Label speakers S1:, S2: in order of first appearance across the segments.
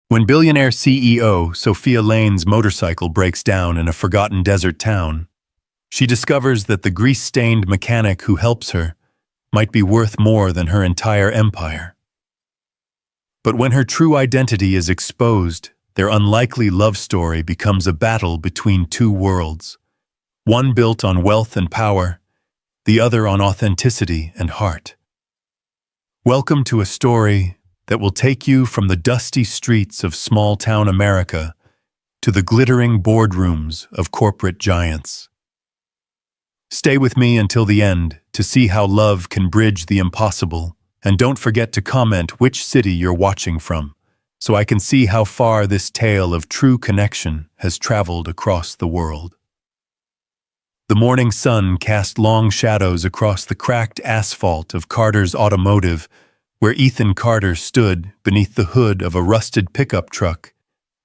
S1: When billionaire CEO Sophia Lane's motorcycle breaks down in a forgotten desert town, she discovers that the grease-stained mechanic who helps her might be worth more than her entire empire. But when her true identity is exposed, their unlikely love story becomes a battle between two worlds, one built on wealth and power, the other on authenticity and heart. Welcome to a story that will take you from the dusty streets of small-town America to the glittering boardrooms of corporate giants. Stay with me until the end to see how love can bridge the impossible, and don't forget to comment which city you're watching from, so I can see how far this tale of true connection has traveled across the world. The morning sun cast long shadows across the cracked asphalt of Carter's Automotive, where Ethan Carter stood beneath the hood of a rusted pickup truck,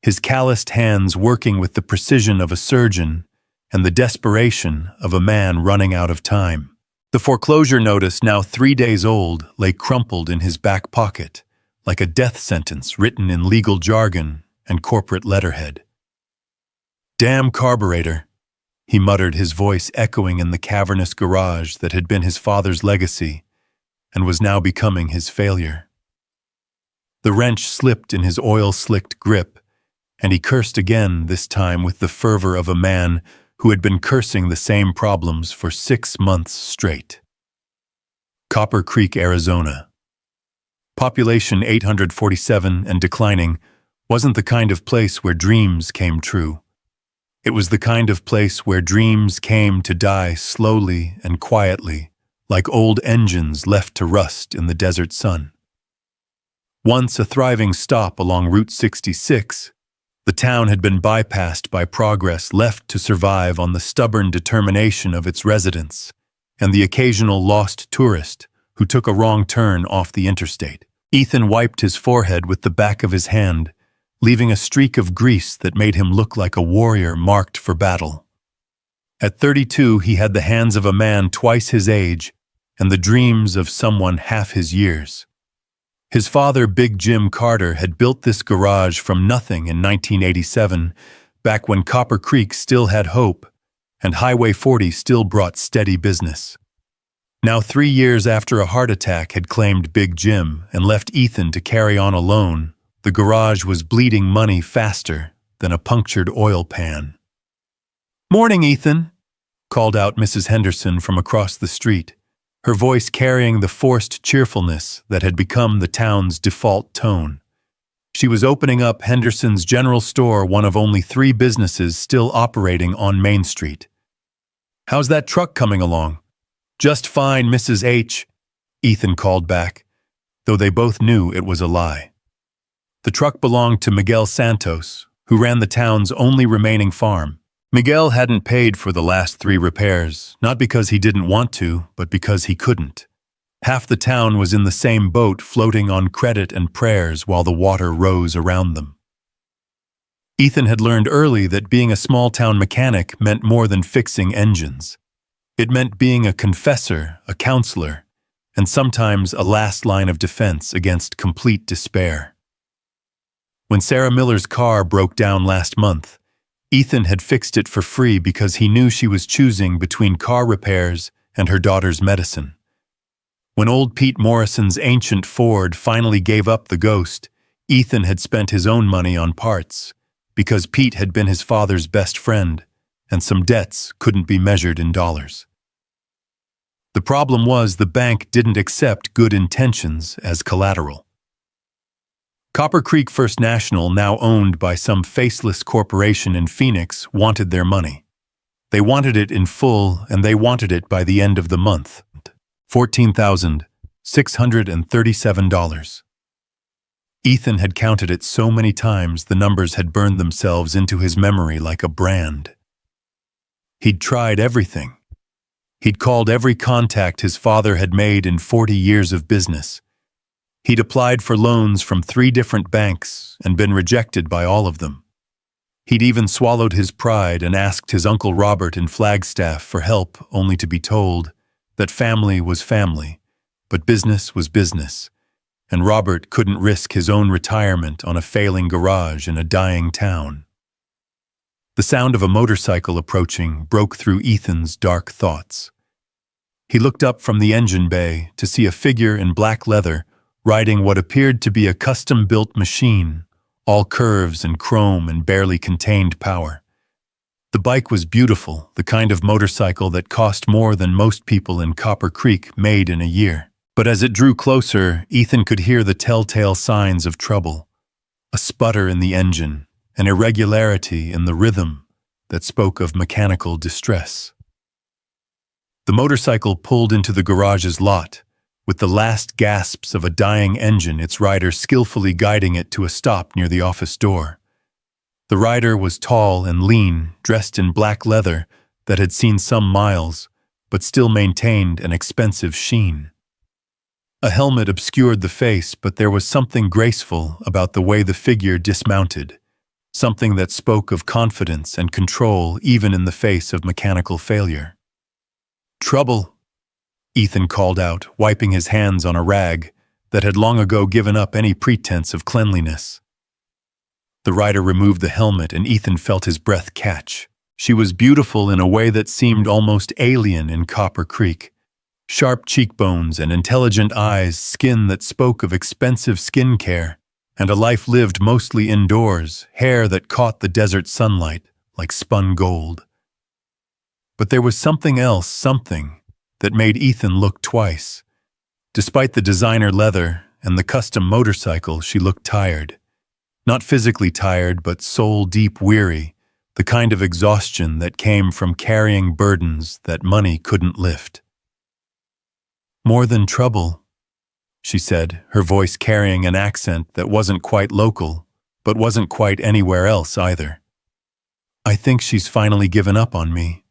S1: his calloused hands working with the precision of a surgeon and the desperation of a man running out of time. The foreclosure notice, now 3 days old, lay crumpled in his back pocket, like a death sentence written in legal jargon and corporate letterhead. "Damn carburetor," he muttered, his voice echoing in the cavernous garage that had been his father's legacy and was now becoming his failure. The wrench slipped in his oil-slicked grip, and he cursed again, this time with the fervor of a man who had been cursing the same problems for 6 months straight. Copper Creek, Arizona. Population 847 and declining, wasn't the kind of place where dreams came true. It was the kind of place where dreams came to die slowly and quietly, like old engines left to rust in the desert sun. Once a thriving stop along Route 66, the town had been bypassed by progress left to survive on the stubborn determination of its residents and the occasional lost tourist who took a wrong turn off the interstate. Ethan wiped his forehead with the back of his hand, leaving a streak of grease that made him look like a warrior marked for battle. At 32, he had the hands of a man twice his age and the dreams of someone half his years. His father, Big Jim Carter, had built this garage from nothing in 1987, back when Copper Creek still had hope and Highway 40 still brought steady business. Now 3 years after a heart attack had claimed Big Jim and left Ethan to carry on alone, the garage was bleeding money faster than a punctured oil pan. "Morning, Ethan," called out Mrs. Henderson from across the street, her voice carrying the forced cheerfulness that had become the town's default tone. She was opening up Henderson's General Store, one of only 3 businesses still operating on Main Street. "How's that truck coming along?" "Just fine, Mrs. H," Ethan called back, though they both knew it was a lie. The truck belonged to Miguel Santos, who ran the town's only remaining farm. Miguel hadn't paid for the last 3 repairs, not because he didn't want to, but because he couldn't. Half the town was in the same boat, floating on credit and prayers while the water rose around them. Ethan had learned early that being a small-town mechanic meant more than fixing engines. It meant being a confessor, a counselor, and sometimes a last line of defense against complete despair. When Sarah Miller's car broke down last month, Ethan had fixed it for free because he knew she was choosing between car repairs and her daughter's medicine. When old Pete Morrison's ancient Ford finally gave up the ghost, Ethan had spent his own money on parts, because Pete had been his father's best friend, and some debts couldn't be measured in dollars. The problem was the bank didn't accept good intentions as collateral. Copper Creek First National, now owned by some faceless corporation in Phoenix, wanted their money. They wanted it in full, and they wanted it by the end of the month. $14,637. Ethan had counted it so many times the numbers had burned themselves into his memory like a brand. He'd tried everything. He'd called every contact his father had made in 40 years of business. He'd applied for loans from 3 different banks and been rejected by all of them. He'd even swallowed his pride and asked his Uncle Robert in Flagstaff for help, only to be told that family was family, but business was business, and Robert couldn't risk his own retirement on a failing garage in a dying town. The sound of a motorcycle approaching broke through Ethan's dark thoughts. He looked up from the engine bay to see a figure in black leather riding what appeared to be a custom-built machine, all curves and chrome and barely contained power. The bike was beautiful, the kind of motorcycle that cost more than most people in Copper Creek made in a year. But as it drew closer, Ethan could hear the telltale signs of trouble. A sputter in the engine, an irregularity in the rhythm that spoke of mechanical distress. The motorcycle pulled into the garage's lot, with the last gasps of a dying engine, its rider skillfully guiding it to a stop near the office door. The rider was tall and lean, dressed in black leather that had seen some miles, but still maintained an expensive sheen. A helmet obscured the face, but there was something graceful about the way the figure dismounted, something that spoke of confidence and control even in the face of mechanical failure. "Trouble," Ethan called out, wiping his hands on a rag that had long ago given up any pretense of cleanliness. The rider removed the helmet and Ethan felt his breath catch. She was beautiful in a way that seemed almost alien in Copper Creek. Sharp cheekbones and intelligent eyes, skin that spoke of expensive skincare, and a life lived mostly indoors, hair that caught the desert sunlight like spun gold. But there was something else, something that made Ethan look twice. Despite the designer leather and the custom motorcycle, she looked tired. Not physically tired, but soul-deep weary, the kind of exhaustion that came from carrying burdens that money couldn't lift. "More than trouble," she said, her voice carrying an accent that wasn't quite local, but wasn't quite anywhere else either. "I think she's finally given up on me."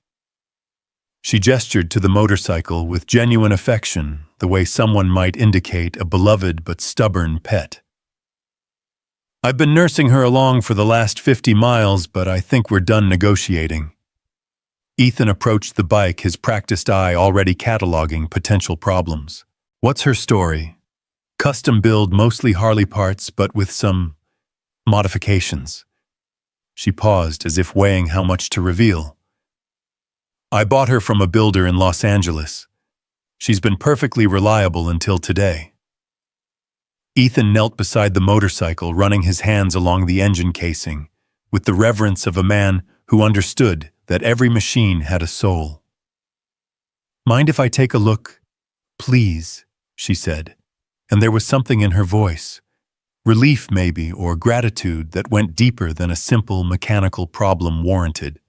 S1: She gestured to the motorcycle with genuine affection, the way someone might indicate a beloved but stubborn pet. "I've been nursing her along for the last 50 miles, but I think we're done negotiating." Ethan approached the bike, his practiced eye already cataloging potential problems. "What's her story?" "Custom build, mostly Harley parts, but with some modifications." She paused as if weighing how much to reveal. "I bought her from a builder in Los Angeles. She's been perfectly reliable until today." Ethan knelt beside the motorcycle, running his hands along the engine casing, with the reverence of a man who understood that every machine had a soul. "Mind if I take a look? Please," she said, and there was something in her voice, relief maybe, or gratitude that went deeper than a simple mechanical problem warranted.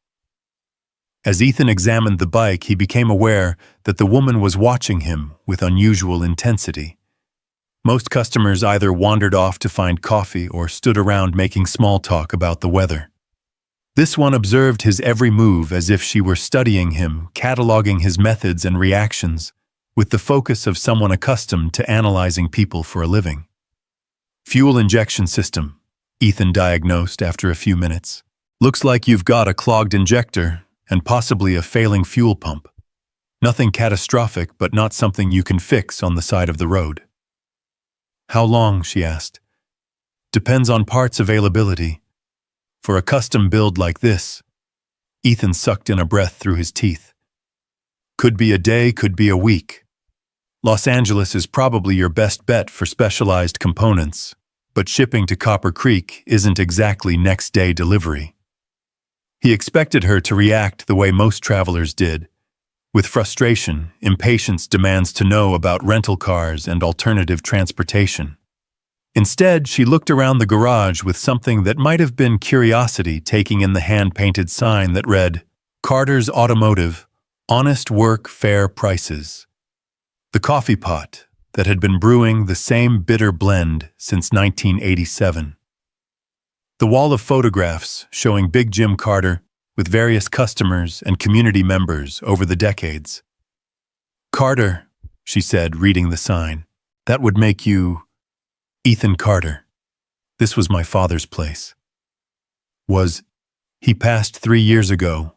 S1: As Ethan examined the bike, he became aware that the woman was watching him with unusual intensity. Most customers either wandered off to find coffee or stood around making small talk about the weather. This one observed his every move as if she were studying him, cataloging his methods and reactions, with the focus of someone accustomed to analyzing people for a living. "Fuel injection system," Ethan diagnosed after a few minutes. "Looks like you've got a clogged injector and possibly a failing fuel pump. Nothing catastrophic, but not something you can fix on the side of the road." "How long?" she asked. "Depends on parts availability. For a custom build like this," Ethan sucked in a breath through his teeth. "Could be a day, could be a week. Los Angeles is probably your best bet for specialized components, but shipping to Copper Creek isn't exactly next-day delivery." He expected her to react the way most travelers did, with frustration, impatience, demands to know about rental cars and alternative transportation. Instead, she looked around the garage with something that might have been curiosity, taking in the hand-painted sign that read, "Carter's Automotive, honest work, fair prices." The coffee pot that had been brewing the same bitter blend since 1987. The wall of photographs showing Big Jim Carter with various customers and community members over the decades. "Carter," she said, reading the sign. "That would make you Ethan Carter. This was my father's place." He passed 3 years ago.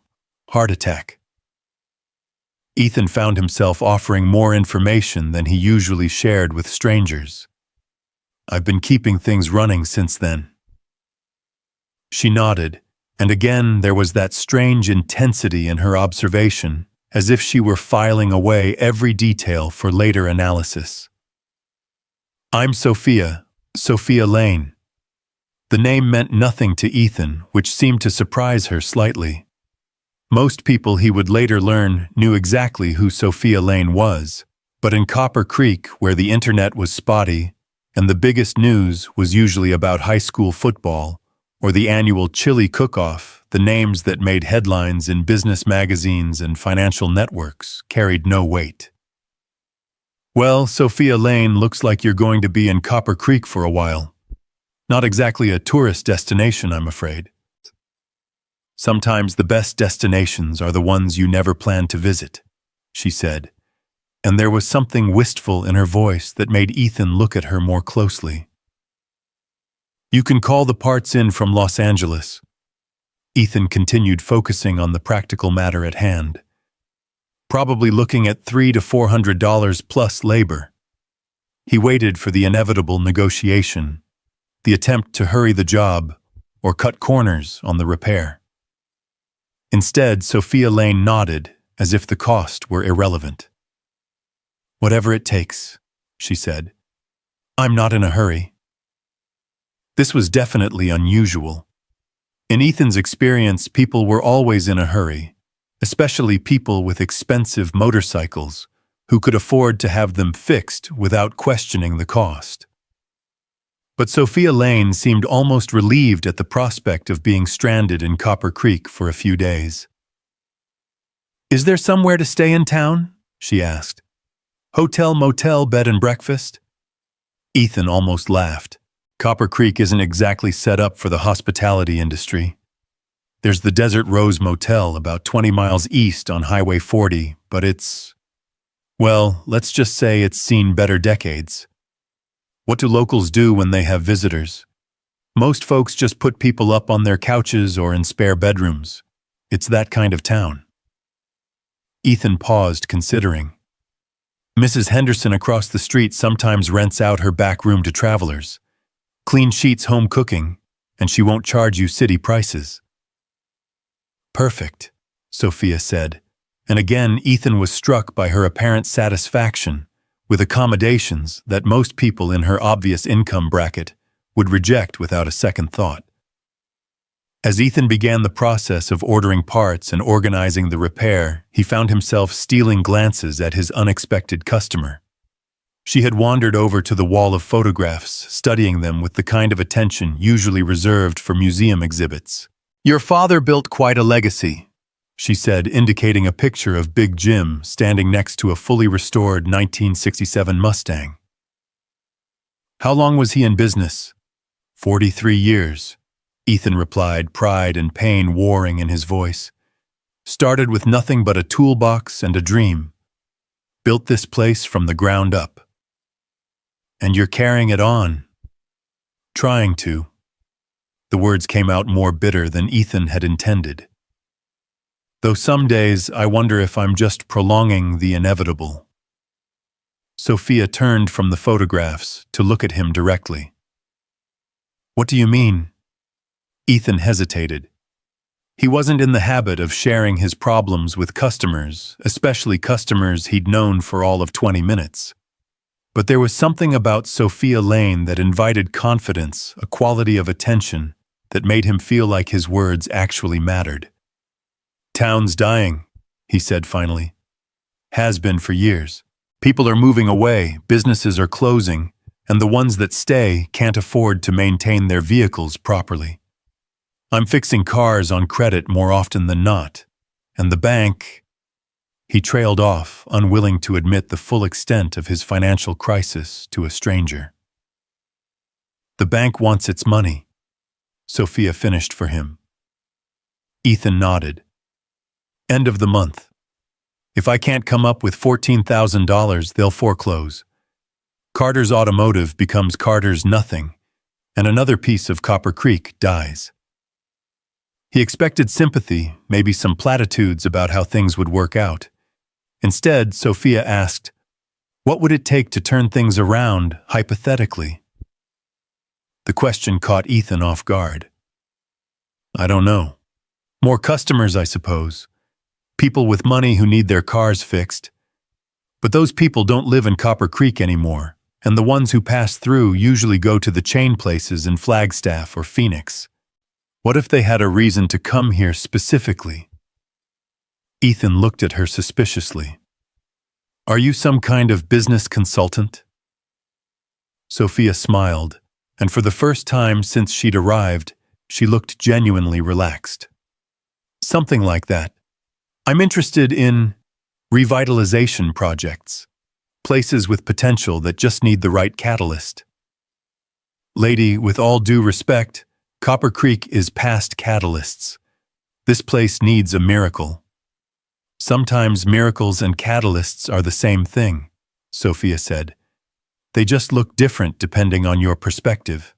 S1: Heart attack." Ethan found himself offering more information than he usually shared with strangers. I've been keeping things running since then. She nodded, and again there was that strange intensity in her observation, as if she were filing away every detail for later analysis. I'm Sophia, Sophia Lane. The name meant nothing to Ethan, which seemed to surprise her slightly. Most people, he would later learn, knew exactly who Sophia Lane was, but in Copper Creek, where the internet was spotty, and the biggest news was usually about high school football, or the annual chili cook-off, the names that made headlines in business magazines and financial networks carried no weight. Well, Sophia Lane looks like you're going to be in Copper Creek for a while. Not exactly a tourist destination, I'm afraid. Sometimes the best destinations are the ones you never plan to visit, she said, and there was something wistful in her voice that made Ethan look at her more closely. You can call the parts in from Los Angeles. Ethan continued focusing on the practical matter at hand. Probably looking at $300 to $400 plus labor. He waited for the inevitable negotiation, the attempt to hurry the job or cut corners on the repair. Instead, Sophia Lane nodded as if the cost were irrelevant. Whatever it takes, she said. I'm not in a hurry. This was definitely unusual. In Ethan's experience, people were always in a hurry, especially people with expensive motorcycles who could afford to have them fixed without questioning the cost. But Sophia Lane seemed almost relieved at the prospect of being stranded in Copper Creek for a few days. Is there somewhere to stay in town? She asked. Hotel, motel, bed and breakfast? Ethan almost laughed. Copper Creek isn't exactly set up for the hospitality industry. There's the Desert Rose Motel about 20 miles east on Highway 40, but well, let's just say it's seen better decades. What do locals do when they have visitors? Most folks just put people up on their couches or in spare bedrooms. It's that kind of town. Ethan paused, considering. Mrs. Henderson across the street sometimes rents out her back room to travelers. Clean sheets, home cooking, and she won't charge you city prices. Perfect, Sophia said, and again Ethan was struck by her apparent satisfaction with accommodations that most people in her obvious income bracket would reject without a second thought. As Ethan began the process of ordering parts and organizing the repair, he found himself stealing glances at his unexpected customer. She had wandered over to the wall of photographs, studying them with the kind of attention usually reserved for museum exhibits. Your father built quite a legacy, she said, indicating a picture of Big Jim standing next to a fully restored 1967 Mustang. How long was he in business? 43 years, Ethan replied, pride and pain warring in his voice. Started with nothing but a toolbox and a dream. Built this place from the ground up. And you're carrying it on. Trying to. The words came out more bitter than Ethan had intended. Though some days I wonder if I'm just prolonging the inevitable. Sophia turned from the photographs to look at him directly. What do you mean? Ethan hesitated. He wasn't in the habit of sharing his problems with customers, especially customers he'd known for all of 20 minutes. But there was something about Sophia Lane that invited confidence, a quality of attention that made him feel like his words actually mattered. Town's dying, he said finally. Has been for years. People are moving away, businesses are closing, and the ones that stay can't afford to maintain their vehicles properly. I'm fixing cars on credit more often than not, and the bank... He trailed off, unwilling to admit the full extent of his financial crisis to a stranger. The bank wants its money, Sophia finished for him. Ethan nodded. End of the month. If I can't come up with $14,000, they'll foreclose. Carter's Automotive becomes Carter's Nothing, and another piece of Copper Creek dies. He expected sympathy, maybe some platitudes about how things would work out. Instead, Sophia asked, what would it take to turn things around, hypothetically? The question caught Ethan off guard. I don't know. More customers, I suppose. People with money who need their cars fixed. But those people don't live in Copper Creek anymore, and the ones who pass through usually go to the chain places in Flagstaff or Phoenix. What if they had a reason to come here specifically? Ethan looked at her suspiciously. Are you some kind of business consultant? Sophia smiled, and for the first time since she'd arrived, she looked genuinely relaxed. Something like that. I'm interested in revitalization projects, places with potential that just need the right catalyst. Lady, with all due respect, Copper Creek is past catalysts. This place needs a miracle. Sometimes miracles and catalysts are the same thing, Sophia said. They just look different depending on your perspective.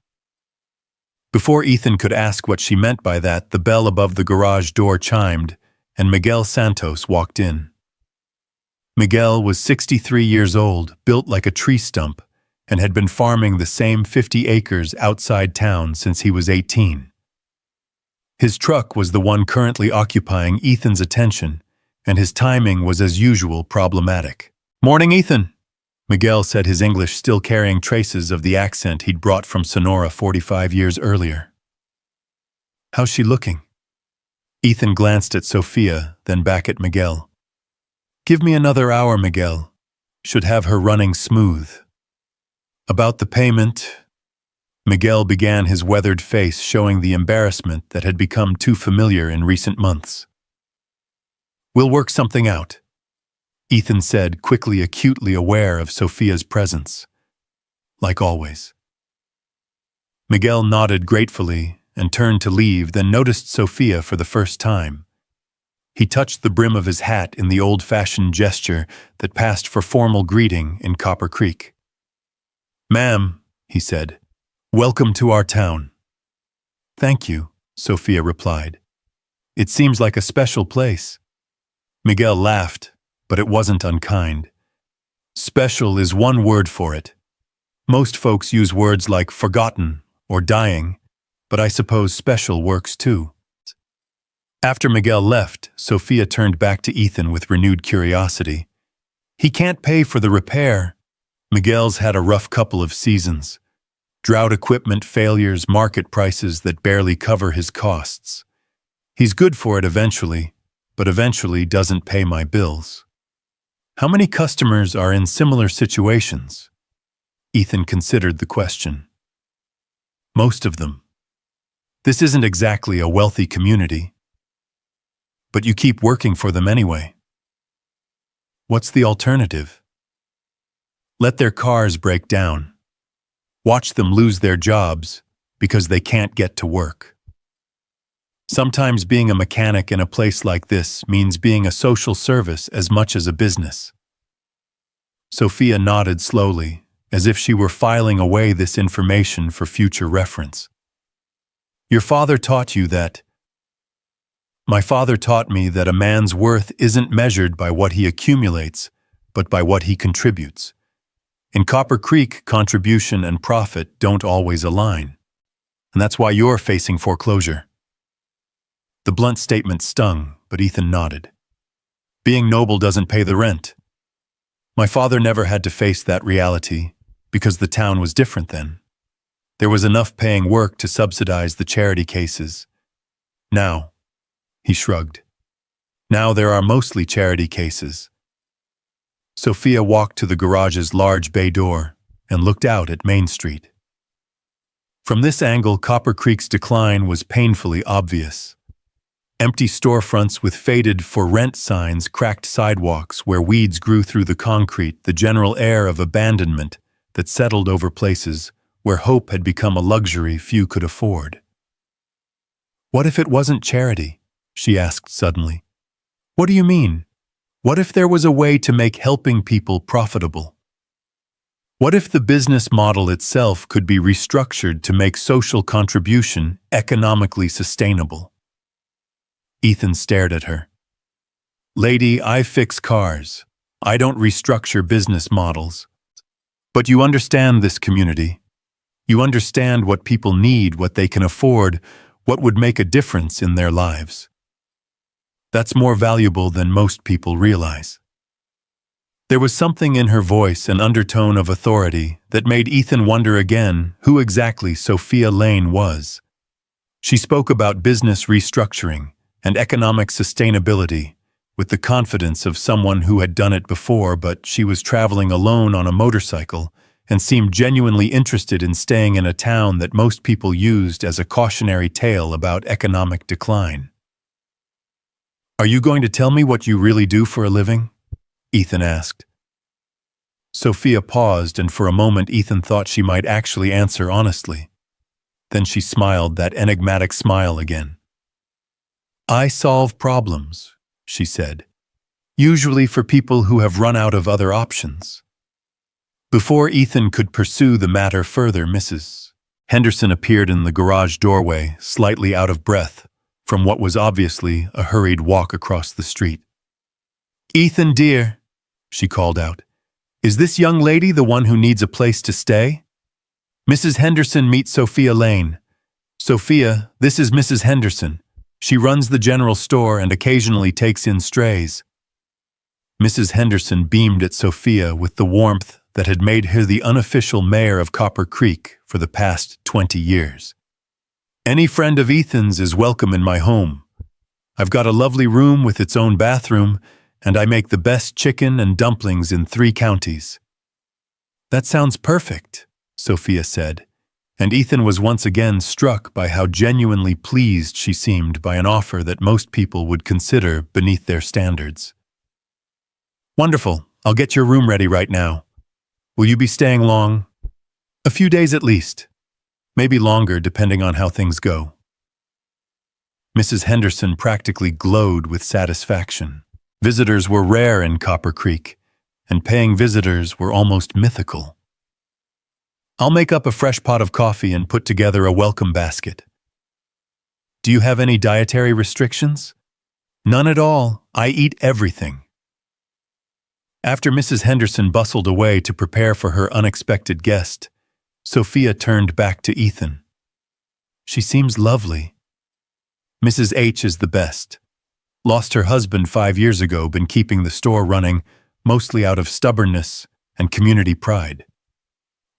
S1: Before Ethan could ask what she meant by that, the bell above the garage door chimed, and Miguel Santos walked in. Miguel was 63 years old, built like a tree stump, and had been farming the same 50 acres outside town since he was 18. His truck was the one currently occupying Ethan's attention, and his timing was as usual problematic. Morning, Ethan, Miguel said, his English still carrying traces of the accent he'd brought from Sonora 45 years earlier. How's she looking? Ethan glanced at Sophia, then back at Miguel. Give me another hour, Miguel. Should have her running smooth. About the payment, Miguel began, his weathered face showing the embarrassment that had become too familiar in recent months. We'll work something out, Ethan said, quickly, acutely aware of Sophia's presence. Like always. Miguel nodded gratefully and turned to leave, then noticed Sophia for the first time. He touched the brim of his hat in the old-fashioned gesture that passed for formal greeting in Copper Creek. Ma'am, he said, welcome to our town. Thank you, Sophia replied. It seems like a special place. Miguel laughed, but it wasn't unkind. Special is one word for it. Most folks use words like forgotten or dying, but I suppose special works too. After Miguel left, Sophia turned back to Ethan with renewed curiosity. He can't pay for the repair. Miguel's had a rough couple of seasons. Drought equipment failures, market prices that barely cover his costs. He's good for it eventually, but eventually doesn't pay my bills. How many customers are in similar situations? Ethan considered the question. Most of them. This isn't exactly a wealthy community. But you keep working for them anyway. What's the alternative? Let their cars break down. Watch them lose their jobs because they can't get to work. Sometimes being a mechanic in a place like this means being a social service as much as a business. Sophia nodded slowly, as if she were filing away this information for future reference. Your father taught you that. My father taught me that a man's worth isn't measured by what he accumulates, but by what he contributes. In Copper Creek, contribution and profit don't always align. And that's why you're facing foreclosure. The blunt statement stung, but Ethan nodded. Being noble doesn't pay the rent. My father never had to face that reality because the town was different then. There was enough paying work to subsidize the charity cases. Now, he shrugged. Now there are mostly charity cases. Sophia walked to the garage's large bay door and looked out at Main Street. From this angle, Copper Creek's decline was painfully obvious. Empty storefronts with faded "for rent" signs, cracked sidewalks where weeds grew through the concrete, the general air of abandonment that settled over places where hope had become a luxury few could afford. What if it wasn't charity? She asked suddenly. What do you mean? What if there was a way to make helping people profitable? What if the business model itself could be restructured to make social contribution economically sustainable? Ethan stared at her. Lady, I fix cars. I don't restructure business models. But you understand this community. You understand what people need, what they can afford, what would make a difference in their lives. That's more valuable than most people realize. There was something in her voice, an undertone of authority, that made Ethan wonder again who exactly Sophia Lane was. She spoke about business restructuring and economic sustainability with the confidence of someone who had done it before, but she was traveling alone on a motorcycle and seemed genuinely interested in staying in a town that most people used as a cautionary tale about economic decline. "Are you going to tell me what you really do for a living?" Ethan asked. Sophia paused, and for a moment Ethan thought she might actually answer honestly. Then she smiled, that enigmatic smile again. "I solve problems," she said, "usually for people who have run out of other options." Before Ethan could pursue the matter further, Mrs. Henderson appeared in the garage doorway, slightly out of breath from what was obviously a hurried walk across the street. "Ethan, dear," she called out, "is this young lady the one who needs a place to stay?" "Mrs. Henderson, meet Sophia Lane." "Sophia, this is Mrs. Henderson. She runs the general store and occasionally takes in strays." Mrs. Henderson beamed at Sophia with the warmth that had made her the unofficial mayor of Copper Creek for the past 20 years. "Any friend of Ethan's is welcome in my home. I've got a lovely room with its own bathroom, and I make the best chicken and dumplings in 3 counties. "That sounds perfect," Sophia said, and Ethan was once again struck by how genuinely pleased she seemed by an offer that most people would consider beneath their standards. "Wonderful. I'll get your room ready right now. Will you be staying long?" "A few days at least. Maybe longer, depending on how things go." Mrs. Henderson practically glowed with satisfaction. Visitors were rare in Copper Creek, and paying visitors were almost mythical. "I'll make up a fresh pot of coffee and put together a welcome basket." "Do you have any dietary restrictions?" "None at all. I eat everything." After Mrs. Henderson bustled away to prepare for her unexpected guest, Sophia turned back to Ethan. "She seems lovely." "Mrs. H is the best. Lost her husband 5 years ago, been keeping the store running, mostly out of stubbornness and community pride.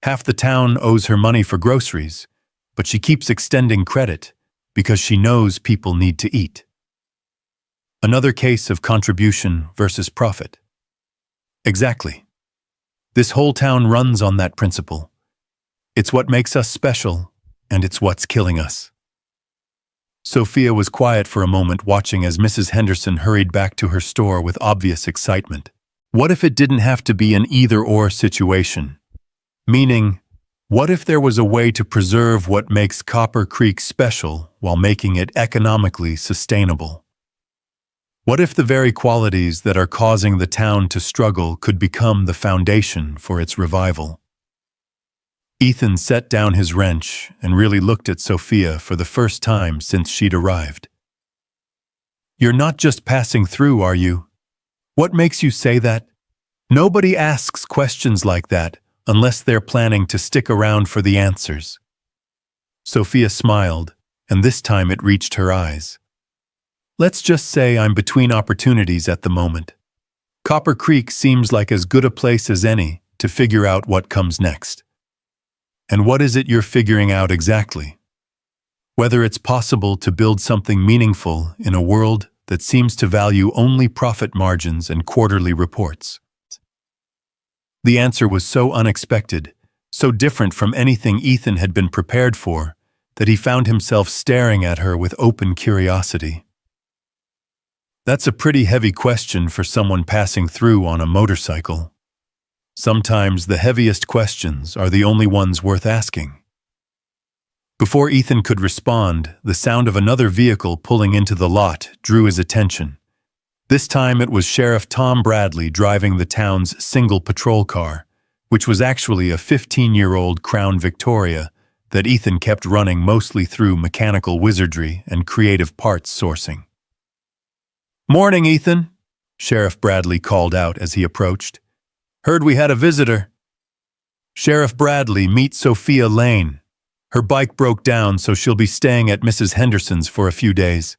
S1: Half the town owes her money for groceries, but she keeps extending credit because she knows people need to eat." Another case of contribution versus profit. Exactly. This whole town runs on that principle. It's what makes us special, and it's what's killing us. Sophia was quiet for a moment, watching as Mrs. Henderson hurried back to her store with obvious excitement. What if it didn't have to be an either-or situation? Meaning, what if there was a way to preserve what makes Copper Creek special while making it economically sustainable? What if the very qualities that are causing the town to struggle could become the foundation for its revival? Ethan set down his wrench and really looked at Sophia for the first time since she'd arrived. "You're not just passing through, are you? What makes you say that? Nobody asks questions like that unless they're planning to stick around for the answers." Sophia smiled, and this time it reached her eyes. "Let's just say I'm between opportunities at the moment. Copper Creek seems like as good a place as any to figure out what comes next." "And what is it you're figuring out exactly?" "Whether it's possible to build something meaningful in a world that seems to value only profit margins and quarterly reports." The answer was so unexpected, so different from anything Ethan had been prepared for, that he found himself staring at her with open curiosity. That's a pretty heavy question for someone passing through on a motorcycle. Sometimes the heaviest questions are the only ones worth asking. Before Ethan could respond, the sound of another vehicle pulling into the lot drew his attention. This time it was Sheriff Tom Bradley driving the town's single patrol car, which was actually a 15-year-old Crown Victoria that Ethan kept running mostly through mechanical wizardry and creative parts sourcing. "Morning, Ethan," Sheriff Bradley called out as he approached. "Heard we had a visitor." Sheriff Bradley, meet Sophia Lane. Her bike broke down, so she'll be staying at Mrs. Henderson's for a few days.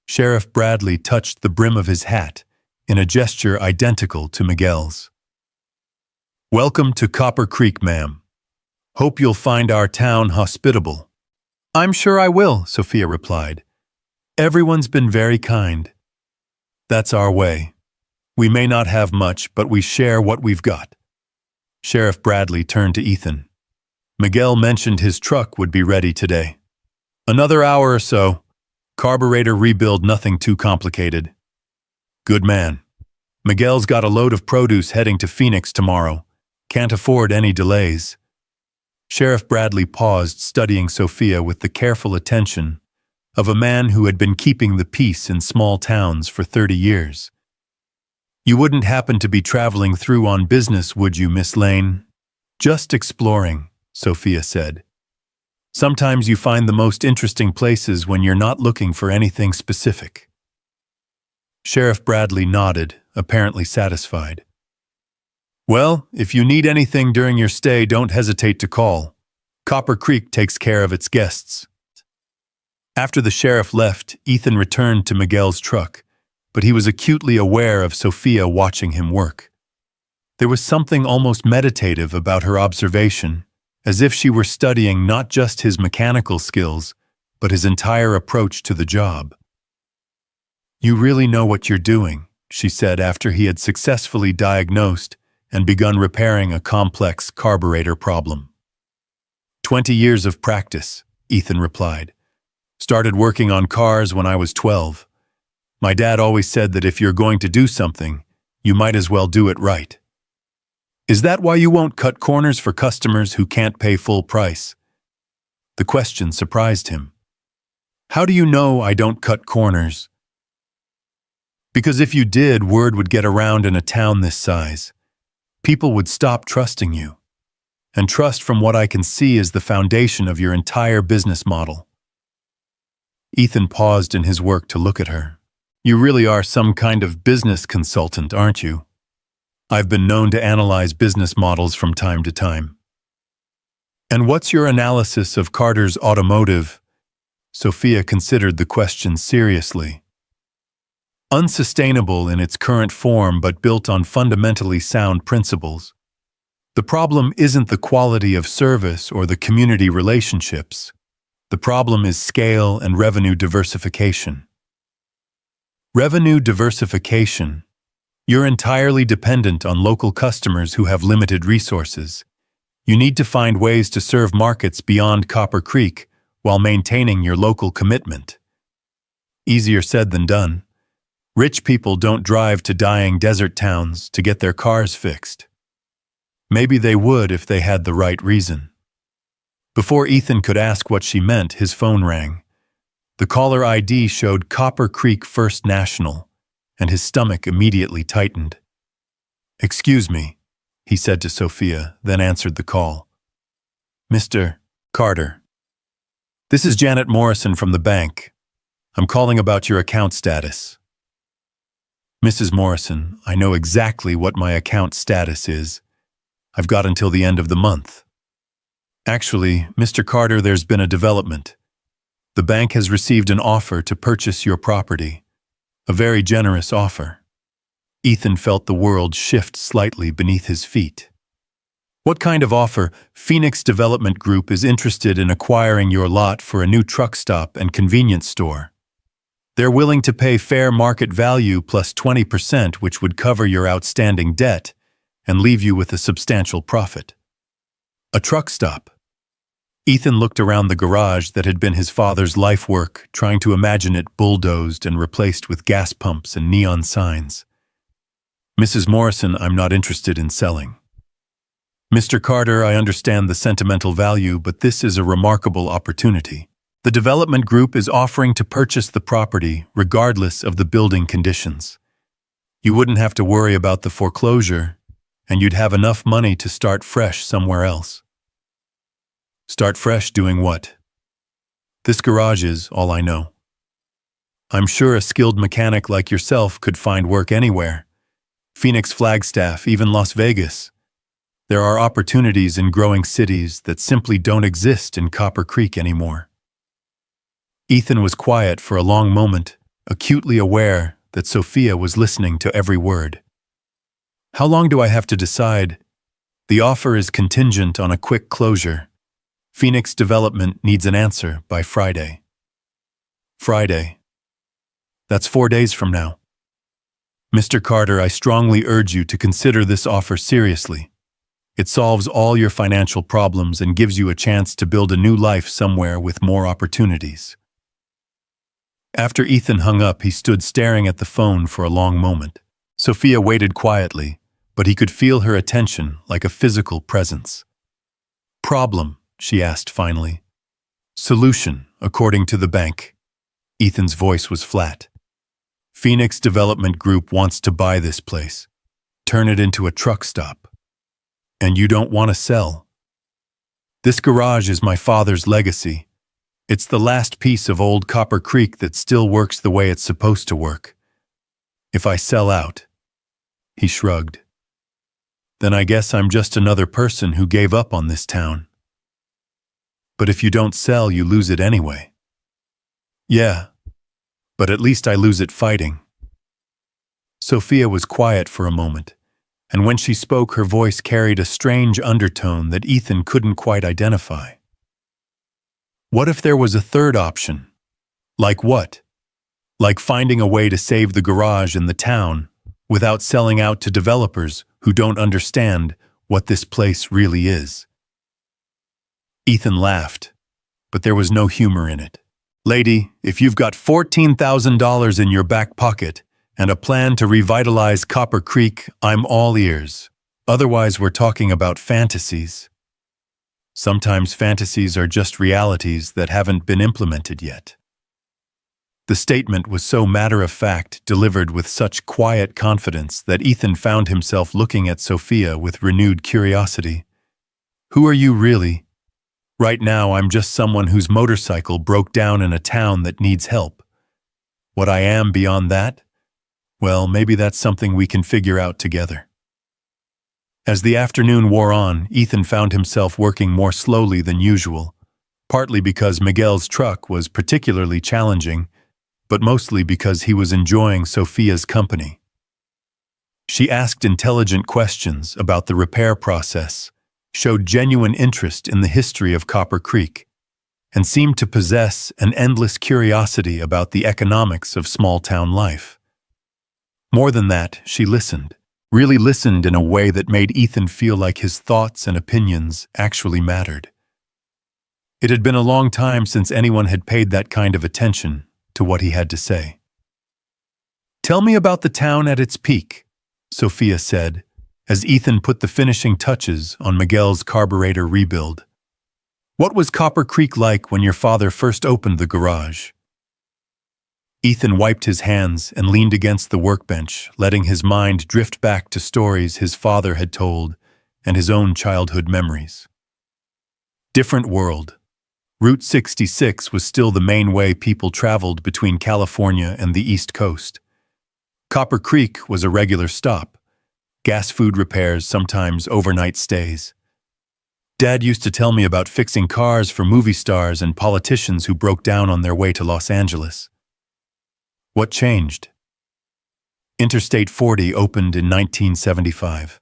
S1: Sheriff Bradley touched the brim of his hat in a gesture identical to Miguel's. Welcome to Copper Creek, ma'am. Hope you'll find our town hospitable. I'm sure I will, Sophia replied. Everyone's been very kind. That's our way. We may not have much, but we share what we've got. Sheriff Bradley turned to Ethan. Miguel mentioned his truck would be ready today. Another hour or so. Carburetor rebuild, nothing too complicated. Good man. Miguel's got a load of produce heading to Phoenix tomorrow. Can't afford any delays. Sheriff Bradley paused, studying Sophia with the careful attention of a man who had been keeping the peace in small towns for 30 years. You wouldn't happen to be traveling through on business, would you, Miss Lane? Just exploring, Sophia said. Sometimes you find the most interesting places when you're not looking for anything specific. Sheriff Bradley nodded, apparently satisfied. Well, if you need anything during your stay, don't hesitate to call. Copper Creek takes care of its guests. After the sheriff left, Ethan returned to Miguel's truck, but he was acutely aware of Sophia watching him work. There was something almost meditative about her observation, as if she were studying not just his mechanical skills, but his entire approach to the job. You really know what you're doing, she said after he had successfully diagnosed and begun repairing a complex carburetor problem. 20 years of practice, Ethan replied. Started working on cars when I was 12. My dad always said that if you're going to do something, you might as well do it right. Is that why you won't cut corners for customers who can't pay full price? The question surprised him. How do you know I don't cut corners? Because if you did, word would get around in a town this size. People would stop trusting you. And trust, from what I can see, is the foundation of your entire business model. Ethan paused in his work to look at her. You really are some kind of business consultant, aren't you? I've been known to analyze business models from time to time. And what's your analysis of Carter's automotive? Sophia considered the question seriously. Unsustainable in its current form, but built on fundamentally sound principles. The problem isn't the quality of service or the community relationships. The problem is scale and revenue diversification. Revenue diversification. You're entirely dependent on local customers who have limited resources. You need to find ways to serve markets beyond Copper Creek while maintaining your local commitment. Easier said than done. Rich people don't drive to dying desert towns to get their cars fixed. Maybe they would if they had the right reason. Before Ethan could ask what she meant, his phone rang. The caller ID showed Copper Creek First National, and his stomach immediately tightened. Excuse me, he said to Sophia, then answered the call. Mr. Carter. This is Janet Morrison from the bank. I'm calling about your account status. Mrs. Morrison, I know exactly what my account status is. I've got until the end of the month. Actually, Mr. Carter, there's been a development. The bank has received an offer to purchase your property. A very generous offer. Ethan felt the world shift slightly beneath his feet. What kind of offer? Phoenix Development Group is interested in acquiring your lot for a new truck stop and convenience store. They're willing to pay fair market value plus 20%, which would cover your outstanding debt and leave you with a substantial profit. A truck stop. Ethan looked around the garage that had been his father's life work, trying to imagine it bulldozed and replaced with gas pumps and neon signs. Mrs. Morrison, I'm not interested in selling. Mr. Carter, I understand the sentimental value, but this is a remarkable opportunity. The development group is offering to purchase the property regardless of the building conditions. You wouldn't have to worry about the foreclosure, and you'd have enough money to start fresh somewhere else. Start fresh doing what? This garage is all I know. I'm sure a skilled mechanic like yourself could find work anywhere. Phoenix, Flagstaff, even Las Vegas. There are opportunities in growing cities that simply don't exist in Copper Creek anymore. Ethan was quiet for a long moment, acutely aware that Sophia was listening to every word. How long do I have to decide? The offer is contingent on a quick closure. Phoenix Development needs an answer by Friday. Friday. That's 4 days from now. Mr. Carter, I strongly urge you to consider this offer seriously. It solves all your financial problems and gives you a chance to build a new life somewhere with more opportunities. After Ethan hung up, he stood staring at the phone for a long moment. Sophia waited quietly, but he could feel her attention like a physical presence. Problem, she asked finally. Solution, according to the bank. Ethan's voice was flat. Phoenix Development Group wants to buy this place, turn it into a truck stop. And you don't want to sell. This garage is my father's legacy. It's the last piece of old Copper Creek that still works the way it's supposed to work. If I sell out, he shrugged, then I guess I'm just another person who gave up on this town. But if you don't sell, you lose it anyway. Yeah, but at least I lose it fighting. Sophia was quiet for a moment, and when she spoke, her voice carried a strange undertone that Ethan couldn't quite identify. What if there was a third option? Like what? Like finding a way to save the garage and the town without selling out to developers who don't understand what this place really is. Ethan laughed, but there was no humor in it. Lady, if you've got $14,000 in your back pocket and a plan to revitalize Copper Creek, I'm all ears. Otherwise, we're talking about fantasies. Sometimes fantasies are just realities that haven't been implemented yet. The statement was so matter-of-fact, delivered with such quiet confidence that Ethan found himself looking at Sophia with renewed curiosity. Who are you really? Right now, I'm just someone whose motorcycle broke down in a town that needs help. What I am beyond that? Well, maybe that's something we can figure out together. As the afternoon wore on, Ethan found himself working more slowly than usual, partly because Miguel's truck was particularly challenging, but mostly because he was enjoying Sophia's company. She asked intelligent questions about the repair process, showed genuine interest in the history of Copper Creek, and seemed to possess an endless curiosity about the economics of small-town life. More than that, she listened, really listened in a way that made Ethan feel like his thoughts and opinions actually mattered. It had been a long time since anyone had paid that kind of attention to what he had to say. Tell me about the town at its peak, Sophia said, as Ethan put the finishing touches on Miguel's carburetor rebuild. What was Copper Creek like when your father first opened the garage? Ethan wiped his hands and leaned against the workbench, letting his mind drift back to stories his father had told and his own childhood memories. Different world. Route 66 was still the main way people traveled between California and the East Coast. Copper Creek was a regular stop. Gas food repairs, sometimes overnight stays. Dad used to tell me about fixing cars for movie stars and politicians who broke down on their way to Los Angeles. What changed? Interstate 40 opened in 1975.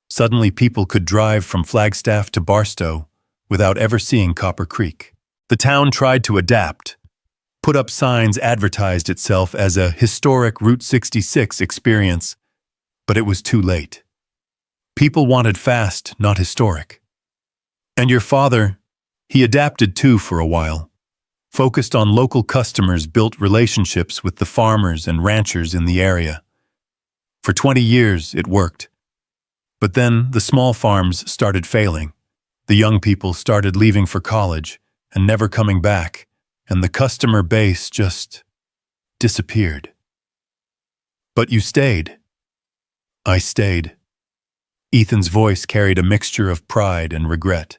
S1: Suddenly people could drive from Flagstaff to Barstow without ever seeing Copper Creek. The town tried to adapt, put up signs, advertised itself as a historic Route 66 experience, but it was too late. People wanted fast, not historic. And your father, he adapted too for a while. Focused on local customers, built relationships with the farmers and ranchers in the area. For 20 years, it worked. But then the small farms started failing. The young people started leaving for college and never coming back, and the customer base just disappeared. But you stayed. I stayed. Ethan's voice carried a mixture of pride and regret.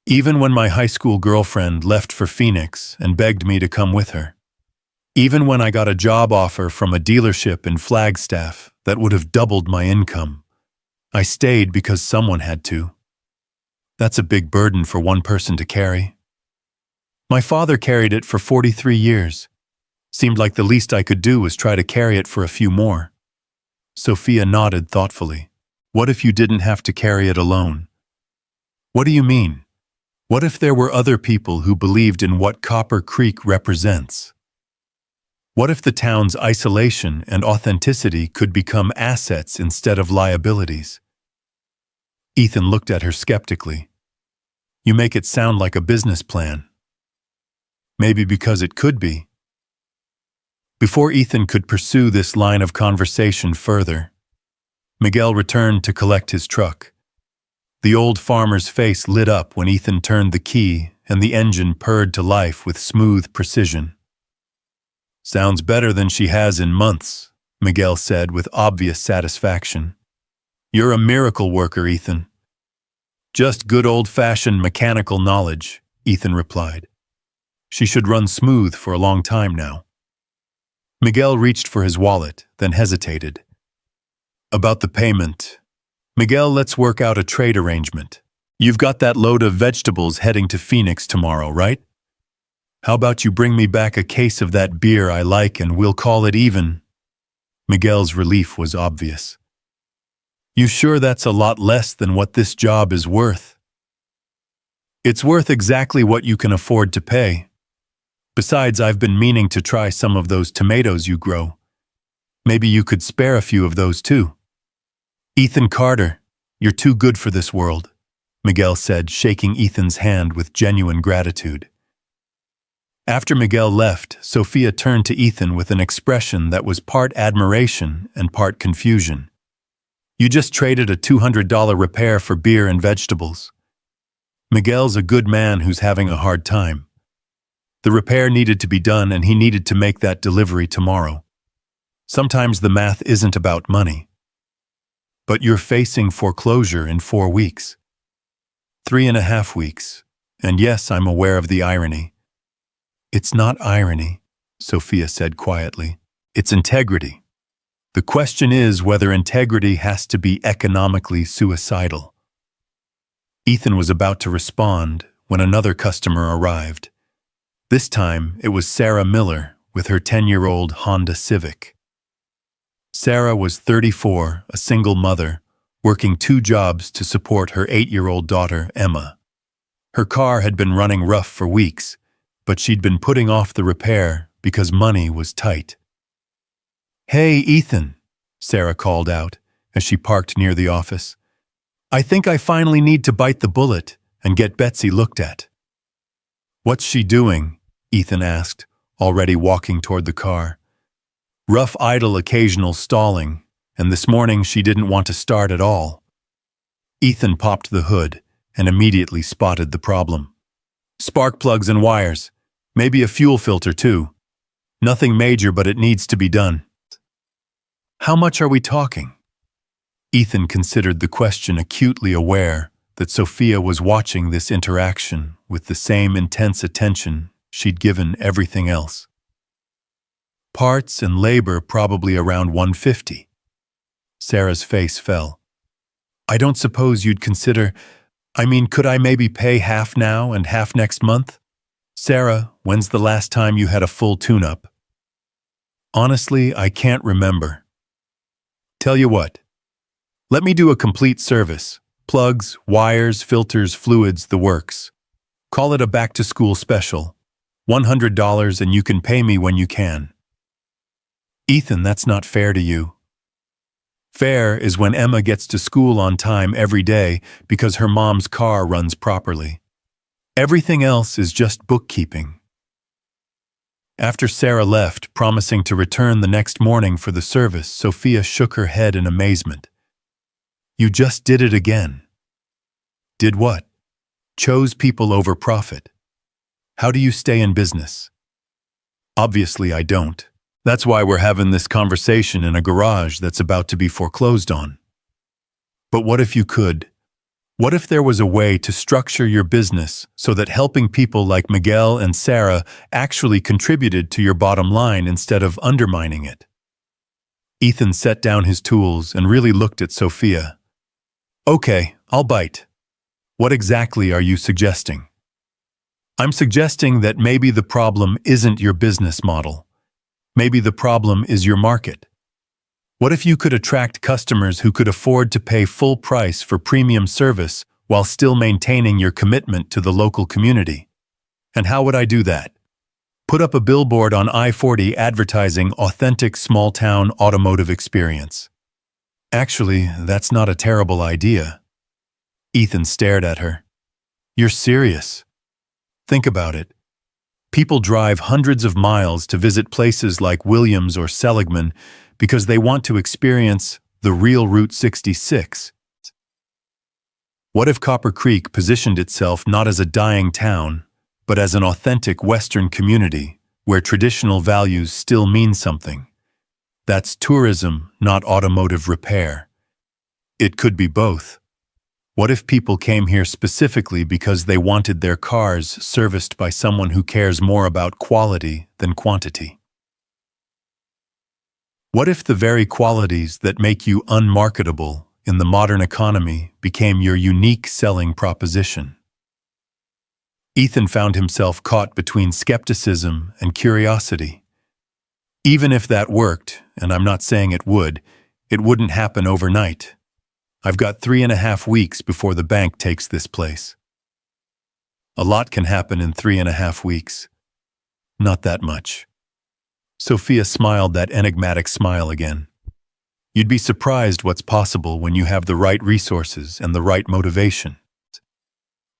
S1: Even when my high school girlfriend left for Phoenix and begged me to come with her. Even when I got a job offer from a dealership in Flagstaff that would have doubled my income. I stayed because someone had to. That's a big burden for one person to carry. My father carried it for 43 years. Seemed like the least I could do was try to carry it for a few more. Sophia nodded thoughtfully. What if you didn't have to carry it alone? What do you mean? What if there were other people who believed in what Copper Creek represents? What if the town's isolation and authenticity could become assets instead of liabilities? Ethan looked at her skeptically. You make it sound like a business plan. Maybe because it could be. Before Ethan could pursue this line of conversation further, Miguel returned to collect his truck. The old farmer's face lit up when Ethan turned the key and the engine purred to life with smooth precision. Sounds better than she has in months, Miguel said with obvious satisfaction. You're a miracle worker, Ethan. Just good old-fashioned mechanical knowledge, Ethan replied. She should run smooth for a long time now. Miguel reached for his wallet, then hesitated. About the payment. Miguel, let's work out a trade arrangement. You've got that load of vegetables heading to Phoenix tomorrow, right? How about you bring me back a case of that beer I like and we'll call it even? Miguel's relief was obvious. You sure that's a lot less than what this job is worth? It's worth exactly what you can afford to pay. Besides, I've been meaning to try some of those tomatoes you grow. Maybe you could spare a few of those too. Ethan Carter, you're too good for this world, Miguel said, shaking Ethan's hand with genuine gratitude. After Miguel left, Sophia turned to Ethan with an expression that was part admiration and part confusion. You just traded a $200 repair for beer and vegetables. Miguel's a good man who's having a hard time. The repair needed to be done and he needed to make that delivery tomorrow. Sometimes the math isn't about money. But you're facing foreclosure in 4 weeks. 3.5 weeks. And yes, I'm aware of the irony. It's not irony, Sophia said quietly. It's integrity. The question is whether integrity has to be economically suicidal. Ethan was about to respond when another customer arrived. This time, it was Sarah Miller with her 10-year-old Honda Civic. Sarah was 34, a single mother, working 2 jobs to support her 8-year-old daughter, Emma. Her car had been running rough for weeks, but she'd been putting off the repair because money was tight. Hey, Ethan, Sarah called out as she parked near the office. I think I finally need to bite the bullet and get Betsy looked at. What's she doing? Ethan asked, already walking toward the car. Rough idle occasional stalling, and this morning she didn't want to start at all. Ethan popped the hood and immediately spotted the problem. Spark plugs and wires, maybe a fuel filter too. Nothing major, but it needs to be done. How much are we talking? Ethan considered the question, acutely aware that Sophia was watching this interaction with the same intense attention she'd given everything else. Parts and labor probably around $150. Sarah's face fell. I don't suppose you'd consider, could I maybe pay half now and half next month? Sarah, when's the last time you had a full tune-up? Honestly, I can't remember. Tell you what, let me do a complete service. Plugs, wires, filters, fluids, the works. Call it a back-to-school special. $100 and you can pay me when you can. Ethan, that's not fair to you. Fair is when Emma gets to school on time every day because her mom's car runs properly. Everything else is just bookkeeping. After Sarah left, promising to return the next morning for the service, Sophia shook her head in amazement. You just did it again. Did what? Chose people over profit. How do you stay in business? Obviously, I don't. That's why we're having this conversation in a garage that's about to be foreclosed on. But what if you could? What if there was a way to structure your business so that helping people like Miguel and Sarah actually contributed to your bottom line instead of undermining it? Ethan set down his tools and really looked at Sophia. Okay, I'll bite. What exactly are you suggesting? I'm suggesting that maybe the problem isn't your business model. Maybe the problem is your market. What if you could attract customers who could afford to pay full price for premium service while still maintaining your commitment to the local community? And how would I do that? Put up a billboard on I-40 advertising authentic small-town automotive experience. Actually, that's not a terrible idea. Ethan stared at her. You're serious? Think about it. People drive hundreds of miles to visit places like Williams or Seligman because they want to experience the real Route 66. What if Copper Creek positioned itself not as a dying town, but as an authentic Western community where traditional values still mean something? That's tourism, not automotive repair. It could be both. What if people came here specifically because they wanted their cars serviced by someone who cares more about quality than quantity? What if the very qualities that make you unmarketable in the modern economy became your unique selling proposition? Ethan found himself caught between skepticism and curiosity. Even if that worked, and I'm not saying it wouldn't happen overnight. I've got 3.5 weeks before the bank takes this place. A lot can happen in 3.5 weeks. Not that much. Sophia smiled that enigmatic smile again. You'd be surprised what's possible when you have the right resources and the right motivation.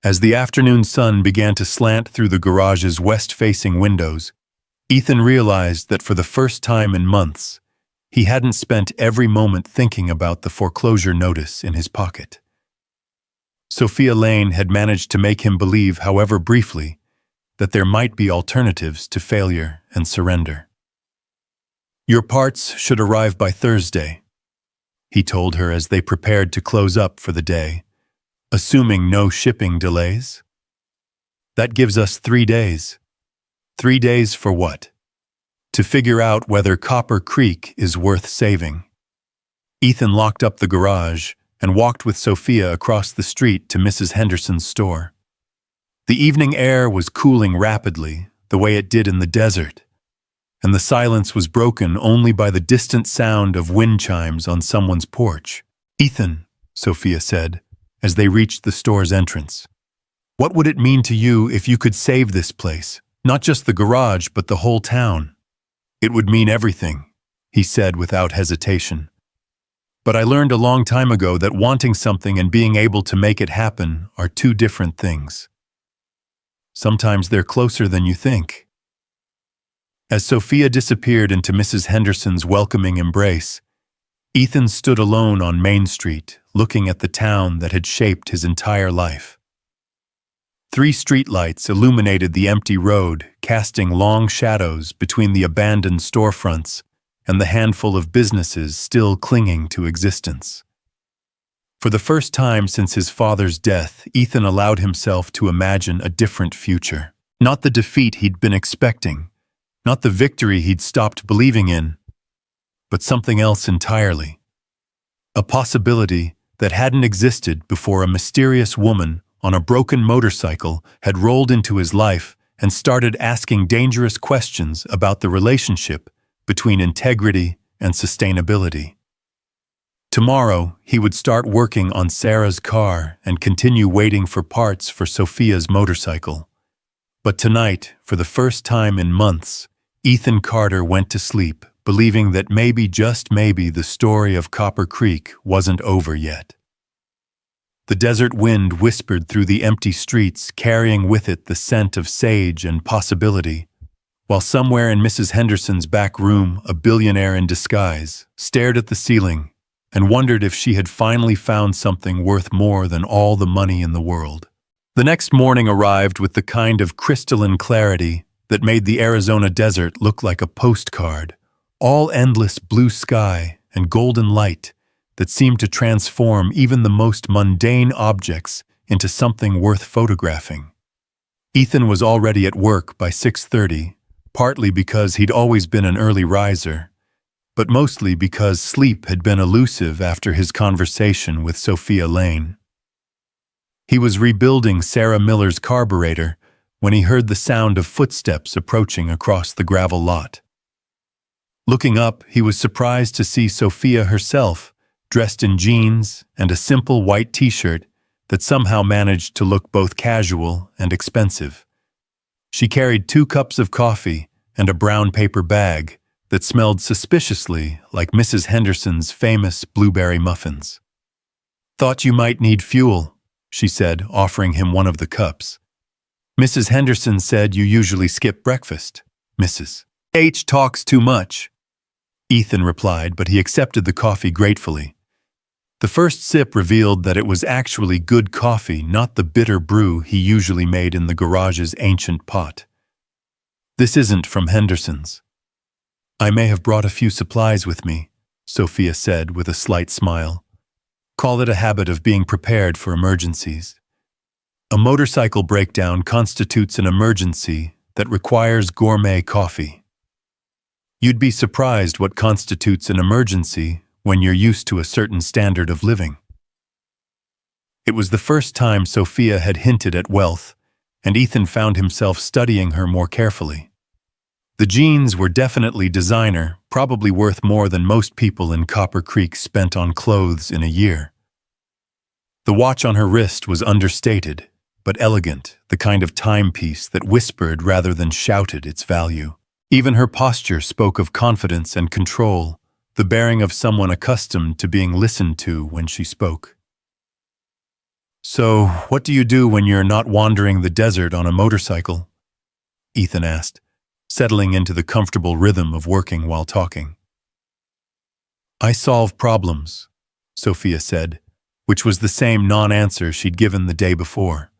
S1: As the afternoon sun began to slant through the garage's west-facing windows, Ethan realized that for the first time in months, he hadn't spent every moment thinking about the foreclosure notice in his pocket. Sophia Lane had managed to make him believe, however briefly, that there might be alternatives to failure and surrender. Your parts should arrive by Thursday, he told her as they prepared to close up for the day, assuming no shipping delays. That gives us 3 days. 3 days for what? To figure out whether Copper Creek is worth saving. Ethan locked up the garage and walked with Sophia across the street to Mrs. Henderson's store. The evening air was cooling rapidly, the way it did in the desert, and the silence was broken only by the distant sound of wind chimes on someone's porch. Ethan, Sophia said, as they reached the store's entrance, what would it mean to you if you could save this place, not just the garage, but the whole town? It would mean everything, he said without hesitation. But I learned a long time ago that wanting something and being able to make it happen are two different things. Sometimes they're closer than you think. As Sophia disappeared into Mrs. Henderson's welcoming embrace, Ethan stood alone on Main Street, looking at the town that had shaped his entire life. 3 streetlights illuminated the empty road, casting long shadows between the abandoned storefronts and the handful of businesses still clinging to existence. For the first time since his father's death, Ethan allowed himself to imagine a different future. Not the defeat he'd been expecting, not the victory he'd stopped believing in, but something else entirely. A possibility that hadn't existed before a mysterious woman on a broken motorcycle had rolled into his life and started asking dangerous questions about the relationship between integrity and sustainability. Tomorrow, he would start working on Sarah's car and continue waiting for parts for Sophia's motorcycle. But tonight, for the first time in months, Ethan Carter went to sleep, believing that maybe, just maybe, the story of Copper Creek wasn't over yet. The desert wind whispered through the empty streets, carrying with it the scent of sage and possibility, while somewhere in Mrs. Henderson's back room, a billionaire in disguise stared at the ceiling and wondered if she had finally found something worth more than all the money in the world. The next morning arrived with the kind of crystalline clarity that made the Arizona desert look like a postcard, all endless blue sky and golden light that seemed to transform even the most mundane objects into something worth photographing. Ethan was already at work by 6:30, partly because he'd always been an early riser, but mostly because sleep had been elusive after his conversation with Sophia Lane. He was rebuilding Sarah Miller's carburetor when he heard the sound of footsteps approaching across the gravel lot. Looking up, he was surprised to see Sophia herself, dressed in jeans and a simple white t-shirt that somehow managed to look both casual and expensive. She carried 2 cups of coffee and a brown paper bag that smelled suspiciously like Mrs. Henderson's famous blueberry muffins. "Thought you might need fuel," she said, offering him one of the cups. "Mrs. Henderson said you usually skip breakfast. Mrs. H talks too much," Ethan replied, but he accepted the coffee gratefully. The first sip revealed that it was actually good coffee, not the bitter brew he usually made in the garage's ancient pot. "This isn't from Henderson's." "I may have brought a few supplies with me," Sophia said with a slight smile. "Call it a habit of being prepared for emergencies." A motorcycle breakdown constitutes an emergency that requires gourmet coffee. You'd be surprised what constitutes an emergency when you're used to a certain standard of living. It was the first time Sophia had hinted at wealth, and Ethan found himself studying her more carefully. The jeans were definitely designer, probably worth more than most people in Copper Creek spent on clothes in a year. The watch on her wrist was understated, but elegant, the kind of timepiece that whispered rather than shouted its value. Even her posture spoke of confidence and control, the bearing of someone accustomed to being listened to when she spoke. "So, what do you do when you're not wandering the desert on a motorcycle?" Ethan asked, settling into the comfortable rhythm of working while talking. "I solve problems," Sophia said, which was the same non-answer she'd given the day before.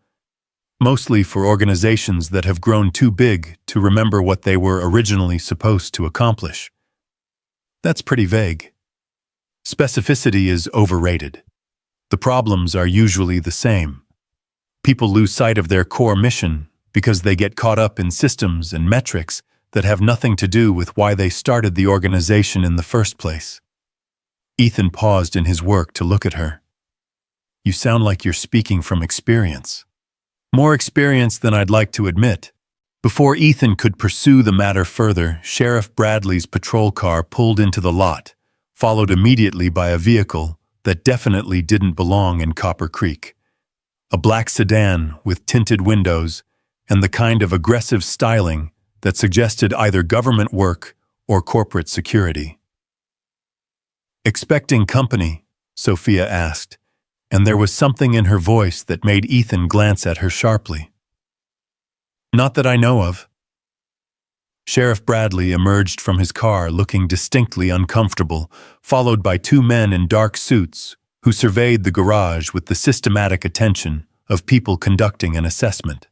S1: "Mostly for organizations that have grown too big to remember what they were originally supposed to accomplish." That's pretty vague. Specificity is overrated. The problems are usually the same. People lose sight of their core mission because they get caught up in systems and metrics that have nothing to do with why they started the organization in the first place. Ethan paused in his work to look at her. "You sound like you're speaking from experience." "More experience than I'd like to admit." Before Ethan could pursue the matter further, Sheriff Bradley's patrol car pulled into the lot, followed immediately by a vehicle that definitely didn't belong in Copper Creek. A black sedan with tinted windows and the kind of aggressive styling that suggested either government work or corporate security. "Expecting company?" Sophia asked, and there was something in her voice that made Ethan glance at her sharply. "Not that I know of." Sheriff Bradley emerged from his car looking distinctly uncomfortable, followed by 2 men in dark suits who surveyed the garage with the systematic attention of people conducting an assessment.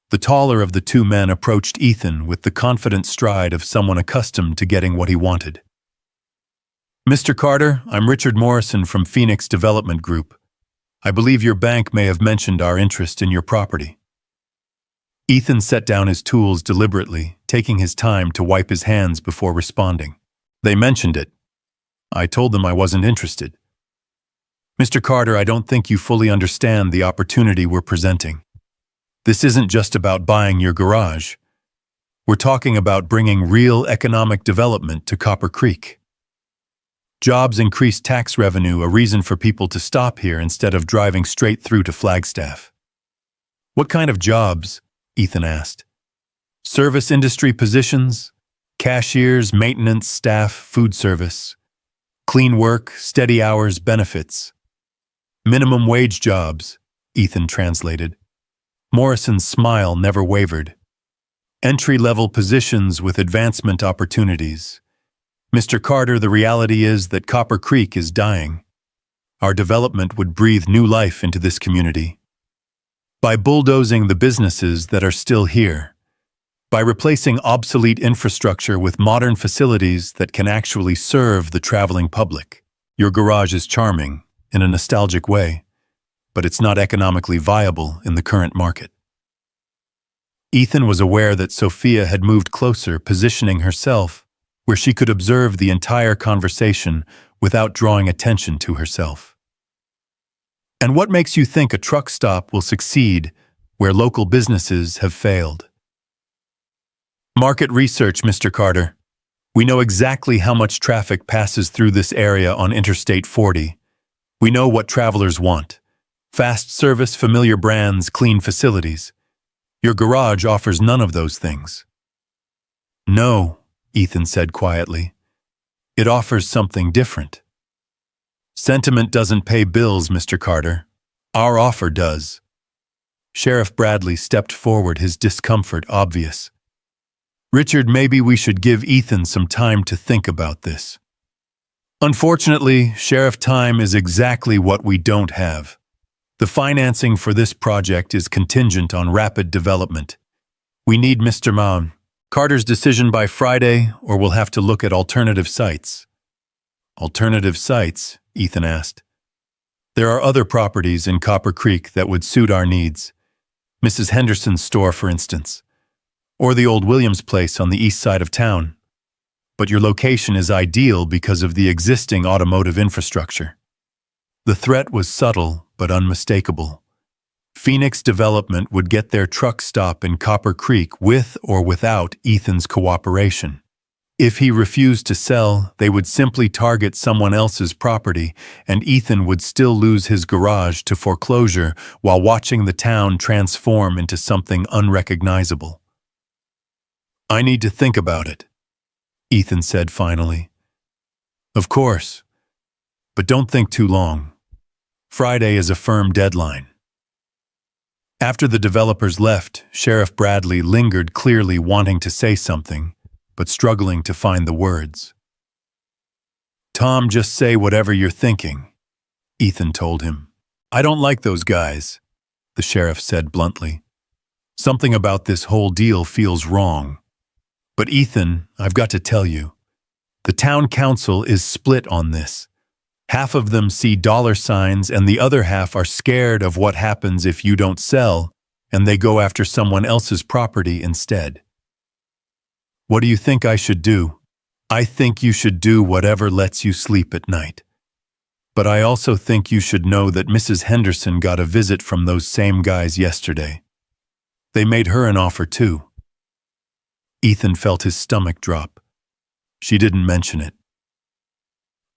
S1: The taller of the 2 men approached Ethan with the confident stride of someone accustomed to getting what he wanted. "Mr. Carter, I'm Richard Morrison from Phoenix Development Group. I believe your bank may have mentioned our interest in your property." Ethan set down his tools deliberately, taking his time to wipe his hands before responding. "They mentioned it. I told them I wasn't interested." "Mr. Carter, I don't think you fully understand the opportunity we're presenting. This isn't just about buying your garage. We're talking about bringing real economic development to Copper Creek. Jobs increase tax revenue, a reason for people to stop here instead of driving straight through to Flagstaff." "What kind of jobs?" Ethan asked. "Service industry positions, cashiers, maintenance staff, food service. Clean work, steady hours, benefits. Minimum wage jobs," Ethan translated. Morrison's smile never wavered. "Entry-level positions with advancement opportunities. Mr. Carter, the reality is that Copper Creek is dying. Our development would breathe new life into this community. By bulldozing the businesses that are still here. By replacing obsolete infrastructure with modern facilities that can actually serve the traveling public. Your garage is charming, in a nostalgic way, but it's not economically viable in the current market." Ethan was aware that Sophia had moved closer, positioning herself where she could observe the entire conversation without drawing attention to herself. And what makes you think a truck stop will succeed where local businesses have failed? Market research, Mr. Carter. We know exactly how much traffic passes through this area on Interstate 40. We know what travelers want. Fast service, familiar brands, clean facilities. Your garage offers none of those things. No, Ethan said quietly. It offers something different. Sentiment doesn't pay bills, Mr. Carter. Our offer does. Sheriff Bradley stepped forward, his discomfort obvious. Richard, maybe we should give Ethan some time to think about this. Unfortunately, Sheriff, time is exactly what we don't have. The financing for this project is contingent on rapid development. We need Mr. Carter's decision by Friday, or we'll have to look at alternative sites. Alternative sites? Ethan asked. There are other properties in Copper Creek that would suit our needs. Mrs. Henderson's store, for instance. Or the old Williams place on the east side of town. But your location is ideal because of the existing automotive infrastructure. The threat was subtle but unmistakable. Phoenix Development would get their truck stop in Copper Creek with or without Ethan's cooperation. If he refused to sell, they would simply target someone else's property, and Ethan would still lose his garage to foreclosure while watching the town transform into something unrecognizable. I need to think about it, Ethan said finally. Of course, but don't think too long. Friday is a firm deadline. After the developers left, Sheriff Bradley lingered, clearly wanting to say something, but struggling to find the words. Tom, just say whatever you're thinking, Ethan told him. I don't like those guys, the sheriff said bluntly. Something about this whole deal feels wrong. But Ethan, I've got to tell you, the town council is split on this. Half of them see dollar signs and the other half are scared of what happens if you don't sell, and they go after someone else's property instead. What do you think I should do? I think you should do whatever lets you sleep at night. But I also think you should know that Mrs. Henderson got a visit from those same guys yesterday. They made her an offer too. Ethan felt his stomach drop. She didn't mention it.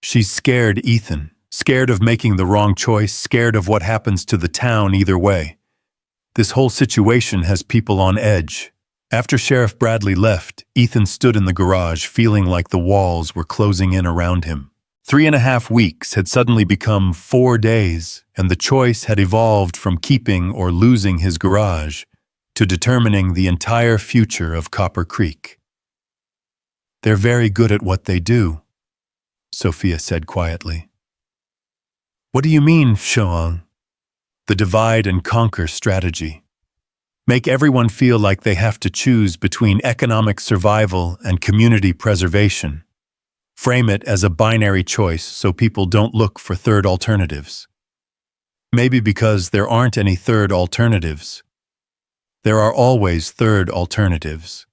S1: She's scared, Ethan. Scared of making the wrong choice, scared of what happens to the town either way. This whole situation has people on edge. After Sheriff Bradley left, Ethan stood in the garage feeling like the walls were closing in around him. 3.5 weeks had suddenly become 4 days, and the choice had evolved from keeping or losing his garage to determining the entire future of Copper Creek. They're very good at what they do, Sophia said quietly. What do you mean, Sean? The divide and conquer strategy. Make everyone feel like they have to choose between economic survival and community preservation. Frame it as a binary choice so people don't look for third alternatives. Maybe because there aren't any third alternatives. There are always third alternatives.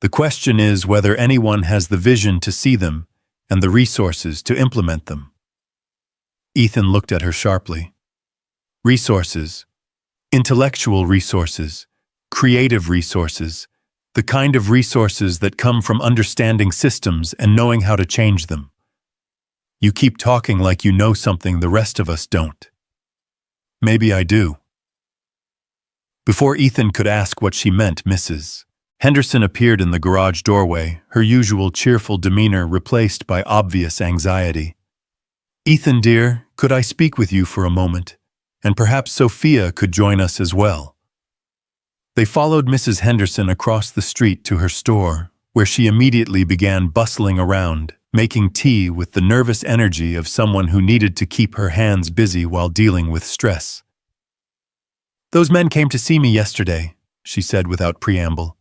S1: The question is whether anyone has the vision to see them and the resources to implement them. Ethan looked at her sharply. Resources. Intellectual resources. Creative resources. The kind of resources that come from understanding systems and knowing how to change them. You keep talking like you know something the rest of us don't. Maybe I do. Before Ethan could ask what she meant, Mrs. Henderson appeared in the garage doorway, her usual cheerful demeanor replaced by obvious anxiety. Ethan, dear, could I speak with you for a moment? And perhaps Sophia could join us as well. They followed Mrs. Henderson across the street to her store, where she immediately began bustling around, making tea with the nervous energy of someone who needed to keep her hands busy while dealing with stress. Those men came to see me yesterday, she said without preamble.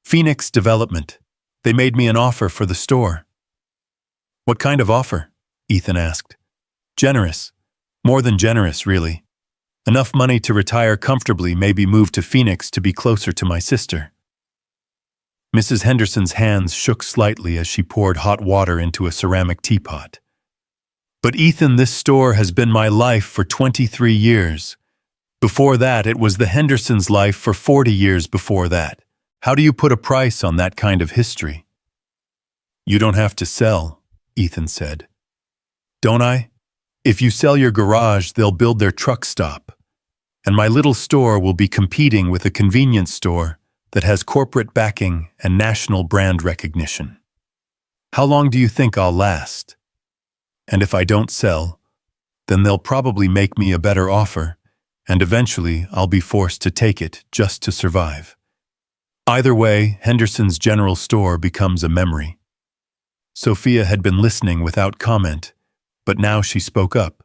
S1: Phoenix Development. They made me an offer for the store. What kind of offer? Ethan asked. Generous. More than generous, really. Enough money to retire comfortably, maybe move to Phoenix to be closer to my sister. Mrs. Henderson's hands shook slightly as she poured hot water into a ceramic teapot. But Ethan, this store has been my life for 23 years. Before that, it was the Hendersons' life for 40 years before that. How do you put a price on that kind of history? You don't have to sell, Ethan said. Don't I? If you sell your garage, they'll build their truck stop. And my little store will be competing with a convenience store that has corporate backing and national brand recognition. How long do you think I'll last? And if I don't sell, then they'll probably make me a better offer, and eventually I'll be forced to take it just to survive. Either way, Henderson's general store becomes a memory. Sophia had been listening without comment, but now she spoke up.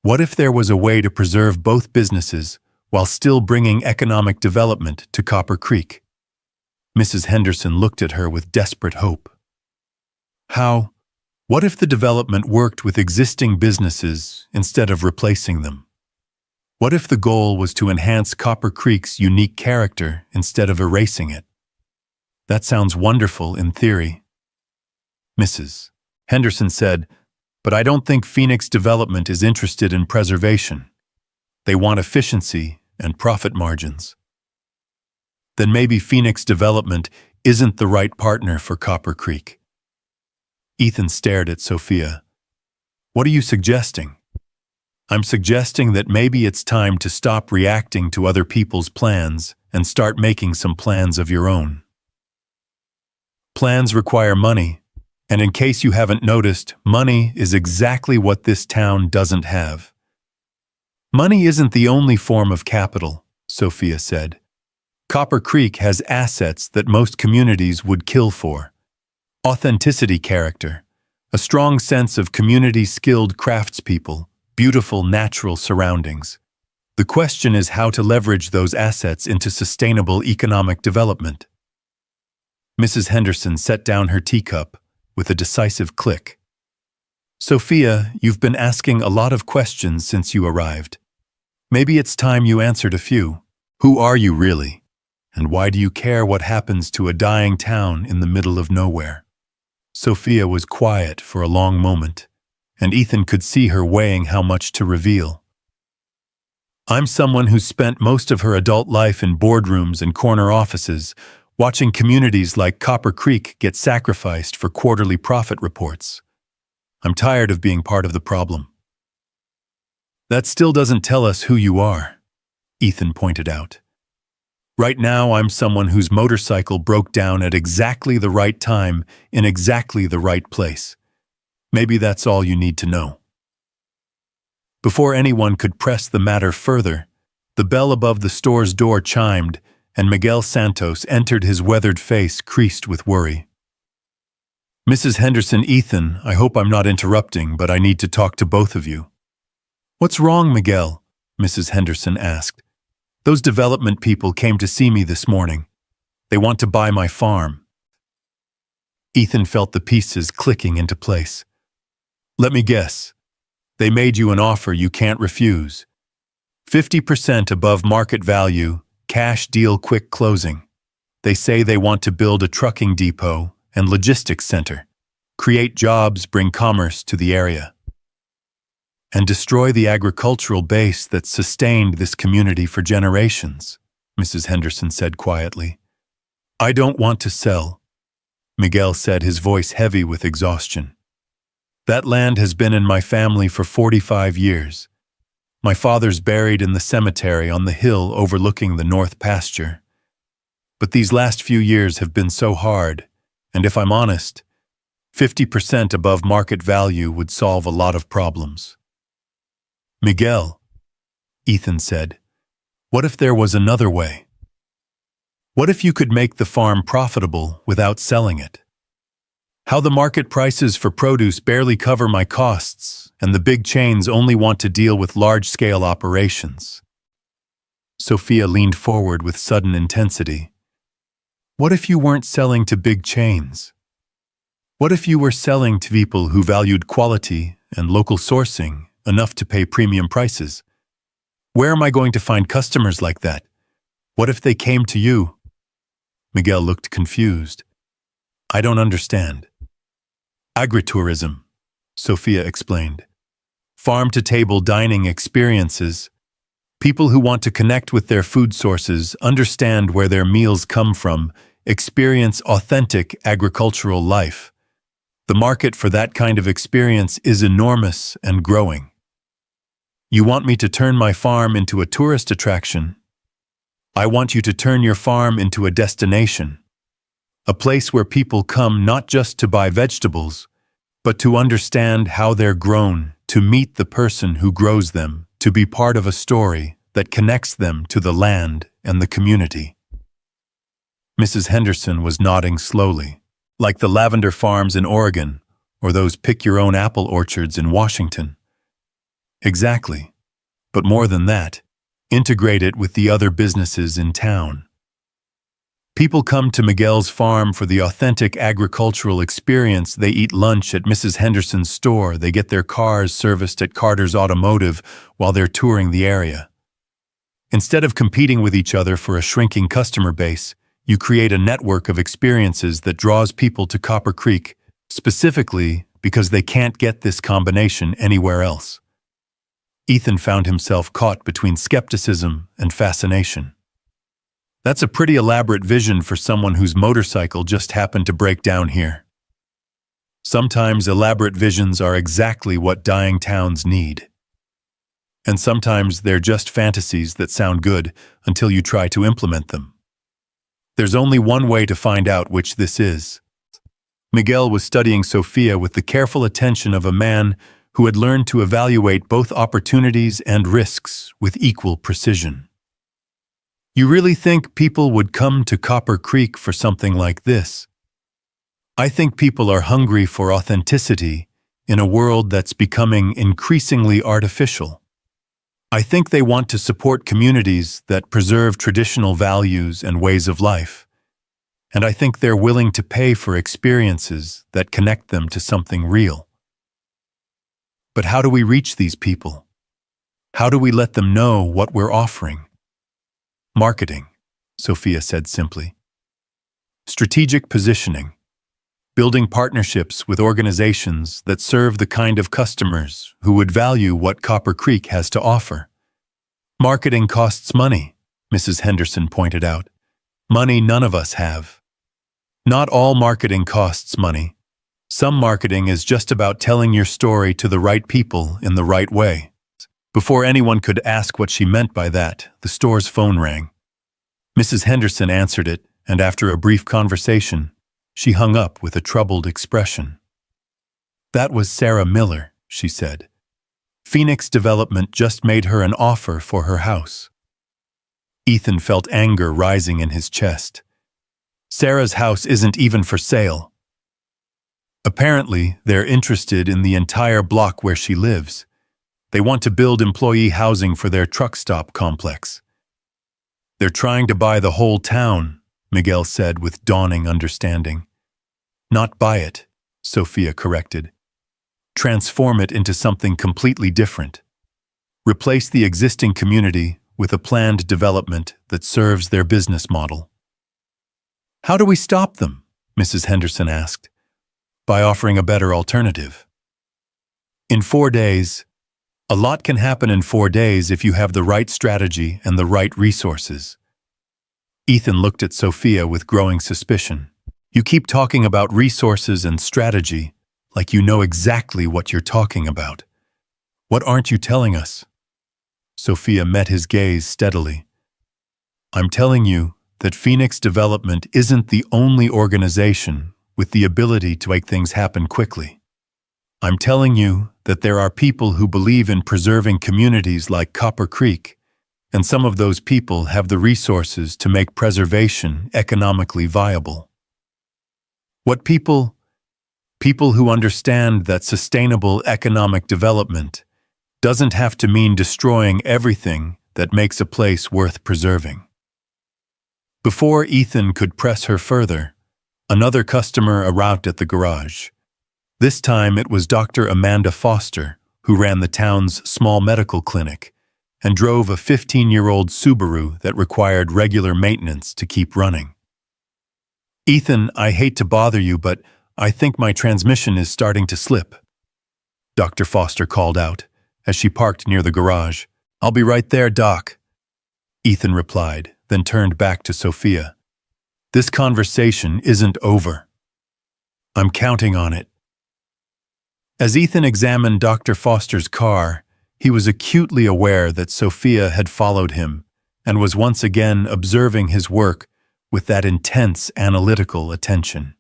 S1: What if there was a way to preserve both businesses while still bringing economic development to Copper Creek? Mrs. Henderson looked at her with desperate hope. How? What if the development worked with existing businesses instead of replacing them? What if the goal was to enhance Copper Creek's unique character instead of erasing it? That sounds wonderful in theory. Mrs. Henderson said, but I don't think Phoenix Development is interested in preservation. They want efficiency and profit margins. Then maybe Phoenix Development isn't the right partner for Copper Creek. Ethan stared at Sophia. What are you suggesting? I'm suggesting that maybe it's time to stop reacting to other people's plans and start making some plans of your own. Plans require money, and in case you haven't noticed, money is exactly what this town doesn't have. Money isn't the only form of capital, Sophia said. Copper Creek has assets that most communities would kill for. Authenticity, character, a strong sense of community-skilled craftspeople, beautiful natural surroundings. The question is how to leverage those assets into sustainable economic development. Mrs. Henderson set down her teacup with a decisive click. Sophia, you've been asking a lot of questions since you arrived. Maybe it's time you answered a few. Who are you really? And why do you care what happens to a dying town in the middle of nowhere? Sophia was quiet for a long moment, and Ethan could see her weighing how much to reveal. I'm someone who's spent most of her adult life in boardrooms and corner offices, watching communities like Copper Creek get sacrificed for quarterly profit reports. I'm tired of being part of the problem. That still doesn't tell us who you are, Ethan pointed out. Right now, I'm someone whose motorcycle broke down at exactly the right time in exactly the right place. Maybe that's all you need to know. Before anyone could press the matter further, the bell above the store's door chimed, and Miguel Santos entered, his weathered face creased with worry. Mrs. Henderson, Ethan, I hope I'm not interrupting, but I need to talk to both of you. What's wrong, Miguel? Mrs. Henderson asked. Those development people came to see me this morning. They want to buy my farm. Ethan felt the pieces clicking into place. Let me guess. They made you an offer you can't refuse. 50% above market value, cash deal, quick closing. They say they want to build a trucking depot and logistics center, create jobs, bring commerce to the area, and destroy the agricultural base that sustained this community for generations, Mrs. Henderson said quietly. I don't want to sell, Miguel said, his voice heavy with exhaustion. That land has been in my family for 45 years. My father's buried in the cemetery on the hill overlooking the north pasture. But these last few years have been so hard, and if I'm honest, 50% above market value would solve a lot of problems. Miguel, Ethan said, what if there was another way? What if you could make the farm profitable without selling it? How the market prices for produce barely cover my costs, and the big chains only want to deal with large-scale operations. Sophia leaned forward with sudden intensity. What if you weren't selling to big chains? What if you were selling to people who valued quality and local sourcing enough to pay premium prices? Where am I going to find customers like that? What if they came to you? Miguel looked confused. I don't understand. Agritourism, Sophia explained. Farm-to-table dining experiences. People who want to connect with their food sources, understand where their meals come from, experience authentic agricultural life. The market for that kind of experience is enormous and growing. You want me to turn my farm into a tourist attraction? I want you to turn your farm into a destination. A place where people come not just to buy vegetables, but to understand how they're grown, to meet the person who grows them, to be part of a story that connects them to the land and the community. Mrs. Henderson was nodding slowly, like the lavender farms in Oregon or those pick-your-own-apple orchards in Washington. Exactly. But more than that, integrate it with the other businesses in town. People come to Miguel's farm for the authentic agricultural experience. They eat lunch at Mrs. Henderson's store. They get their cars serviced at Carter's Automotive while they're touring the area. Instead of competing with each other for a shrinking customer base, you create a network of experiences that draws people to Copper Creek, specifically because they can't get this combination anywhere else. Ethan found himself caught between skepticism and fascination. That's a pretty elaborate vision for someone whose motorcycle just happened to break down here. Sometimes elaborate visions are exactly what dying towns need. And sometimes they're just fantasies that sound good until you try to implement them. There's only one way to find out which this is. Miguel was studying Sophia with the careful attention of a man who had learned to evaluate both opportunities and risks with equal precision. You really think people would come to Copper Creek for something like this? I think people are hungry for authenticity in a world that's becoming increasingly artificial. I think they want to support communities that preserve traditional values and ways of life. And I think they're willing to pay for experiences that connect them to something real. But how do we reach these people? How do we let them know what we're offering? Marketing, Sophia said simply. Strategic positioning. Building partnerships with organizations that serve the kind of customers who would value what Copper Creek has to offer. Marketing costs money, Mrs. Henderson pointed out. Money none of us have. Not all marketing costs money. Some marketing is just about telling your story to the right people in the right way. Before anyone could ask what she meant by that, the store's phone rang. Mrs. Henderson answered it, and after a brief conversation, she hung up with a troubled expression. That was Sarah Miller, she said. Phoenix Development just made her an offer for her house. Ethan felt anger rising in his chest. Sarah's house isn't even for sale. Apparently, they're interested in the entire block where she lives. They want to build employee housing for their truck stop complex. They're trying to buy the whole town, Miguel said with dawning understanding. Not buy it, Sophia corrected. Transform it into something completely different. Replace the existing community with a planned development that serves their business model. How do we stop them? Mrs. Henderson asked. By offering a better alternative. In 4 days, a lot can happen in 4 days if you have the right strategy and the right resources. Ethan looked at Sophia with growing suspicion. You keep talking about resources and strategy like you know exactly what you're talking about. What aren't you telling us? Sophia met his gaze steadily. I'm telling you that Phoenix Development isn't the only organization with the ability to make things happen quickly. I'm telling you that there are people who believe in preserving communities like Copper Creek, and some of those people have the resources to make preservation economically viable. What people? People who understand that sustainable economic development doesn't have to mean destroying everything that makes a place worth preserving. Before Ethan could press her further, another customer arrived at the garage. This time it was Dr. Amanda Foster, who ran the town's small medical clinic and drove a 15-year-old Subaru that required regular maintenance to keep running. Ethan, I hate to bother you, but I think my transmission is starting to slip, Dr. Foster called out as she parked near the garage. I'll be right there, Doc, Ethan replied, then turned back to Sophia. This conversation isn't over. I'm counting on it. As Ethan examined Dr. Foster's car, he was acutely aware that Sophia had followed him and was once again observing his work with that intense analytical attention.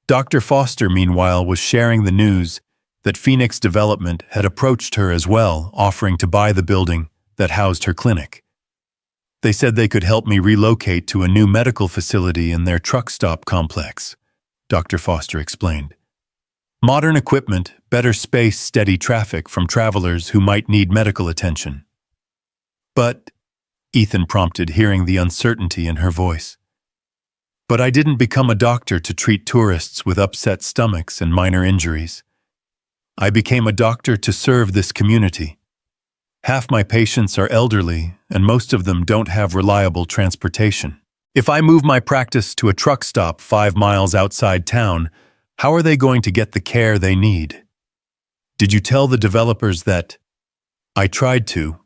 S1: Dr. Foster, meanwhile, was sharing the news that Phoenix Development had approached her as well, offering to buy the building that housed her clinic. They said they could help me relocate to a new medical facility in their truck stop complex, Dr. Foster explained. Modern equipment, better space, steady traffic from travelers who might need medical attention. But, Ethan prompted, hearing the uncertainty in her voice. But I didn't become a doctor to treat tourists with upset stomachs and minor injuries. I became a doctor to serve this community. Half my patients are elderly, and most of them don't have reliable transportation. If I move my practice to a truck stop 5 miles outside town, how are they going to get the care they need? Did you tell the developers that? I tried to.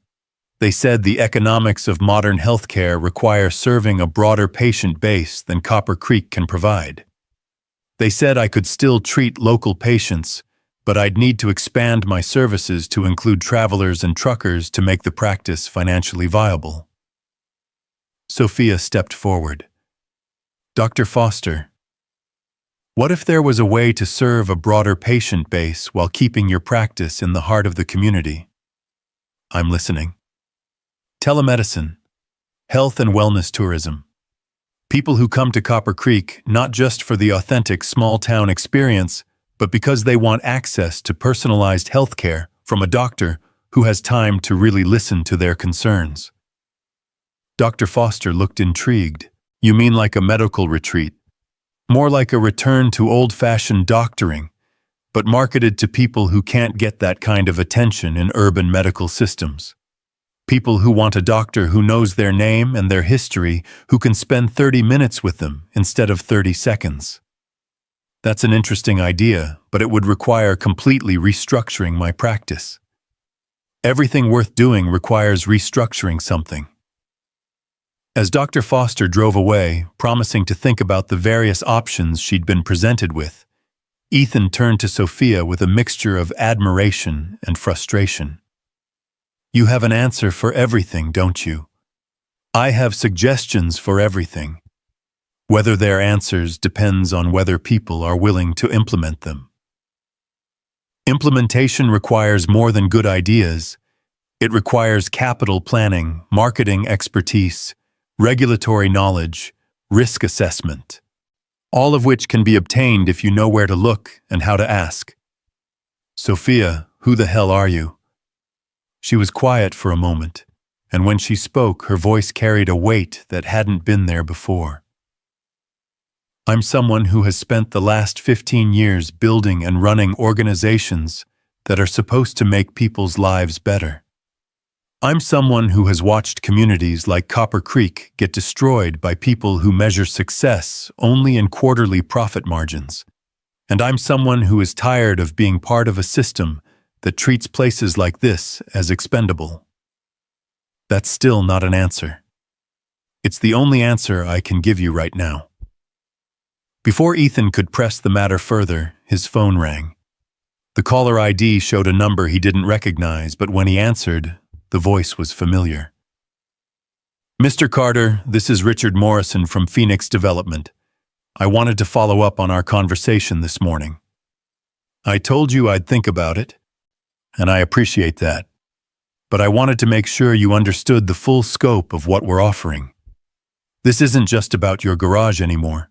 S1: They said the economics of modern healthcare require serving a broader patient base than Copper Creek can provide. They said I could still treat local patients, but I'd need to expand my services to include travelers and truckers to make the practice financially viable. Sophia stepped forward. Dr. Foster, what if there was a way to serve a broader patient base while keeping your practice in the heart of the community? I'm listening. Telemedicine, health and wellness tourism. People who come to Copper Creek not just for the authentic small-town experience, but because they want access to personalized health care from a doctor who has time to really listen to their concerns. Dr. Foster looked intrigued. You mean like a medical retreat? More like a return to old-fashioned doctoring, but marketed to people who can't get that kind of attention in urban medical systems. People who want a doctor who knows their name and their history, who can spend 30 minutes with them instead of 30 seconds. That's an interesting idea, but it would require completely restructuring my practice. Everything worth doing requires restructuring something. As Dr. Foster drove away, promising to think about the various options she'd been presented with, Ethan turned to Sophia with a mixture of admiration and frustration. You have an answer for everything, don't you? I have suggestions for everything. Whether they're answers depends on whether people are willing to implement them. Implementation requires more than good ideas. It requires capital planning, marketing expertise, regulatory knowledge, risk assessment, all of which can be obtained if you know where to look and how to ask. Sophia, who the hell are you? She was quiet for a moment, and when she spoke, her voice carried a weight that hadn't been there before. I'm someone who has spent the last 15 years building and running organizations that are supposed to make people's lives better. I'm someone who has watched communities like Copper Creek get destroyed by people who measure success only in quarterly profit margins. And I'm someone who is tired of being part of a system that treats places like this as expendable. That's still not an answer. It's the only answer I can give you right now. Before Ethan could press the matter further, his phone rang. The caller ID showed a number he didn't recognize, but when he answered, the voice was familiar. Mr. Carter, this is Richard Morrison from Phoenix Development. I wanted to follow up on our conversation this morning. I told you I'd think about it, and I appreciate that. But I wanted to make sure you understood the full scope of what we're offering. This isn't just about your garage anymore.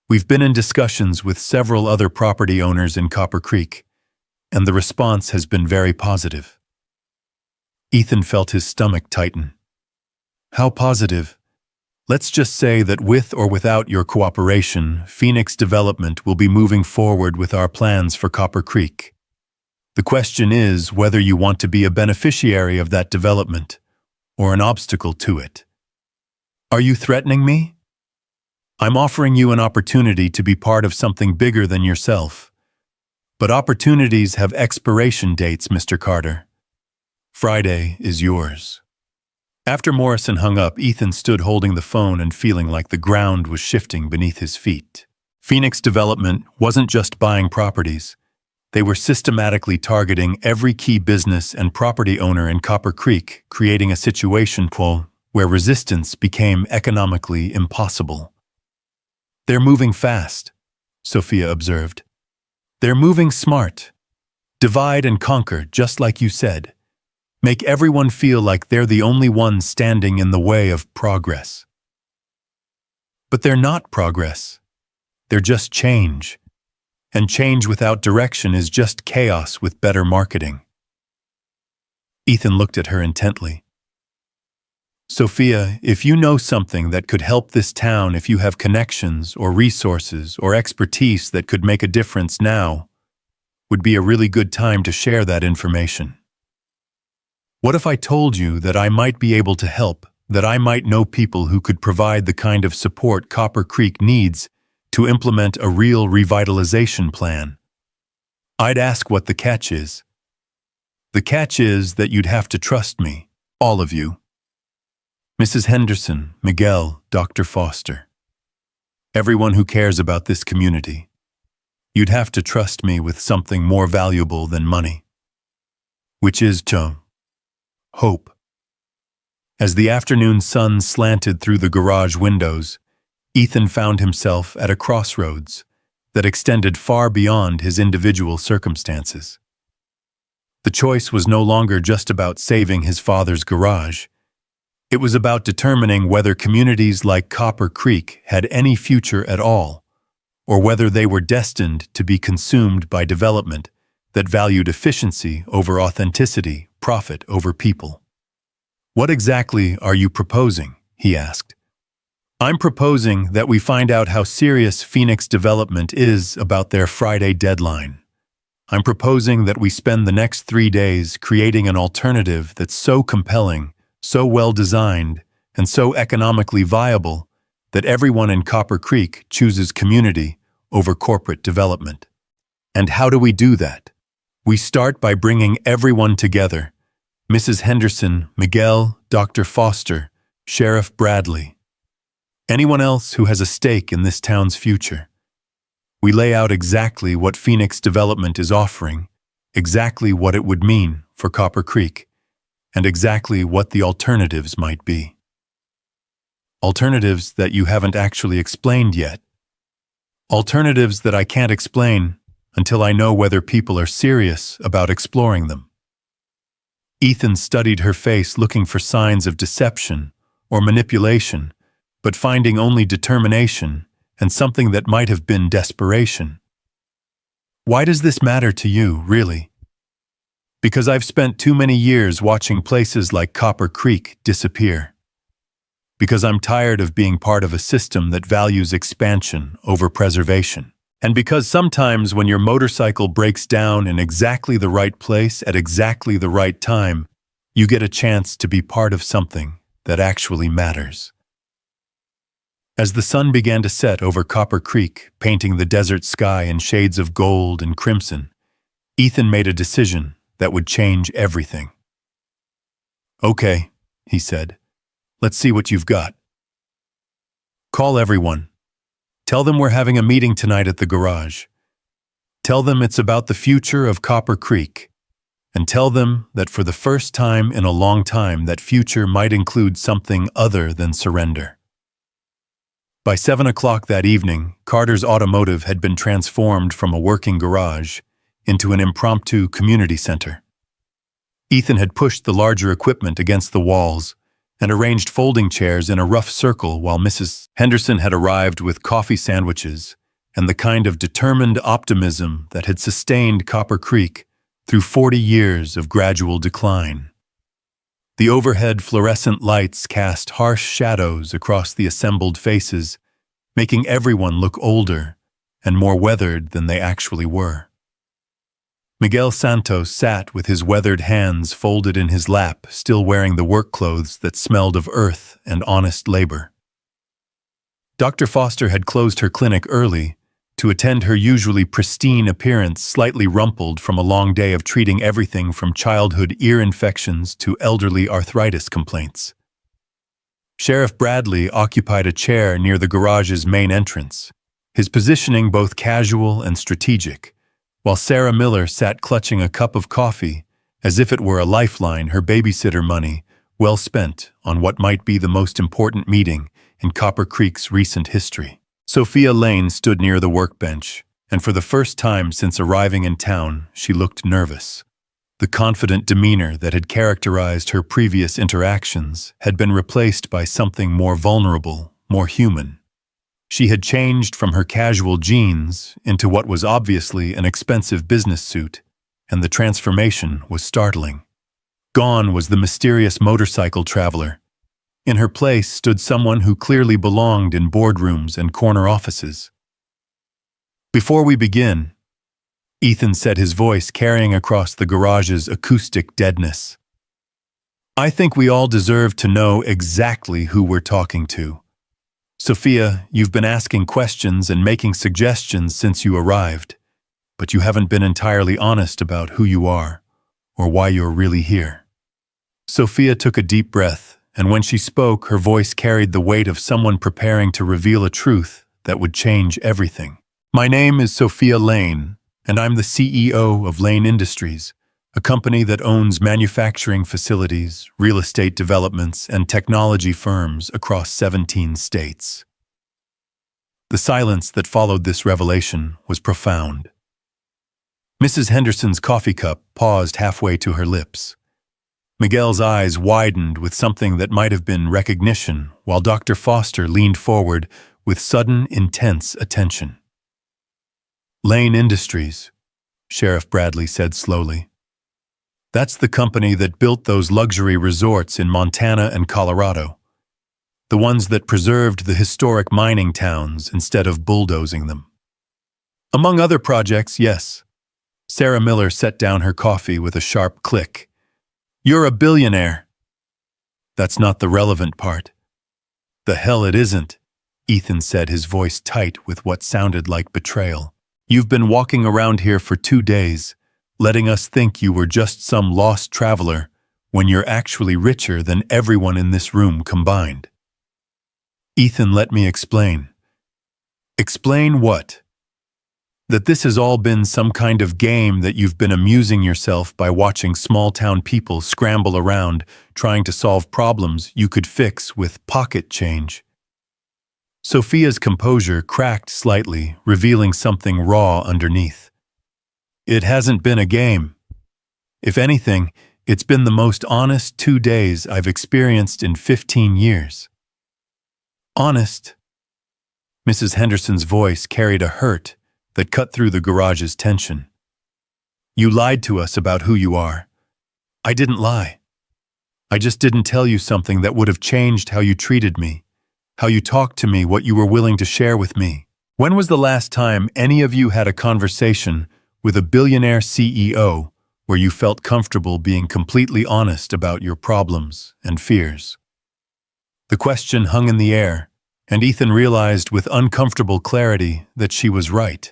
S1: We've been in discussions with several other property owners in Copper Creek, and the response has been very positive. Ethan felt his stomach tighten. How positive? Let's just say that with or without your cooperation, Phoenix Development will be moving forward with our plans for Copper Creek. The question is whether you want to be a beneficiary of that development or an obstacle to it. Are you threatening me? I'm offering you an opportunity to be part of something bigger than yourself. But opportunities have expiration dates, Mr. Carter. Friday is yours. After Morrison hung up, Ethan stood holding the phone and feeling like the ground was shifting beneath his feet. Phoenix Development wasn't just buying properties. They were systematically targeting every key business and property owner in Copper Creek, creating a situation where resistance became economically impossible. They're moving fast, Sophia observed. They're moving smart. Divide and conquer, just like you said. Make everyone feel like they're the only ones standing in the way of progress. But they're not progress. They're just change. And change without direction is just chaos with better marketing. Ethan looked at her intently. Sophia, if you know something that could help this town, if you have connections or resources or expertise that could make a difference now, would be a really good time to share that information. What if I told you that I might be able to help, that I might know people who could provide the kind of support Copper Creek needs to implement a real revitalization plan? I'd ask what the catch is. The catch is that you'd have to trust me, all of you. Mrs. Henderson, Miguel, Dr. Foster. Everyone who cares about this community. You'd have to trust me with something more valuable than money. Which is hope. As the afternoon sun slanted through the garage windows, Ethan found himself at a crossroads that extended far beyond his individual circumstances. The choice was no longer just about saving his father's garage. It was about determining whether communities like Copper Creek had any future at all, or whether they were destined to be consumed by development that valued efficiency over authenticity, profit over people. What exactly are you proposing? He asked. I'm proposing that we find out how serious Phoenix Development is about their Friday deadline. I'm proposing that we spend the next 3 days creating an alternative that's so compelling, so well-designed, and so economically viable that everyone in Copper Creek chooses community over corporate development. And how do we do that? We start by bringing everyone together. Mrs. Henderson, Miguel, Dr. Foster, Sheriff Bradley. Anyone else who has a stake in this town's future. We lay out exactly what Phoenix Development is offering, exactly what it would mean for Copper Creek, and exactly what the alternatives might be. Alternatives that you haven't actually explained yet. Alternatives that I can't explain until I know whether people are serious about exploring them. Ethan studied her face, looking for signs of deception or manipulation, but finding only determination and something that might have been desperation. Why does this matter to you, really? Because I've spent too many years watching places like Copper Creek disappear. Because I'm tired of being part of a system that values expansion over preservation. And because sometimes when your motorcycle breaks down in exactly the right place at exactly the right time, you get a chance to be part of something that actually matters. As the sun began to set over Copper Creek, painting the desert sky in shades of gold and crimson, Ethan made a decision that would change everything. Okay, he said. Let's see what you've got. Call everyone. Tell them we're having a meeting tonight at the garage. Tell them it's about the future of Copper Creek. And tell them that for the first time in a long time, that future might include something other than surrender. By 7 o'clock that evening, Carter's Automotive had been transformed from a working garage into an impromptu community center. Ethan had pushed the larger equipment against the walls and arranged folding chairs in a rough circle while Mrs. Henderson had arrived with coffee sandwiches and the kind of determined optimism that had sustained Copper Creek through 40 years of gradual decline. The overhead fluorescent lights cast harsh shadows across the assembled faces, making everyone look older and more weathered than they actually were. Miguel Santos sat with his weathered hands folded in his lap, still wearing the work clothes that smelled of earth and honest labor. Dr. Foster had closed her clinic early to attend her usually pristine appearance slightly rumpled from a long day of treating everything from childhood ear infections to elderly arthritis complaints. Sheriff Bradley occupied a chair near the garage's main entrance, his positioning both casual and strategic, while Sarah Miller sat clutching a cup of coffee as if it were a lifeline, her babysitter money well spent on what might be the most important meeting in Copper Creek's recent history. Sophia Lane stood near the workbench, and for the first time since arriving in town, she looked nervous. The confident demeanor that had characterized her previous interactions had been replaced by something more vulnerable, more human. She had changed from her casual jeans into what was obviously an expensive business suit, and the transformation was startling. Gone was the mysterious motorcycle traveler. In her place stood someone who clearly belonged in boardrooms and corner offices. "Before we begin," Ethan said, his voice carrying across the garage's acoustic deadness, "I think we all deserve to know exactly who we're talking to. Sophia, you've been asking questions and making suggestions since you arrived, but you haven't been entirely honest about who you are or why you're really here." Sophia took a deep breath, and when she spoke, her voice carried the weight of someone preparing to reveal a truth that would change everything. "My name is Sophia Lane, and I'm the CEO of Lane Industries, a company that owns manufacturing facilities, real estate developments, and technology firms across 17 states." The silence that followed this revelation was profound. Mrs. Henderson's coffee cup paused halfway to her lips. Miguel's eyes widened with something that might have been recognition, while Dr. Foster leaned forward with sudden, intense attention. "Lane Industries," Sheriff Bradley said slowly. "That's the company that built those luxury resorts in Montana and Colorado. The ones that preserved the historic mining towns instead of bulldozing them. Among other projects, yes." Sarah Miller set down her coffee with a sharp click. "You're a billionaire." "That's not the relevant part." "The hell it isn't," Ethan said, his voice tight with what sounded like betrayal. "You've been walking around here for 2 days, letting us think you were just some lost traveler, when you're actually richer than everyone in this room combined." "Ethan, let me explain." "Explain what?" "That this has all been some kind of game that you've been amusing yourself by watching small-town people scramble around trying to solve problems you could fix with pocket change." Sophia's composure cracked slightly, revealing something raw underneath. "It hasn't been a game. If anything, it's been the most honest 2 days I've experienced in 15 years. Honest?" Mrs. Henderson's voice carried a hurt that cut through the garage's tension. "You lied to us about who you are." "I didn't lie. I just didn't tell you something that would have changed how you treated me, how you talked to me, what you were willing to share with me. When was the last time any of you had a conversation with a billionaire CEO where you felt comfortable being completely honest about your problems and fears?" The question hung in the air, and Ethan realized with uncomfortable clarity that she was right.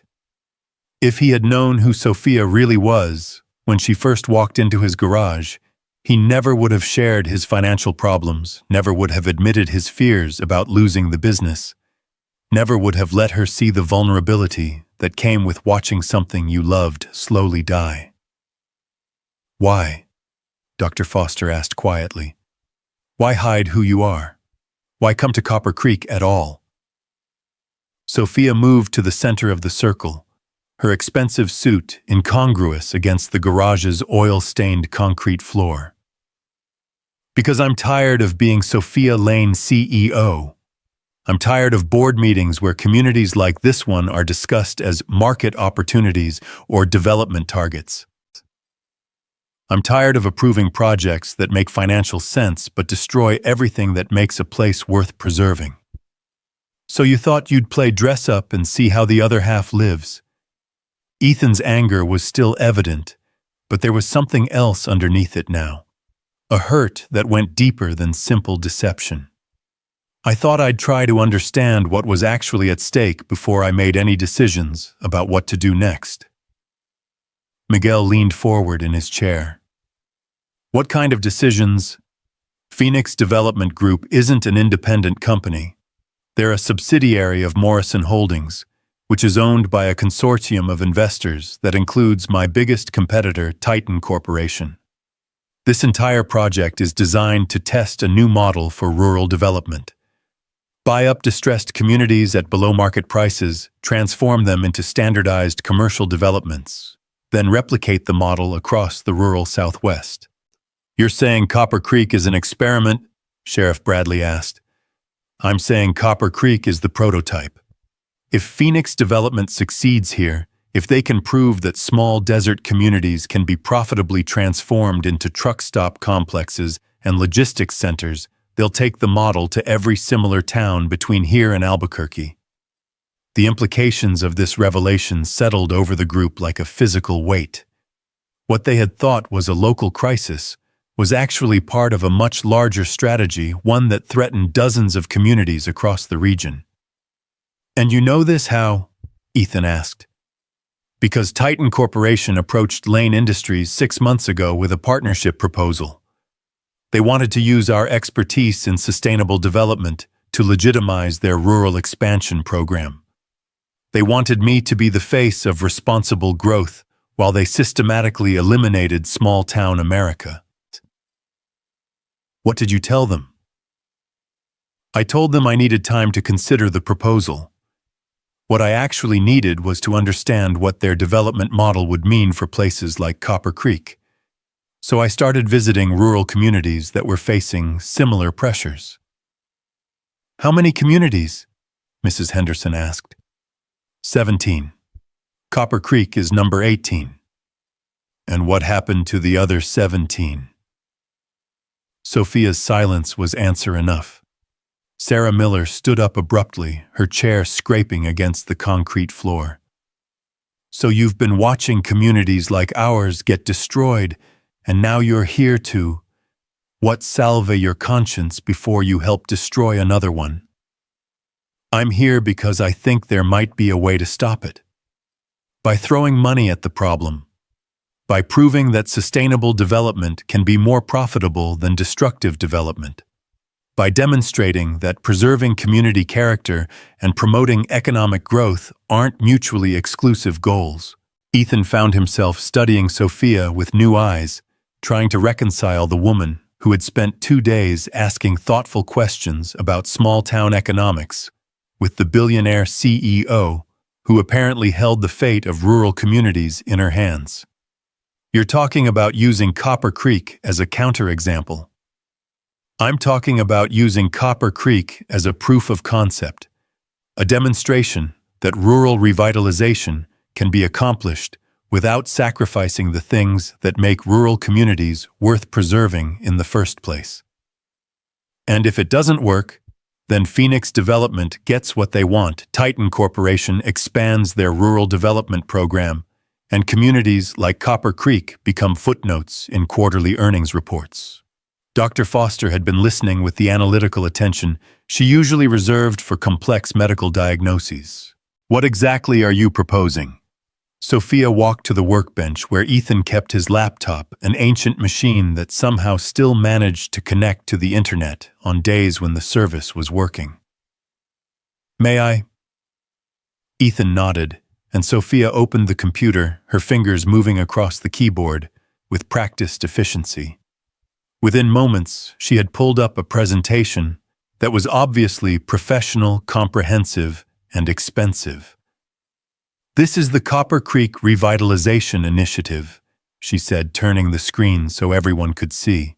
S1: If he had known who Sophia really was when she first walked into his garage, he never would have shared his financial problems, never would have admitted his fears about losing the business, never would have let her see the vulnerability that came with watching something you loved slowly die. "Why?" Dr. Foster asked quietly. "Why hide who you are? Why come to Copper Creek at all?" Sophia moved to the center of the circle, her expensive suit incongruous against the garage's oil-stained concrete floor. "Because I'm tired of being Sophia Lane CEO. I'm tired of board meetings where communities like this one are discussed as market opportunities or development targets. I'm tired of approving projects that make financial sense but destroy everything that makes a place worth preserving. So you thought you'd play dress-up and see how the other half lives." Ethan's anger was still evident, but there was something else underneath it now. A hurt that went deeper than simple deception. I thought I'd try to understand what was actually at stake before I made any decisions about what to do next. Miguel leaned forward in his chair. What kind of decisions? Phoenix Development Group isn't an independent company. They're a subsidiary of Morrison Holdings, which is owned by a consortium of investors that includes my biggest competitor, Titan Corporation. This entire project is designed to test a new model for rural development. Buy up distressed communities at below-market prices, transform them into standardized commercial developments, then replicate the model across the rural Southwest. You're saying Copper Creek is an experiment? Sheriff Bradley asked. I'm saying Copper Creek is the prototype. If Phoenix Development succeeds here, if they can prove that small desert communities can be profitably transformed into truck stop complexes and logistics centers, they'll take the model to every similar town between here and Albuquerque. The implications of this revelation settled over the group like a physical weight. What they had thought was a local crisis was actually part of a much larger strategy, one that threatened dozens of communities across the region. And you know this how? Ethan asked. Because Titan Corporation approached Lane Industries 6 months ago with a partnership proposal. They wanted to use our expertise in sustainable development to legitimize their rural expansion program. They wanted me to be the face of responsible growth while they systematically eliminated small-town America. What did you tell them? I told them I needed time to consider the proposal. What I actually needed was to understand what their development model would mean for places like Copper Creek. So I started visiting rural communities that were facing similar pressures. How many communities? Mrs. Henderson asked. 17. Copper Creek is number 18. And what happened to the other 17? Sophia's silence was answer enough. Sarah Miller stood up abruptly, her chair scraping against the concrete floor. So you've been watching communities like ours get destroyed, and now you're here to, what, salve your conscience before you help destroy another one? I'm here because I think there might be a way to stop it. By throwing money at the problem. By proving that sustainable development can be more profitable than destructive development. By demonstrating that preserving community character and promoting economic growth aren't mutually exclusive goals. Ethan found himself studying Sophia with new eyes, trying to reconcile the woman who had spent 2 days asking thoughtful questions about small-town economics with the billionaire CEO who apparently held the fate of rural communities in her hands. You're talking about using Copper Creek as a counterexample. I'm talking about using Copper Creek as a proof of concept, a demonstration that rural revitalization can be accomplished without sacrificing the things that make rural communities worth preserving in the first place. And if it doesn't work, then Phoenix Development gets what they want. Titan Corporation expands their rural development program, and communities like Copper Creek become footnotes in quarterly earnings reports. Dr. Foster had been listening with the analytical attention she usually reserved for complex medical diagnoses. What exactly are you proposing? Sophia walked to the workbench where Ethan kept his laptop, an ancient machine that somehow still managed to connect to the internet on days when the service was working. May I? Ethan nodded, and Sophia opened the computer, her fingers moving across the keyboard with practiced efficiency. Within moments, she had pulled up a presentation that was obviously professional, comprehensive, and expensive. This is the Copper Creek Revitalization Initiative, she said, turning the screen so everyone could see.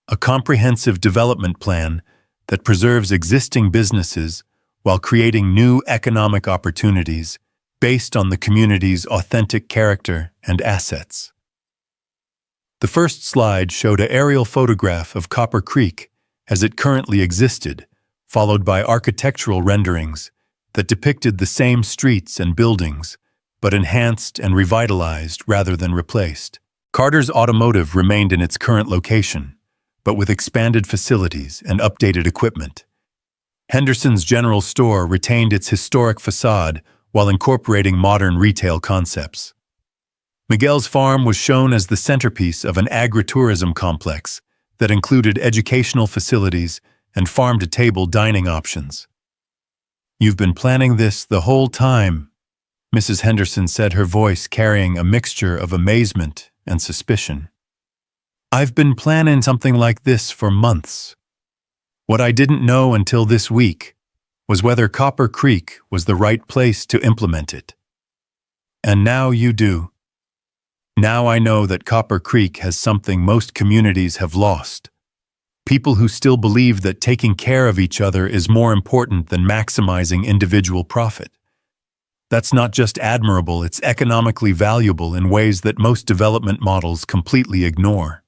S1: A comprehensive development plan that preserves existing businesses while creating new economic opportunities based on the community's authentic character and assets. The first slide showed an aerial photograph of Copper Creek as it currently existed, followed by architectural renderings that depicted the same streets and buildings, but enhanced and revitalized rather than replaced. Carter's Automotive remained in its current location, but with expanded facilities and updated equipment. Henderson's General Store retained its historic facade while incorporating modern retail concepts. Miguel's farm was shown as the centerpiece of an agritourism complex that included educational facilities and farm-to-table dining options. "You've been planning this the whole time," Mrs. Henderson said, her voice carrying a mixture of amazement and suspicion. "I've been planning something like this for months. What I didn't know until this week was whether Copper Creek was the right place to implement it. And now you do. Now I know that Copper Creek has something most communities have lost. People who still believe that taking care of each other is more important than maximizing individual profit. That's not just admirable, it's economically valuable in ways that most development models completely ignore."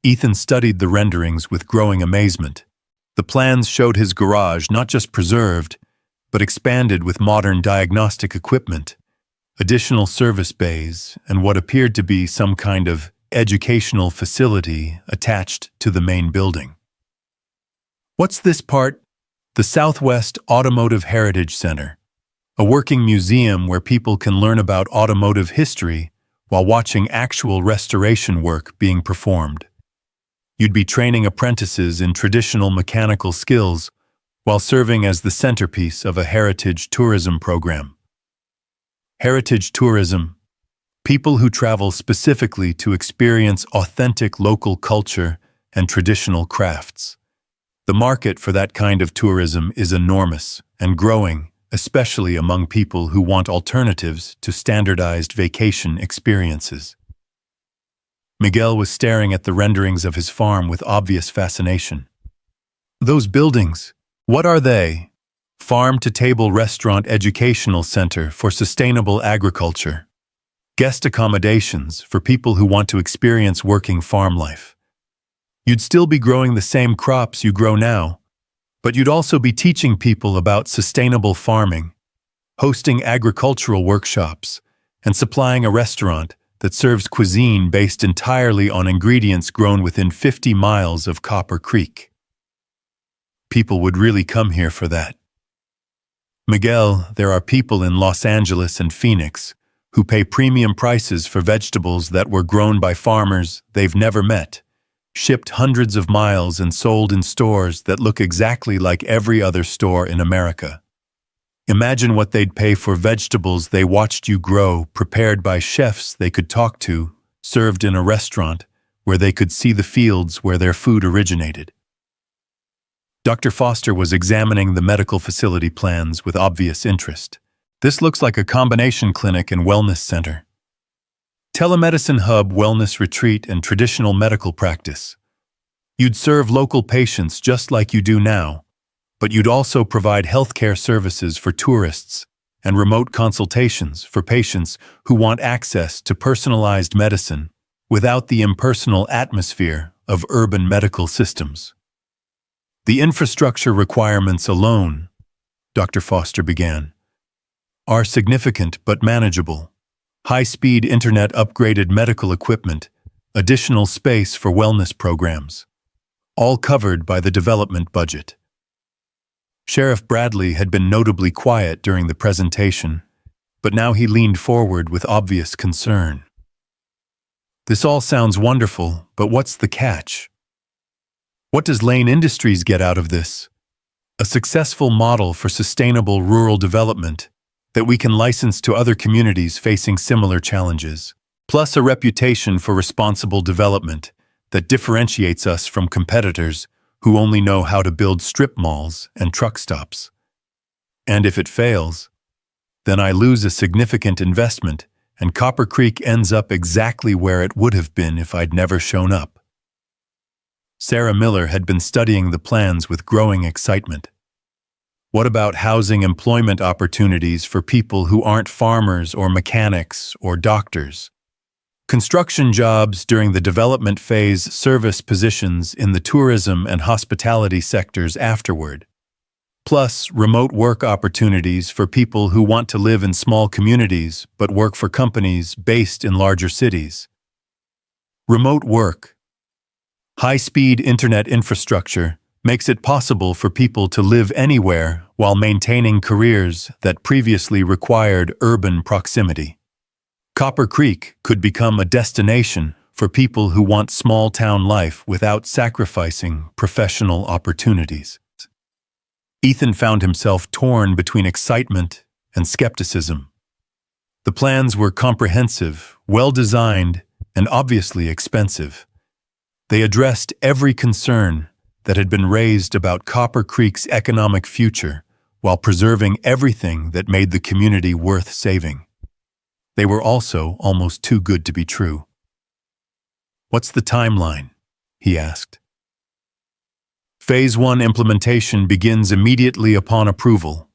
S1: Ethan studied the renderings with growing amazement. The plans showed his garage not just preserved, but expanded with modern diagnostic equipment, additional service bays, and what appeared to be some kind of educational facility attached to the main building. "What's this part?" "The Southwest Automotive Heritage Center, a working museum where people can learn about automotive history while watching actual restoration work being performed. You'd be training apprentices in traditional mechanical skills while serving as the centerpiece of a heritage tourism program." Heritage tourism, people who travel specifically to experience authentic local culture and traditional crafts. The market for that kind of tourism is enormous and growing, especially among people who want alternatives to standardized vacation experiences. Miguel was staring at the renderings of his farm with obvious fascination. "Those buildings, what are they?" "Farm-to-Table Restaurant Educational Center for Sustainable Agriculture. Guest accommodations for people who want to experience working farm life. You'd still be growing the same crops you grow now, but you'd also be teaching people about sustainable farming, hosting agricultural workshops, and supplying a restaurant that serves cuisine based entirely on ingredients grown within 50 miles of Copper Creek. People would really come here for that. Miguel, there are people in Los Angeles and Phoenix who pay premium prices for vegetables that were grown by farmers they've never met, shipped hundreds of miles and sold in stores that look exactly like every other store in America. Imagine what they'd pay for vegetables they watched you grow, prepared by chefs they could talk to, served in a restaurant where they could see the fields where their food originated." Dr. Foster was examining the medical facility plans with obvious interest. "This looks like a combination clinic and wellness center. Telemedicine hub, wellness retreat, and traditional medical practice. You'd serve local patients just like you do now, but you'd also provide healthcare services for tourists and remote consultations for patients who want access to personalized medicine without the impersonal atmosphere of urban medical systems. The infrastructure requirements alone," Dr. Foster began, "are significant but manageable. High-speed internet, upgraded medical equipment, additional space for wellness programs, all covered by the development budget." Sheriff Bradley had been notably quiet during the presentation, but now he leaned forward with obvious concern. "This all sounds wonderful, but what's the catch? What does Lane Industries get out of this? A successful model for sustainable rural development that we can license to other communities facing similar challenges, plus a reputation for responsible development that differentiates us from competitors who only know how to build strip malls and truck stops. And if it fails, then I lose a significant investment and Copper Creek ends up exactly where it would have been if I'd never shown up." Sarah Miller had been studying the plans with growing excitement. "What about housing employment opportunities for people who aren't farmers or mechanics or doctors? Construction jobs during the development phase, service positions in the tourism and hospitality sectors afterward. Plus, remote work opportunities for people who want to live in small communities but work for companies based in larger cities. Remote work, high-speed internet infrastructure makes it possible for people to live anywhere while maintaining careers that previously required urban proximity. Copper Creek could become a destination for people who want small-town life without sacrificing professional opportunities. Ethan found himself torn between excitement and skepticism. The plans were comprehensive, well-designed, and obviously expensive. They addressed every concern that had been raised about Copper Creek's economic future while preserving everything that made the community worth saving. They were also almost too good to be true. "What's the timeline?" he asked. Phase 1 implementation begins immediately upon approval.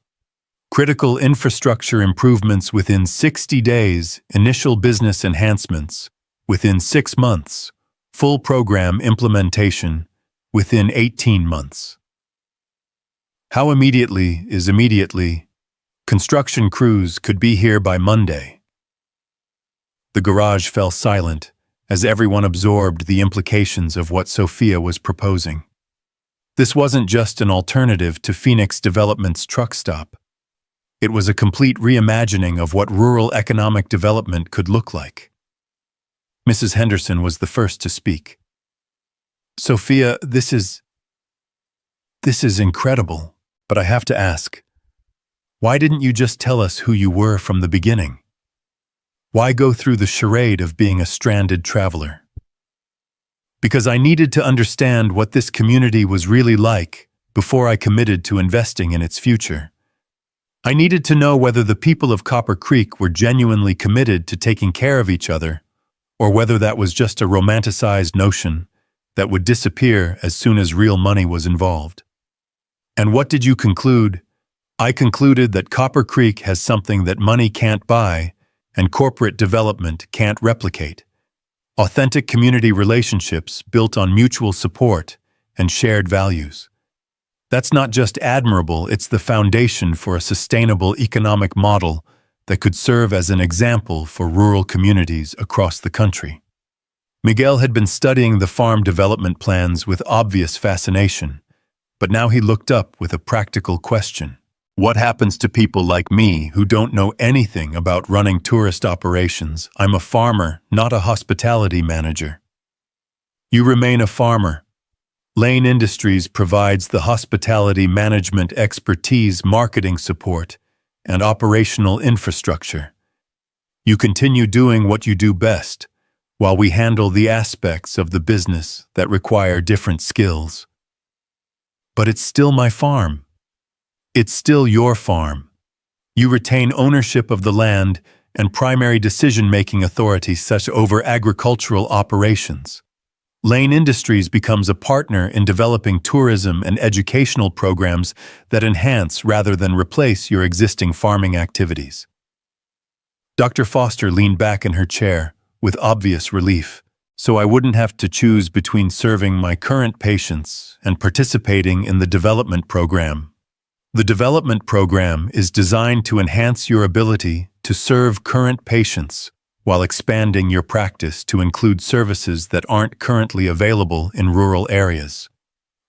S1: Critical infrastructure improvements within 60 days, initial business enhancements within 6 months, full program implementation within 18 months. How immediately is immediately? Construction crews could be here by Monday. The garage fell silent as everyone absorbed the implications of what Sophia was proposing. This wasn't just an alternative to Phoenix Development's truck stop. It was a complete reimagining of what rural economic development could look like. Mrs. Henderson was the first to speak. "Sophia, this is incredible, but I have to ask, why didn't you just tell us who you were from the beginning? Why go through the charade of being a stranded traveler?" "Because I needed to understand what this community was really like before I committed to investing in its future. I needed to know whether the people of Copper Creek were genuinely committed to taking care of each other, or whether that was just a romanticized notion that would disappear as soon as real money was involved." "And what did you conclude?" "I concluded that Copper Creek has something that money can't buy and corporate development can't replicate. Authentic community relationships built on mutual support and shared values. That's not just admirable, it's the foundation for a sustainable economic model that could serve as an example for rural communities across the country." Miguel had been studying the farm development plans with obvious fascination, but now he looked up with a practical question. "What happens to people like me who don't know anything about running tourist operations? I'm a farmer, not a hospitality manager." "You remain a farmer. Lane Industries provides the hospitality management expertise, marketing support, and operational infrastructure. You continue doing what you do best, while we handle the aspects of the business that require different skills." "But it's still my farm." "It's still your farm. You retain ownership of the land and primary decision-making authority such over agricultural operations. Lane Industries becomes a partner in developing tourism and educational programs that enhance rather than replace your existing farming activities." Dr. Foster leaned back in her chair with obvious relief. "So I wouldn't have to choose between serving my current patients and participating in the development program. The development program is designed to enhance your ability to serve current patients while expanding your practice to include services that aren't currently available in rural areas.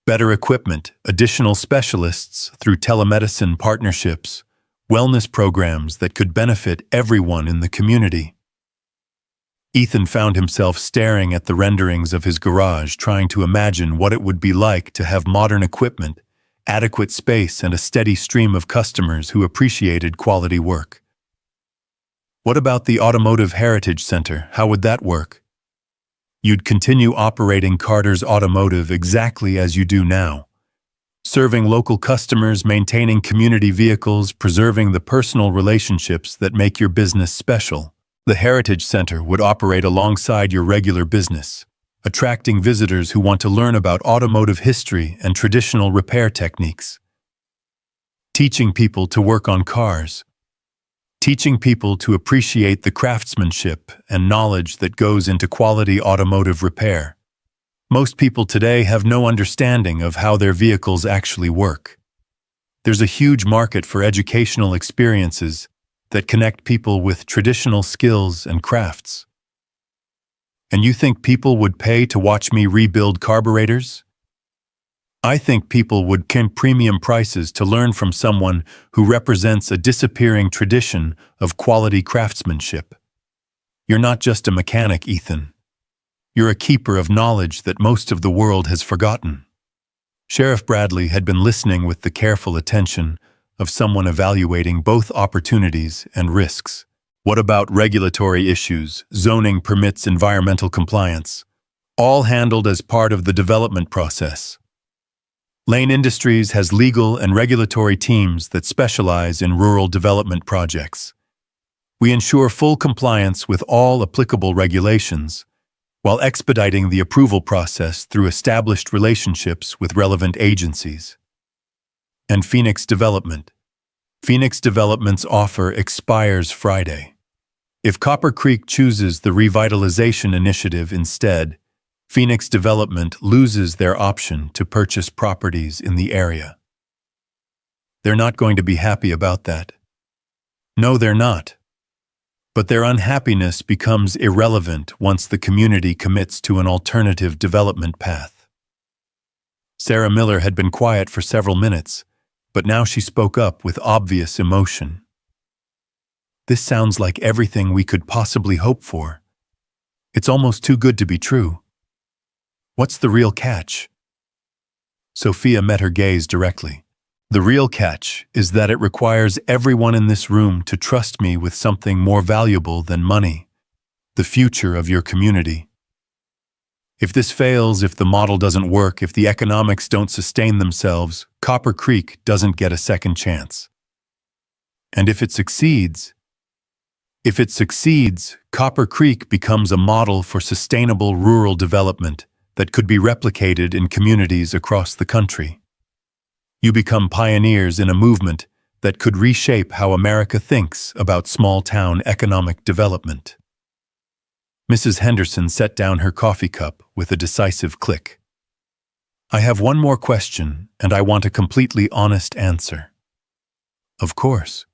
S1: Better equipment, additional specialists through telemedicine partnerships, wellness programs that could benefit everyone in the community." Ethan found himself staring at the renderings of his garage, trying to imagine what it would be like to have modern equipment, adequate space, and a steady stream of customers who appreciated quality work. "What about the Automotive Heritage Center? How would that work?" "You'd continue operating Carter's Automotive exactly as you do now, serving local customers, maintaining community vehicles, preserving the personal relationships that make your business special. The Heritage Center would operate alongside your regular business, attracting visitors who want to learn about automotive history and traditional repair techniques. Teaching people to work on cars. Teaching people to appreciate the craftsmanship and knowledge that goes into quality automotive repair. Most people today have no understanding of how their vehicles actually work. There's a huge market for educational experiences that connect people with traditional skills and crafts. And you think people would pay to watch me rebuild carburetors? I think people would pay premium prices to learn from someone who represents a disappearing tradition of quality craftsmanship. You're not just a mechanic, Ethan. You're a keeper of knowledge that most of the world has forgotten. Sheriff Bradley had been listening with the careful attention of someone evaluating both opportunities and risks. What about regulatory issues, zoning permits, environmental compliance? All handled as part of the development process. Lane Industries has legal and regulatory teams that specialize in rural development projects. We ensure full compliance with all applicable regulations, while expediting the approval process through established relationships with relevant agencies. And Phoenix Development. Phoenix Development's offer expires Friday. If Copper Creek chooses the revitalization initiative instead, Phoenix Development loses their option to purchase properties in the area. They're not going to be happy about that. No, they're not. But their unhappiness becomes irrelevant once the community commits to an alternative development path. Sarah Miller had been quiet for several minutes, but now she spoke up with obvious emotion. This sounds like everything we could possibly hope for. It's almost too good to be true. What's the real catch? Sophia met her gaze directly. The real catch is that it requires everyone in this room to trust me with something more valuable than money, the future of your community. If this fails, if the model doesn't work, if the economics don't sustain themselves, Copper Creek doesn't get a second chance. And if it succeeds, Copper Creek becomes a model for sustainable rural development that could be replicated in communities across the country. You become pioneers in a movement that could reshape how America thinks about small-town economic development. Mrs. Henderson set down her coffee cup with a decisive click. I have one more question, and I want a completely honest answer. Of course.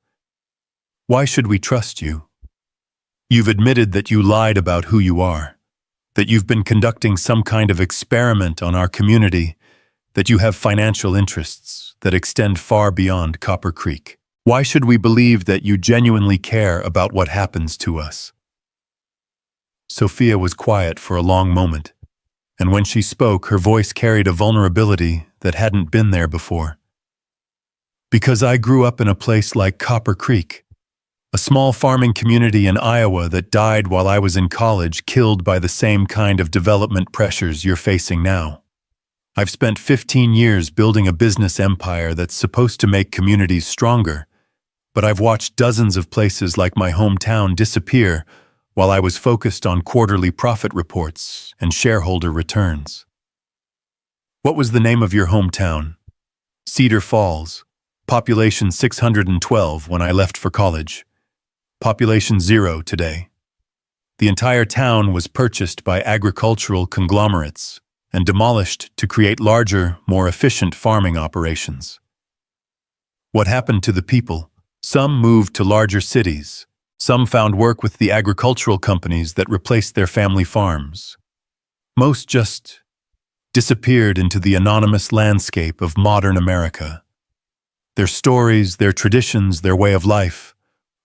S1: Why should we trust you? You've admitted that you lied about who you are, that you've been conducting some kind of experiment on our community, that you have financial interests that extend far beyond Copper Creek. Why should we believe that you genuinely care about what happens to us? Sophia was quiet for a long moment, and when she spoke, her voice carried a vulnerability that hadn't been there before. Because I grew up in a place like Copper Creek, a small farming community in Iowa that died while I was in college, killed by the same kind of development pressures you're facing now. I've spent 15 years building a business empire that's supposed to make communities stronger, but I've watched dozens of places like my hometown disappear while I was focused on quarterly profit reports and shareholder returns. What was the name of your hometown? Cedar Falls. Population 612 when I left for college. Population 0 today. The entire town was purchased by agricultural conglomerates and demolished to create larger, more efficient farming operations. What happened to the people? Some moved to larger cities. Some found work with the agricultural companies that replaced their family farms. Most just disappeared into the anonymous landscape of modern America. Their stories, their traditions, their way of life,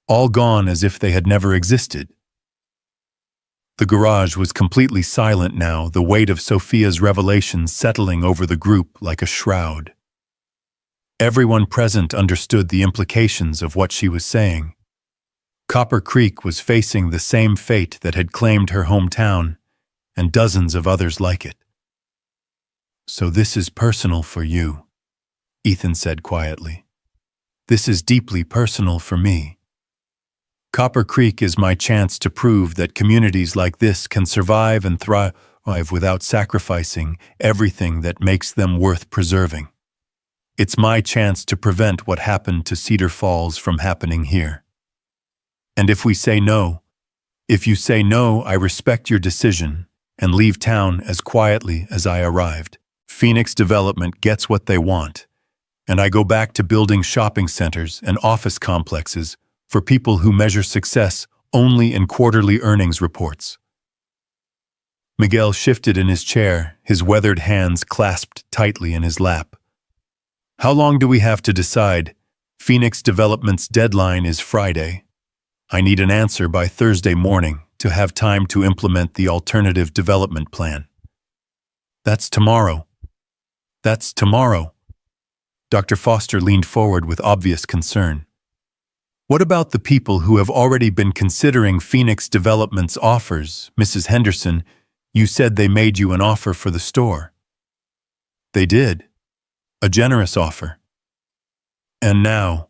S1: all gone as if they had never existed. The garage was completely silent now, the weight of Sophia's revelations settling over the group like a shroud. Everyone present understood the implications of what she was saying. Copper Creek was facing the same fate that had claimed her hometown, and dozens of others like it. So this is personal for you, Ethan said quietly. This is deeply personal for me. Copper Creek is my chance to prove that communities like this can survive and thrive without sacrificing everything that makes them worth preserving. It's my chance to prevent what happened to Cedar Falls from happening here. And if you say no, I respect your decision and leave town as quietly as I arrived. Phoenix Development gets what they want, and I go back to building shopping centers and office complexes for people who measure success only in quarterly earnings reports. Miguel shifted in his chair, his weathered hands clasped tightly in his lap. How long do we have to decide? Phoenix Development's deadline is Friday. I need an answer by Thursday morning to have time to implement the alternative development plan. That's tomorrow. That's tomorrow. Dr. Foster leaned forward with obvious concern. What about the people who have already been considering Phoenix Development's offers? Mrs. Henderson, you said they made you an offer for the store. They did. A generous offer. And now,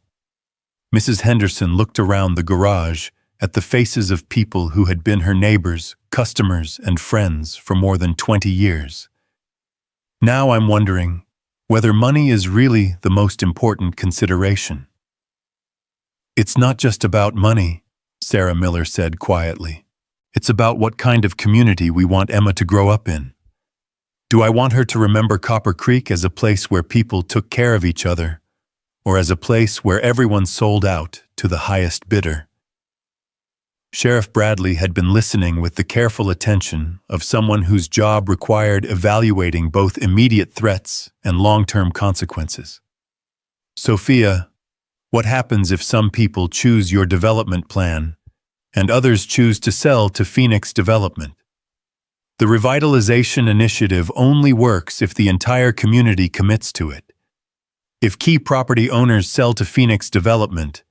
S1: Mrs. Henderson looked around the garage at the faces of people who had been her neighbors, customers, and friends for more than 20 years. Now I'm wondering whether money is really the most important consideration. It's not just about money, Sarah Miller said quietly. It's about what kind of community we want Emma to grow up in. Do I want her to remember Copper Creek as a place where people took care of each other, or as a place where everyone sold out to the highest bidder? Sheriff Bradley had been listening with the careful attention of someone whose job required evaluating both immediate threats and long-term consequences. Sophia, what happens if some people choose your development plan and others choose to sell to Phoenix Development? The revitalization initiative only works if the entire community commits to it. If key property owners sell to Phoenix Development,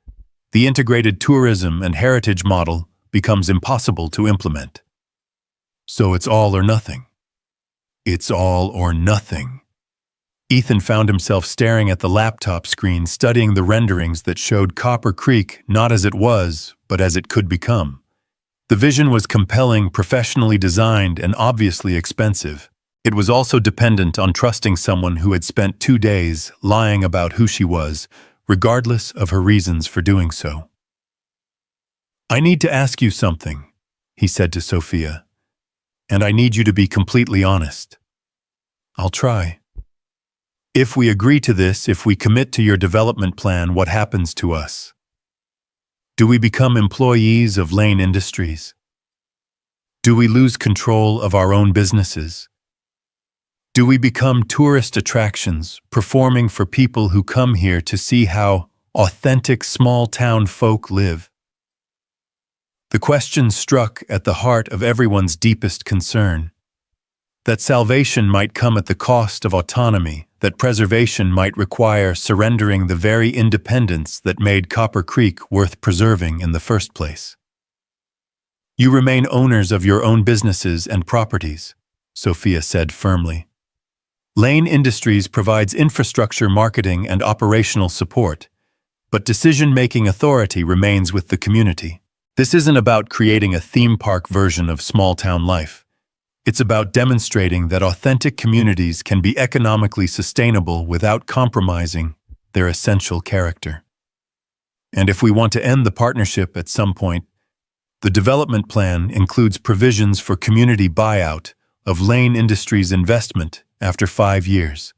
S1: the integrated tourism and heritage model becomes impossible to implement. So it's all or nothing. It's all or nothing. Ethan found himself staring at the laptop screen, studying the renderings that showed Copper Creek not as it was, but as it could become. The vision was compelling, professionally designed, and obviously expensive. It was also dependent on trusting someone who had spent 2 days lying about who she was, regardless of her reasons for doing so. I need to ask you something, he said to Sophia, and I need you to be completely honest. I'll try. If we agree to this, if we commit to your development plan, what happens to us? Do we become employees of Lane Industries? Do we lose control of our own businesses? Do we become tourist attractions, performing for people who come here to see how authentic small-town folk live? The question struck at the heart of everyone's deepest concern. That salvation might come at the cost of autonomy, that preservation might require surrendering the very independence that made Copper Creek worth preserving in the first place. You remain owners of your own businesses and properties, Sophia said firmly. Lane Industries provides infrastructure, marketing, and operational support, but decision-making authority remains with the community. This isn't about creating a theme park version of small-town life. It's about demonstrating that authentic communities can be economically sustainable without compromising their essential character. And if we want to end the partnership at some point, the development plan includes provisions for community buyout of Lane Industries' investment after 5 years.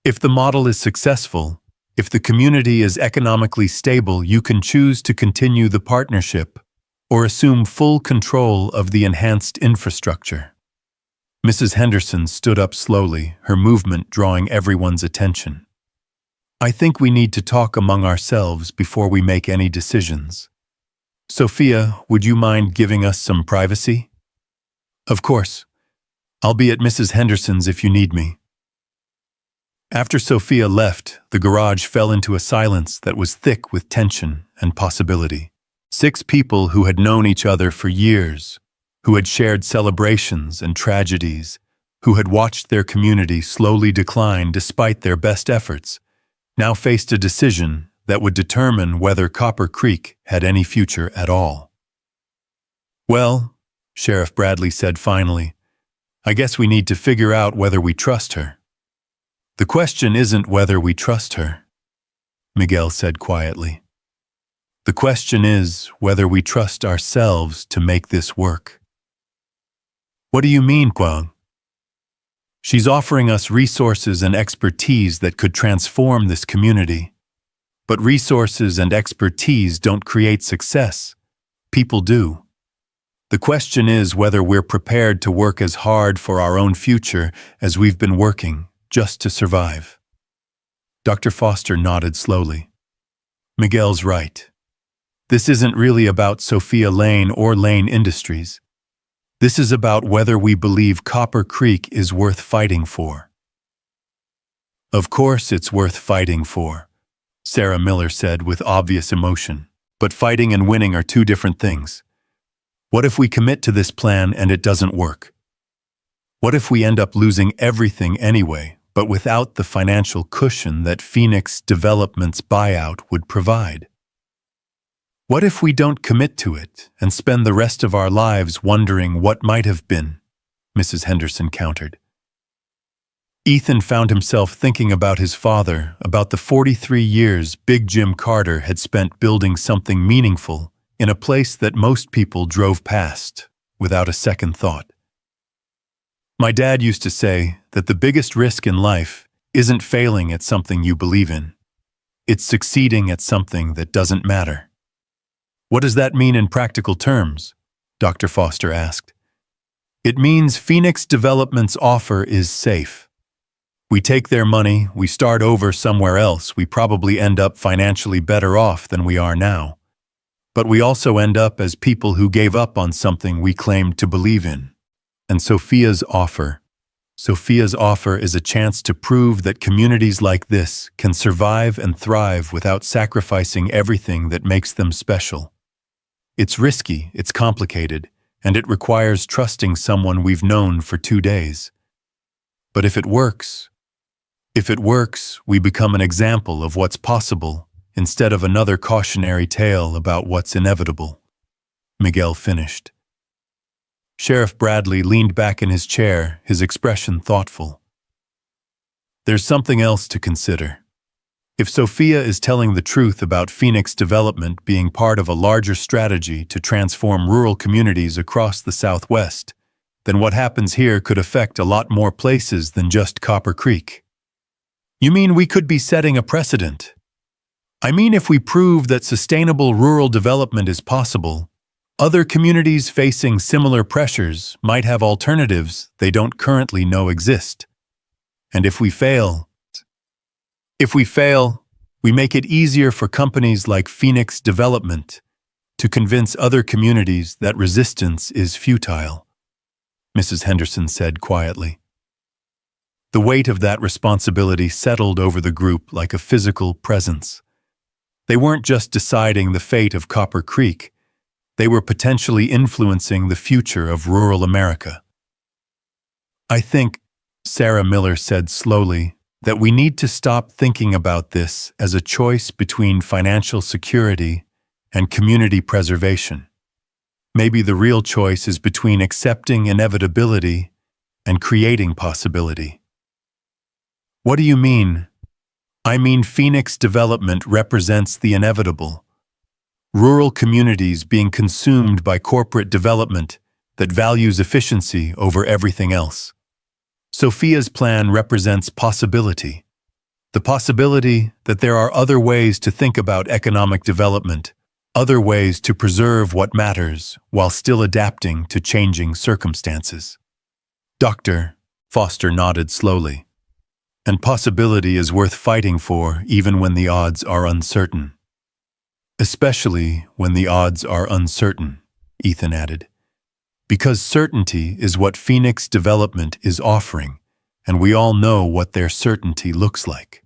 S1: If the model is successful, if the community is economically stable, you can choose to continue the partnership or assume full control of the enhanced infrastructure. Mrs. Henderson stood up slowly, her movement drawing everyone's attention. I think we need to talk among ourselves before we make any decisions. Sophia, would you mind giving us some privacy? Of course. I'll be at Mrs. Henderson's if you need me. After Sophia left, the garage fell into a silence that was thick with tension and possibility. 6 people who had known each other for years, who had shared celebrations and tragedies, who had watched their community slowly decline despite their best efforts, now faced a decision that would determine whether Copper Creek had any future at all. Well, Sheriff Bradley said finally, I guess we need to figure out whether we trust her. The question isn't whether we trust her, Miguel said quietly. The question is whether we trust ourselves to make this work. What do you mean, Kwang? She's offering us resources and expertise that could transform this community. But resources and expertise don't create success. People do. The question is whether we're prepared to work as hard for our own future as we've been working just to survive. Dr. Foster nodded slowly. Miguel's right. This isn't really about Sophia Lane or Lane Industries. This is about whether we believe Copper Creek is worth fighting for. Of course it's worth fighting for, Sarah Miller said with obvious emotion. But fighting and winning are two different things. What if we commit to this plan and it doesn't work? What if we end up losing everything anyway, but without the financial cushion that Phoenix Development's buyout would provide? What if we don't commit to it and spend the rest of our lives wondering what might have been? Mrs. Henderson countered. Ethan found himself thinking about his father, about the 43 years Big Jim Carter had spent building something meaningful in a place that most people drove past without a second thought. My dad used to say that the biggest risk in life isn't failing at something you believe in. It's succeeding at something that doesn't matter. What does that mean in practical terms? Dr. Foster asked. It means Phoenix Development's offer is safe. We take their money, we start over somewhere else, we probably end up financially better off than we are now. But we also end up as people who gave up on something we claimed to believe in. And Sophia's offer is a chance to prove that communities like this can survive and thrive without sacrificing everything that makes them special. It's risky, it's complicated, and it requires trusting someone we've known for 2 days. But if it works, we become an example of what's possible instead of another cautionary tale about what's inevitable. Miguel finished. Sheriff Bradley leaned back in his chair, his expression thoughtful. There's something else to consider. If Sophia is telling the truth about Phoenix Development being part of a larger strategy to transform rural communities across the Southwest, then what happens here could affect a lot more places than just Copper Creek. You mean we could be setting a precedent? I mean, if we prove that sustainable rural development is possible, other communities facing similar pressures might have alternatives they don't currently know exist. And if we fail, we make it easier for companies like Phoenix Development to convince other communities that resistance is futile, Mrs. Henderson said quietly. The weight of that responsibility settled over the group like a physical presence. They weren't just deciding the fate of Copper Creek, they were potentially influencing the future of rural America. I think, Sarah Miller said slowly, that we need to stop thinking about this as a choice between financial security and community preservation. Maybe the real choice is between accepting inevitability and creating possibility. What do you mean? I mean, Phoenix Development represents the inevitable. Rural communities being consumed by corporate development that values efficiency over everything else. Sophia's plan represents possibility. The possibility that there are other ways to think about economic development, other ways to preserve what matters while still adapting to changing circumstances. Dr. Foster nodded slowly. And possibility is worth fighting for even when the odds are uncertain. Especially when the odds are uncertain, Ethan added. Because certainty is what Phoenix Development is offering, and we all know what their certainty looks like.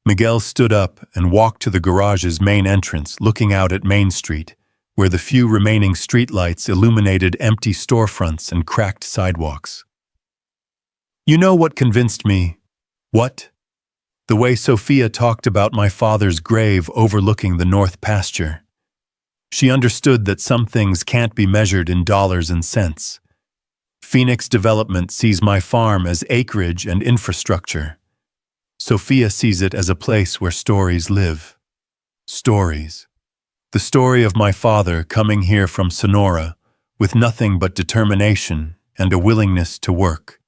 S1: Miguel stood up and walked to the garage's main entrance, looking out at Main Street, where the few remaining streetlights illuminated empty storefronts and cracked sidewalks. You know what convinced me? What? The way Sophia talked about my father's grave overlooking the north pasture. She understood that some things can't be measured in dollars and cents. Phoenix Development sees my farm as acreage and infrastructure. Sophia sees it as a place where stories live. Stories. The story of my father coming here from Sonora with nothing but determination and a willingness to work.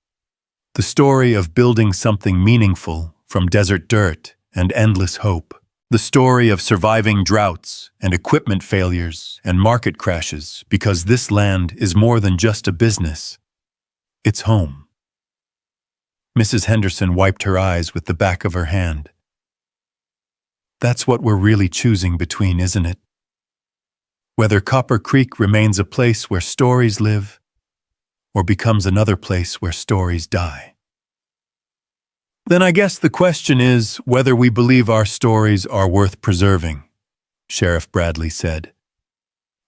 S1: The story of building something meaningful from desert dirt and endless hope. The story of surviving droughts and equipment failures and market crashes, because this land is more than just a business. It's home. Mrs. Henderson wiped her eyes with the back of her hand. That's what we're really choosing between, isn't it? Whether Copper Creek remains a place where stories live, or becomes another place where stories die. Then I guess the question is whether we believe our stories are worth preserving, Sheriff Bradley said,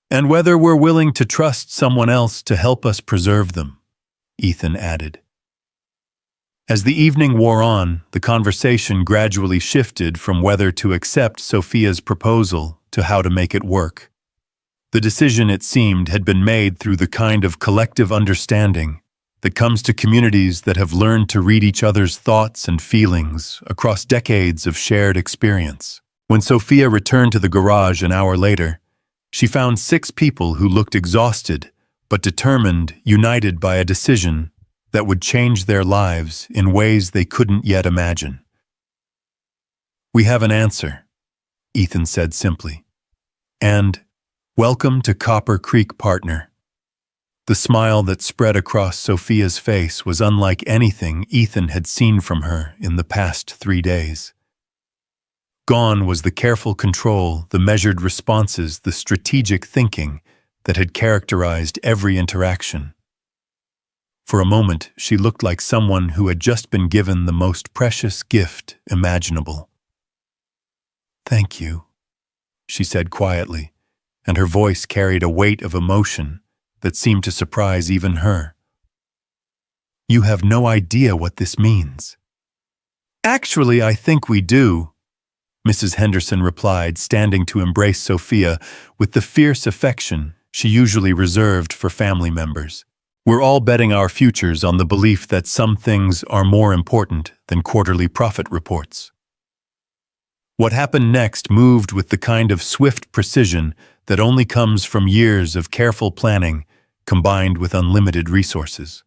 S1: and whether we're willing to trust someone else to help us preserve them, Ethan added. As the evening wore on, the conversation gradually shifted from whether to accept Sophia's proposal to how to make it work. The decision, it seemed, had been made through the kind of collective understanding that comes to communities that have learned to read each other's thoughts and feelings across decades of shared experience. When Sophia returned to the garage an hour later, she found 6 people who looked exhausted but determined, united by a decision that would change their lives in ways they couldn't yet imagine. "We have an answer," Ethan said simply. "And welcome to Copper Creek, partner." The smile that spread across Sophia's face was unlike anything Ethan had seen from her in the past 3 days. Gone was the careful control, the measured responses, the strategic thinking that had characterized every interaction. For a moment, she looked like someone who had just been given the most precious gift imaginable. "Thank you," she said quietly, and her voice carried a weight of emotion that seemed to surprise even her. "You have no idea what this means." "Actually, I think we do," Mrs. Henderson replied, standing to embrace Sophia with the fierce affection she usually reserved for family members. "We're all betting our futures on the belief that some things are more important than quarterly profit reports." What happened next moved with the kind of swift precision that only comes from years of careful planning combined with unlimited resources.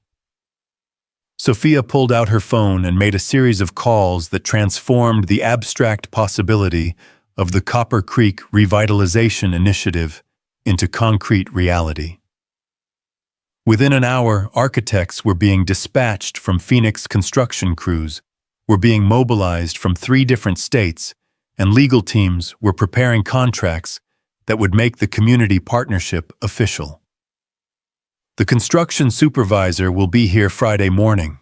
S1: Sophia pulled out her phone and made a series of calls that transformed the abstract possibility of the Copper Creek Revitalization Initiative into concrete reality. Within an hour, architects were being dispatched from Phoenix construction crews, were being mobilized from 3 different states, and legal teams were preparing contracts that would make the community partnership official. "The construction supervisor will be here Friday morning,"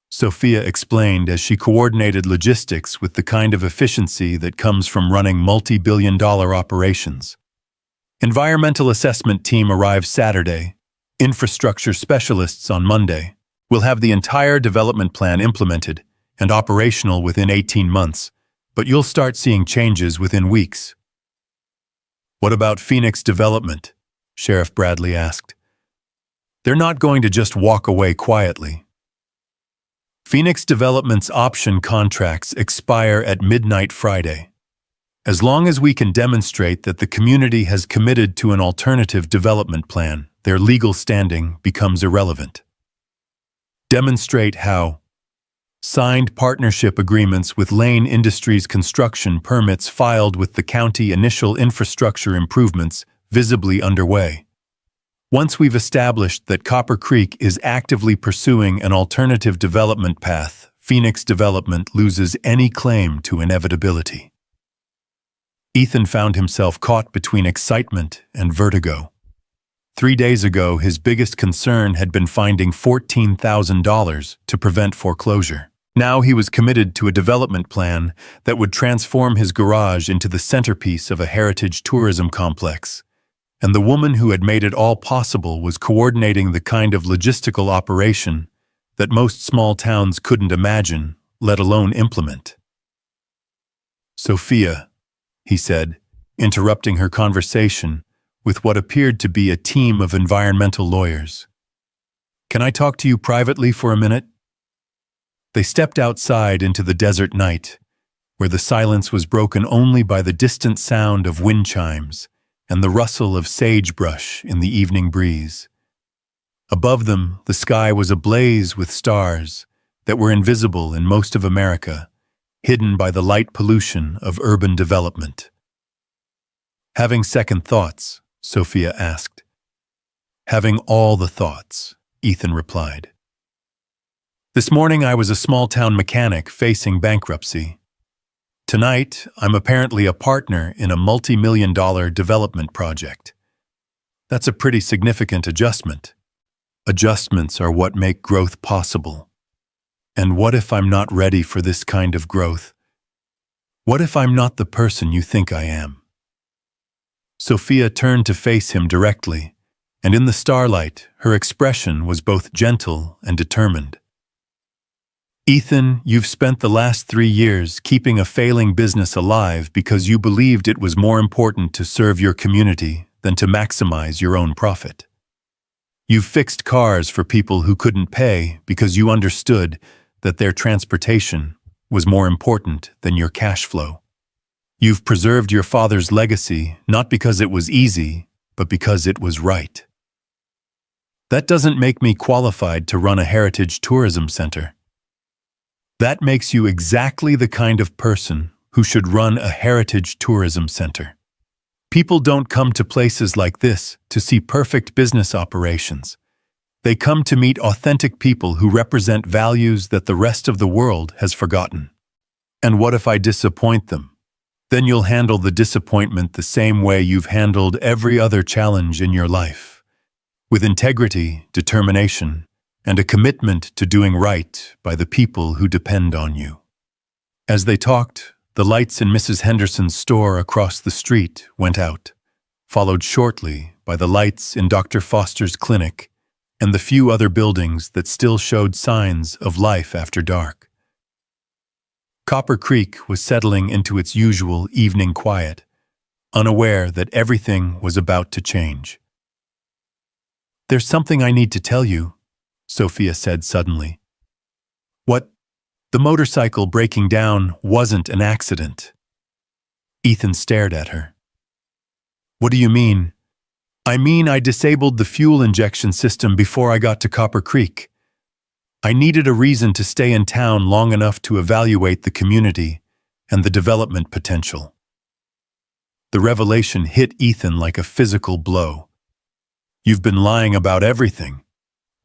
S1: Sophia explained as she coordinated logistics with the kind of efficiency that comes from running multi-billion-dollar operations. "Environmental assessment team arrives Saturday. Infrastructure specialists on Monday. We'll have the entire development plan implemented and operational within 18 months, but you'll start seeing changes within weeks." "What about Phoenix Development?" Sheriff Bradley asked. "They're not going to just walk away quietly." "Phoenix Development's option contracts expire at midnight Friday. As long as we can demonstrate that the community has committed to an alternative development plan, their legal standing becomes irrelevant." "Demonstrate how?" "Signed partnership agreements with Lane Industries construction permits filed with the county, initial infrastructure improvements visibly underway. Once we've established that Copper Creek is actively pursuing an alternative development path, Phoenix Development loses any claim to inevitability." Ethan found himself caught between excitement and vertigo. 3 days ago, his biggest concern had been finding $14,000 to prevent foreclosure. Now he was committed to a development plan that would transform his garage into the centerpiece of a heritage tourism complex. And the woman who had made it all possible was coordinating the kind of logistical operation that most small towns couldn't imagine, let alone implement. "Sophia," he said, interrupting her conversation with what appeared to be a team of environmental lawyers. "Can I talk to you privately for a minute?" They stepped outside into the desert night, where the silence was broken only by the distant sound of wind chimes and the rustle of sagebrush in the evening breeze. Above them, the sky was ablaze with stars that were invisible in most of America, hidden by the light pollution of urban development. Having second thoughts, Sophia asked. Having all the thoughts, Ethan replied. This morning I was a small-town mechanic facing bankruptcy. Tonight, I'm apparently a partner in a multi-million-dollar development project. That's a pretty significant adjustment. Adjustments are what make growth possible. And what if I'm not ready for this kind of growth? What if I'm not the person you think I am? Sophia turned to face him directly, and in the starlight, her expression was both gentle and determined. Ethan, you've spent the last 3 years keeping a failing business alive because you believed it was more important to serve your community than to maximize your own profit. You've fixed cars for people who couldn't pay because you understood that their transportation was more important than your cash flow. You've preserved your father's legacy not because it was easy, but because it was right. That doesn't make me qualified to run a heritage tourism center. That makes you exactly the kind of person who should run a heritage tourism center. People don't come to places like this to see perfect business operations. They come to meet authentic people who represent values that the rest of the world has forgotten. And what if I disappoint them? Then you'll handle the disappointment the same way you've handled every other challenge in your life, with integrity, determination, and a commitment to doing right by the people who depend on you. As they talked, the lights in Mrs. Henderson's store across the street went out, followed shortly by the lights in Dr. Foster's clinic and the few other buildings that still showed signs of life after dark. Copper Creek was settling into its usual evening quiet, unaware that everything was about to change. "There's something I need to tell you," Sophia said suddenly. "What? The motorcycle breaking down wasn't an accident." Ethan stared at her. "What do you mean?" "I mean I disabled the fuel injection system before I got to Copper Creek. I needed a reason to stay in town long enough to evaluate the community and the development potential." The revelation hit Ethan like a physical blow. "You've been lying about everything.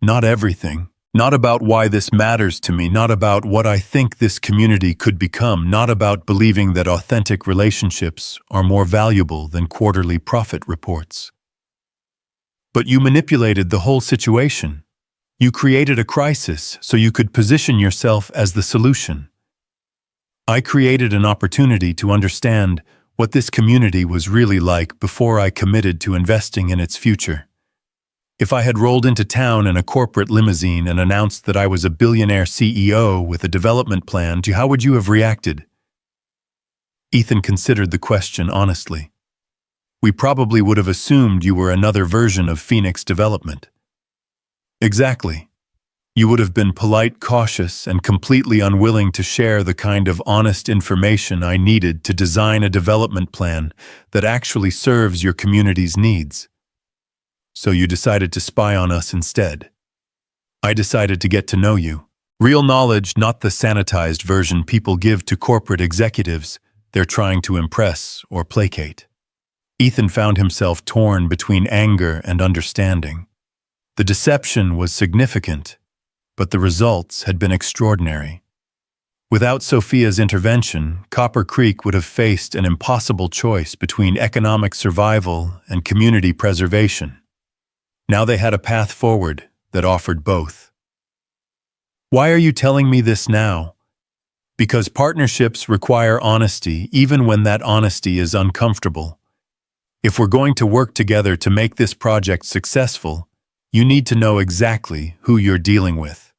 S1: Not everything. Not about why this matters to me, not about what I think this community could become, not about believing that authentic relationships are more valuable than quarterly profit reports. But you manipulated the whole situation. You created a crisis so you could position yourself as the solution. I created an opportunity to understand what this community was really like before I committed to investing in its future. If I had rolled into town in a corporate limousine and announced that I was a billionaire CEO with a development plan, how would you have reacted?" Ethan considered the question honestly. "We probably would have assumed you were another version of Phoenix Development." "Exactly. You would have been polite, cautious, and completely unwilling to share the kind of honest information I needed to design a development plan that actually serves your community's needs. So you decided to spy on us instead. I decided to get to know you. Real knowledge, not the sanitized version people give to corporate executives they're trying to impress or placate." Ethan found himself torn between anger and understanding. The deception was significant, but the results had been extraordinary. Without Sophia's intervention, Copper Creek would have faced an impossible choice between economic survival and community preservation. Now they had a path forward that offered both. "Why are you telling me this now?" "Because partnerships require honesty, even when that honesty is uncomfortable. If we're going to work together to make this project successful, you need to know exactly who you're dealing with."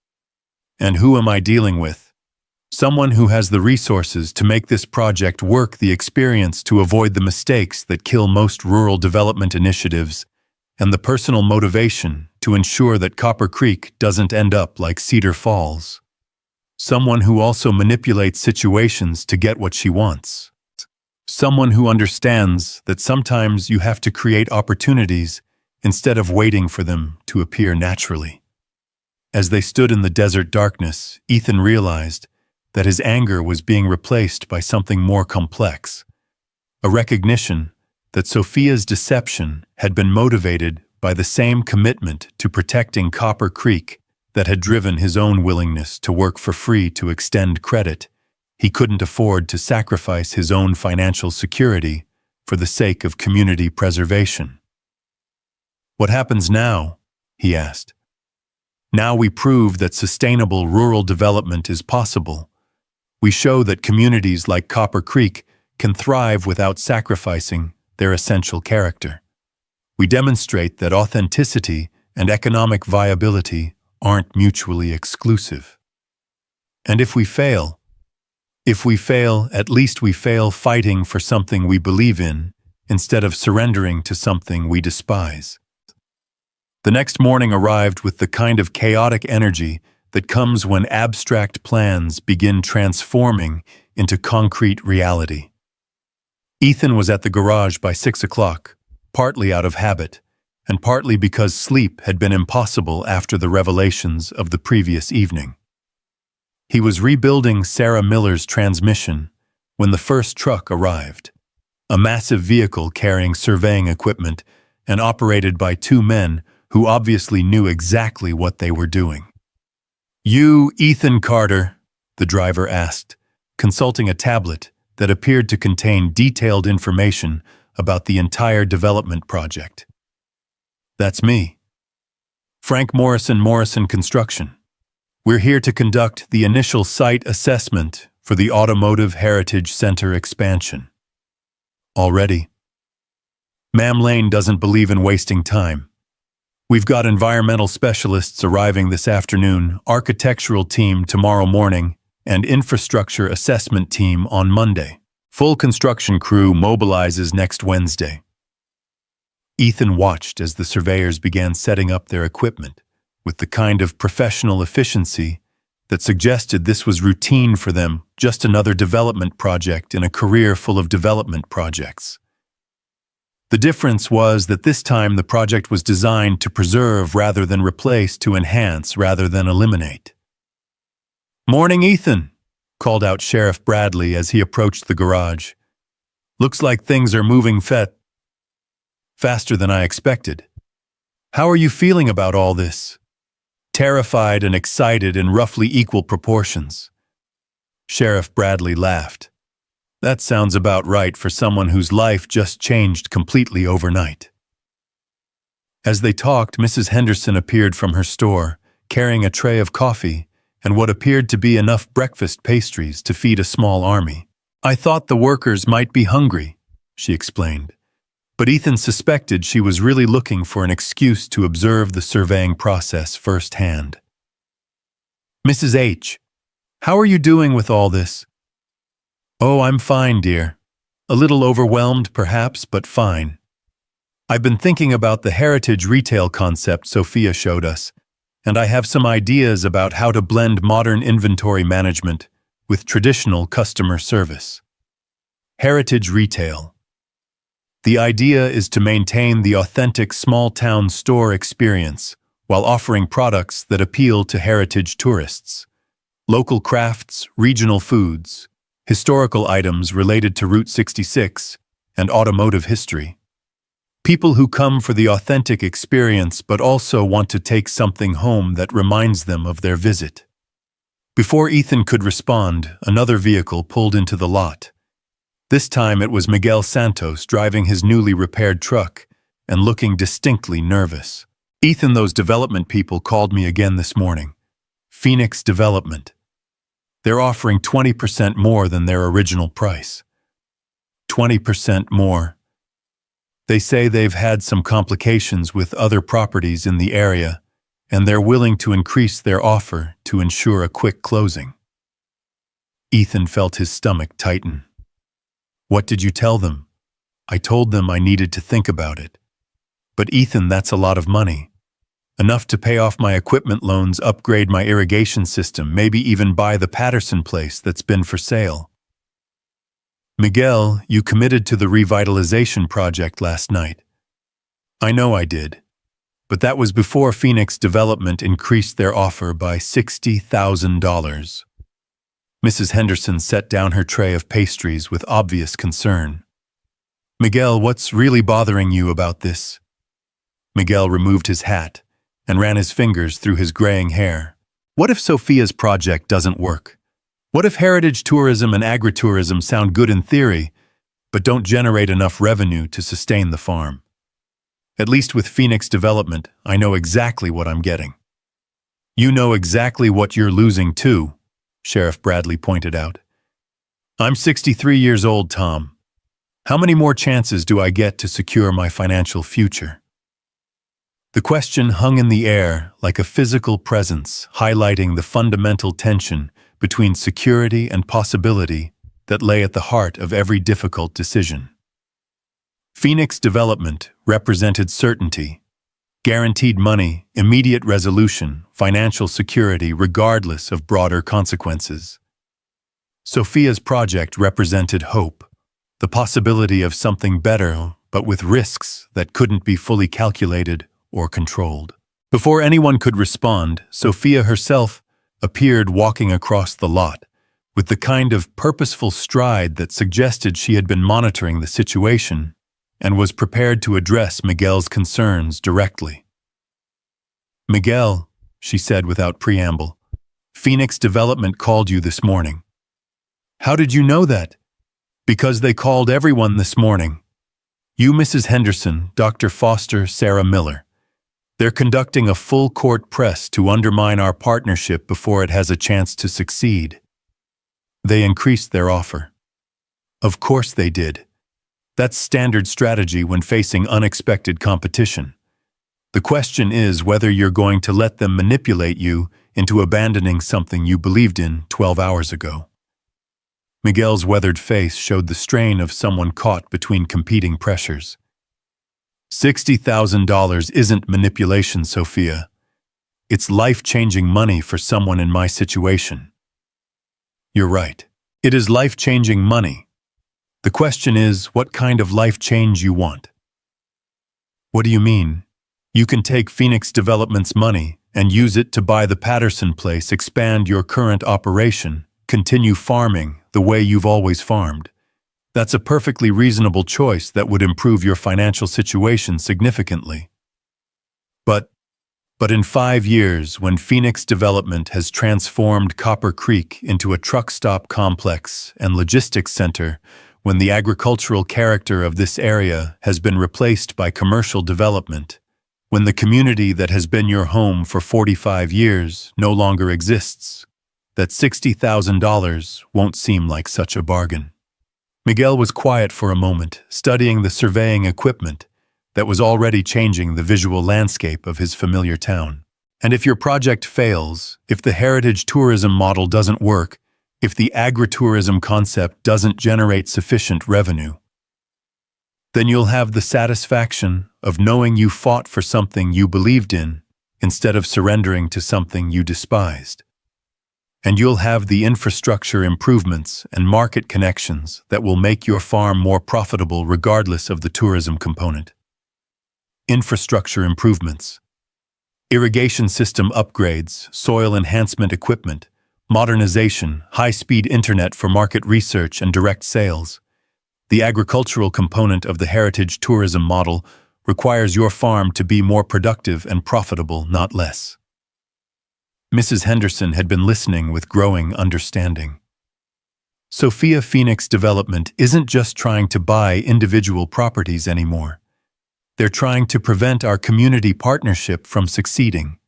S1: "And who am I dealing with?" "Someone who has the resources to make this project work, the experience to avoid the mistakes that kill most rural development initiatives, and the personal motivation to ensure that Copper Creek doesn't end up like Cedar Falls. Someone who also manipulates situations to get what she wants. Someone who understands that sometimes you have to create opportunities instead of waiting for them to appear naturally." As they stood in the desert darkness, Ethan realized that his anger was being replaced by something more complex, a recognition that Sophia's deception had been motivated by the same commitment to protecting Copper Creek that had driven his own willingness to work for free to extend credit. He couldn't afford to sacrifice his own financial security for the sake of community preservation. "What happens now?" he asked. "Now we prove that sustainable rural development is possible. We show that communities like Copper Creek can thrive without sacrificing their essential character. We demonstrate that authenticity and economic viability aren't mutually exclusive. And if we fail, at least we fail fighting for something we believe in instead of surrendering to something we despise." The next morning arrived with the kind of chaotic energy that comes when abstract plans begin transforming into concrete reality. Ethan was at the garage by 6 o'clock, partly out of habit, and partly because sleep had been impossible after the revelations of the previous evening. He was rebuilding Sarah Miller's transmission when the first truck arrived, a massive vehicle carrying surveying equipment and operated by two men who obviously knew exactly what they were doing. "You, Ethan Carter?" the driver asked, consulting a tablet that appeared to contain detailed information about the entire development project. "That's me. Frank Morrison Construction. We're here to conduct the initial site assessment for the Automotive Heritage Center expansion." "Already?" "Ma'am Lane doesn't believe in wasting time. We've got environmental specialists arriving this afternoon, architectural team tomorrow morning, and infrastructure assessment team on Monday. Full construction crew mobilizes next Wednesday." Ethan watched as the surveyors began setting up their equipment with the kind of professional efficiency that suggested this was routine for them, just another development project in a career full of development projects. The difference was that this time the project was designed to preserve rather than replace, to enhance rather than eliminate. "Morning, Ethan," called out Sheriff Bradley as he approached the garage. "Looks like things are moving faster than I expected. How are you feeling about all this?" "Terrified and excited in roughly equal proportions." Sheriff Bradley laughed. "That sounds about right for someone whose life just changed completely overnight." As they talked, Mrs. Henderson appeared from her store, carrying a tray of coffee and what appeared to be enough breakfast pastries to feed a small army. "I thought the workers might be hungry," she explained, but Ethan suspected she was really looking for an excuse to observe the surveying process firsthand. "Mrs. H, how are you doing with all this?" "Oh, I'm fine, dear. A little overwhelmed, perhaps, but fine. I've been thinking about the heritage retail concept Sophia showed us, and I have some ideas about how to blend modern inventory management with traditional customer service." Heritage retail. The idea is to maintain the authentic small-town store experience while offering products that appeal to heritage tourists. Local crafts, regional foods, historical items related to Route 66, and automotive history. People who come for the authentic experience but also want to take something home that reminds them of their visit. Before Ethan could respond, another vehicle pulled into the lot. This time it was Miguel Santos driving his newly repaired truck and looking distinctly nervous. "Ethan, those development people called me again this morning. Phoenix Development. They're offering 20% more than their original price." 20% more. They say they've had some complications with other properties in the area, and they're willing to increase their offer to ensure a quick closing. Ethan felt his stomach tighten. "What did you tell them?" "I told them I needed to think about it." "But Ethan, that's a lot of money. Enough to pay off my equipment loans, upgrade my irrigation system, maybe even buy the Patterson place that's been for sale." "Miguel, you committed to the revitalization project last night." "I know I did. But that was before Phoenix Development increased their offer by $60,000. Mrs. Henderson set down her tray of pastries with obvious concern. "Miguel, what's really bothering you about this?" Miguel removed his hat and ran his fingers through his graying hair. "What if Sophia's project doesn't work? What if heritage tourism and agritourism sound good in theory, but don't generate enough revenue to sustain the farm? At least with Phoenix Development, I know exactly what I'm getting." "You know exactly what you're losing too," Sheriff Bradley pointed out. "I'm 63 years old, Tom. How many more chances do I get to secure my financial future?" The question hung in the air like a physical presence, highlighting the fundamental tension between security and possibility that lay at the heart of every difficult decision. Phoenix Development represented certainty, guaranteed money, immediate resolution, financial security regardless of broader consequences. Sophia's project represented hope, the possibility of something better, but with risks that couldn't be fully calculated or controlled. Before anyone could respond, Sophia herself appeared walking across the lot, with the kind of purposeful stride that suggested she had been monitoring the situation and was prepared to address Miguel's concerns directly. "Miguel," she said without preamble, "Phoenix Development called you this morning." "How did you know that?" "Because they called everyone this morning. You, Mrs. Henderson, Dr. Foster, Sarah Miller. They're conducting a full-court press to undermine our partnership before it has a chance to succeed. They increased their offer." "Of course they did. That's standard strategy when facing unexpected competition. The question is whether you're going to let them manipulate you into abandoning something you believed in 12 hours ago." Miguel's weathered face showed the strain of someone caught between competing pressures. $60,000 isn't manipulation, Sophia. It's life-changing money for someone in my situation. You're right. It is life-changing money. The question is what kind of life change you want. What do you mean? You can take Phoenix Development's money and use it to buy the Patterson place, expand your current operation, continue farming the way you've always farmed. That's a perfectly reasonable choice that would improve your financial situation significantly. But in 5 years, when Phoenix Development has transformed Copper Creek into a truck stop complex and logistics center, when the agricultural character of this area has been replaced by commercial development, when the community that has been your home for 45 years no longer exists, that $60,000 won't seem like such a bargain. Miguel was quiet for a moment, studying the surveying equipment that was already changing the visual landscape of his familiar town. And if your project fails, if the heritage tourism model doesn't work, if the agritourism concept doesn't generate sufficient revenue, then you'll have the satisfaction of knowing you fought for something you believed in instead of surrendering to something you despised. And you'll have the infrastructure improvements and market connections that will make your farm more profitable regardless of the tourism component. Infrastructure improvements. Irrigation system upgrades, soil enhancement equipment, modernization, high-speed internet for market research and direct sales. The agricultural component of the heritage tourism model requires your farm to be more productive and profitable, not less. Mrs. Henderson had been listening with growing understanding. Sophia Phoenix Development isn't just trying to buy individual properties anymore. They're trying to prevent our community partnership from succeeding.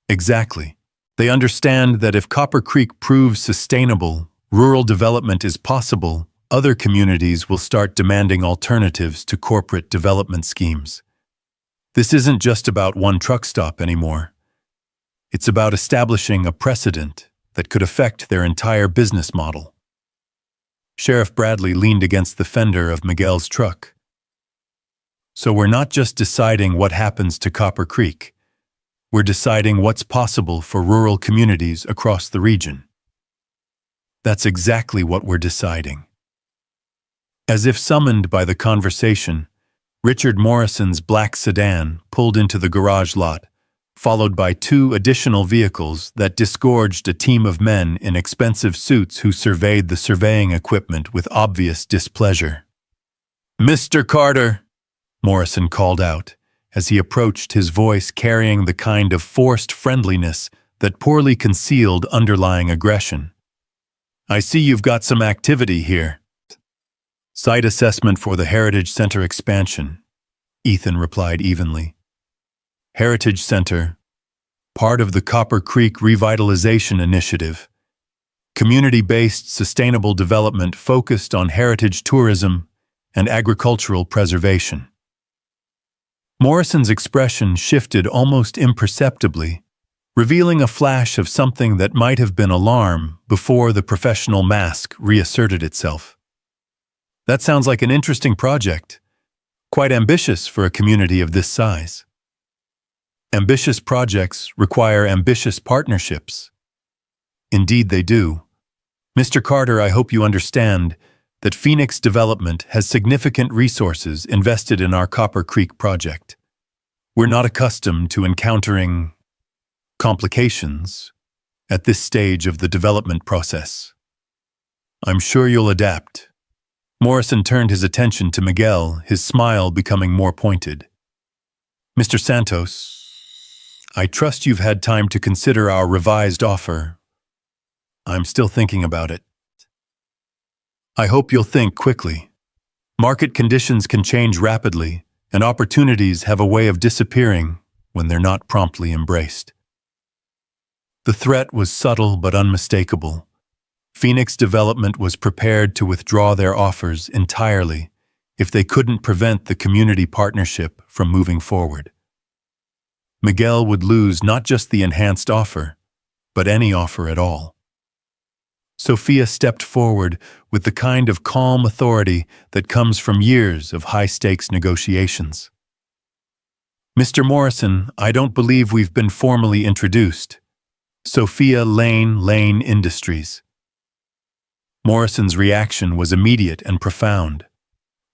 S1: Exactly. They understand that if Copper Creek proves sustainable, rural development is possible, other communities will start demanding alternatives to corporate development schemes. This isn't just about one truck stop anymore. It's about establishing a precedent that could affect their entire business model. Sheriff Bradley leaned against the fender of Miguel's truck. So we're not just deciding what happens to Copper Creek. We're deciding what's possible for rural communities across the region. That's exactly what we're deciding. As if summoned by the conversation, Richard Morrison's black sedan pulled into the garage lot, followed by 2 additional vehicles that disgorged a team of men in expensive suits who surveyed the surveying equipment with obvious displeasure. "Mr. Carter," Morrison called out, as he approached, his voice carrying the kind of forced friendliness that poorly concealed underlying aggression. "I see you've got some activity here." "Site assessment for the Heritage Center expansion," Ethan replied evenly. "Heritage Center, part of the Copper Creek Revitalization Initiative, community-based sustainable development focused on heritage tourism and agricultural preservation." Morrison's expression shifted almost imperceptibly, revealing a flash of something that might have been alarm before the professional mask reasserted itself. "That sounds like an interesting project, quite ambitious for a community of this size." "Ambitious projects require ambitious partnerships." "Indeed they do. Mr. Carter, I hope you understand that Phoenix Development has significant resources invested in our Copper Creek project. We're not accustomed to encountering complications at this stage of the development process. I'm sure you'll adapt." Morrison turned his attention to Miguel, his smile becoming more pointed. "Mr. Santos, I trust you've had time to consider our revised offer." "I'm still thinking about it." "I hope you'll think quickly. Market conditions can change rapidly, and opportunities have a way of disappearing when they're not promptly embraced." The threat was subtle but unmistakable. Phoenix Development was prepared to withdraw their offers entirely if they couldn't prevent the community partnership from moving forward. Miguel would lose not just the enhanced offer, but any offer at all. Sophia stepped forward with the kind of calm authority that comes from years of high-stakes negotiations. "Mr. Morrison, I don't believe we've been formally introduced. Sophia Lane Industries." Morrison's reaction was immediate and profound.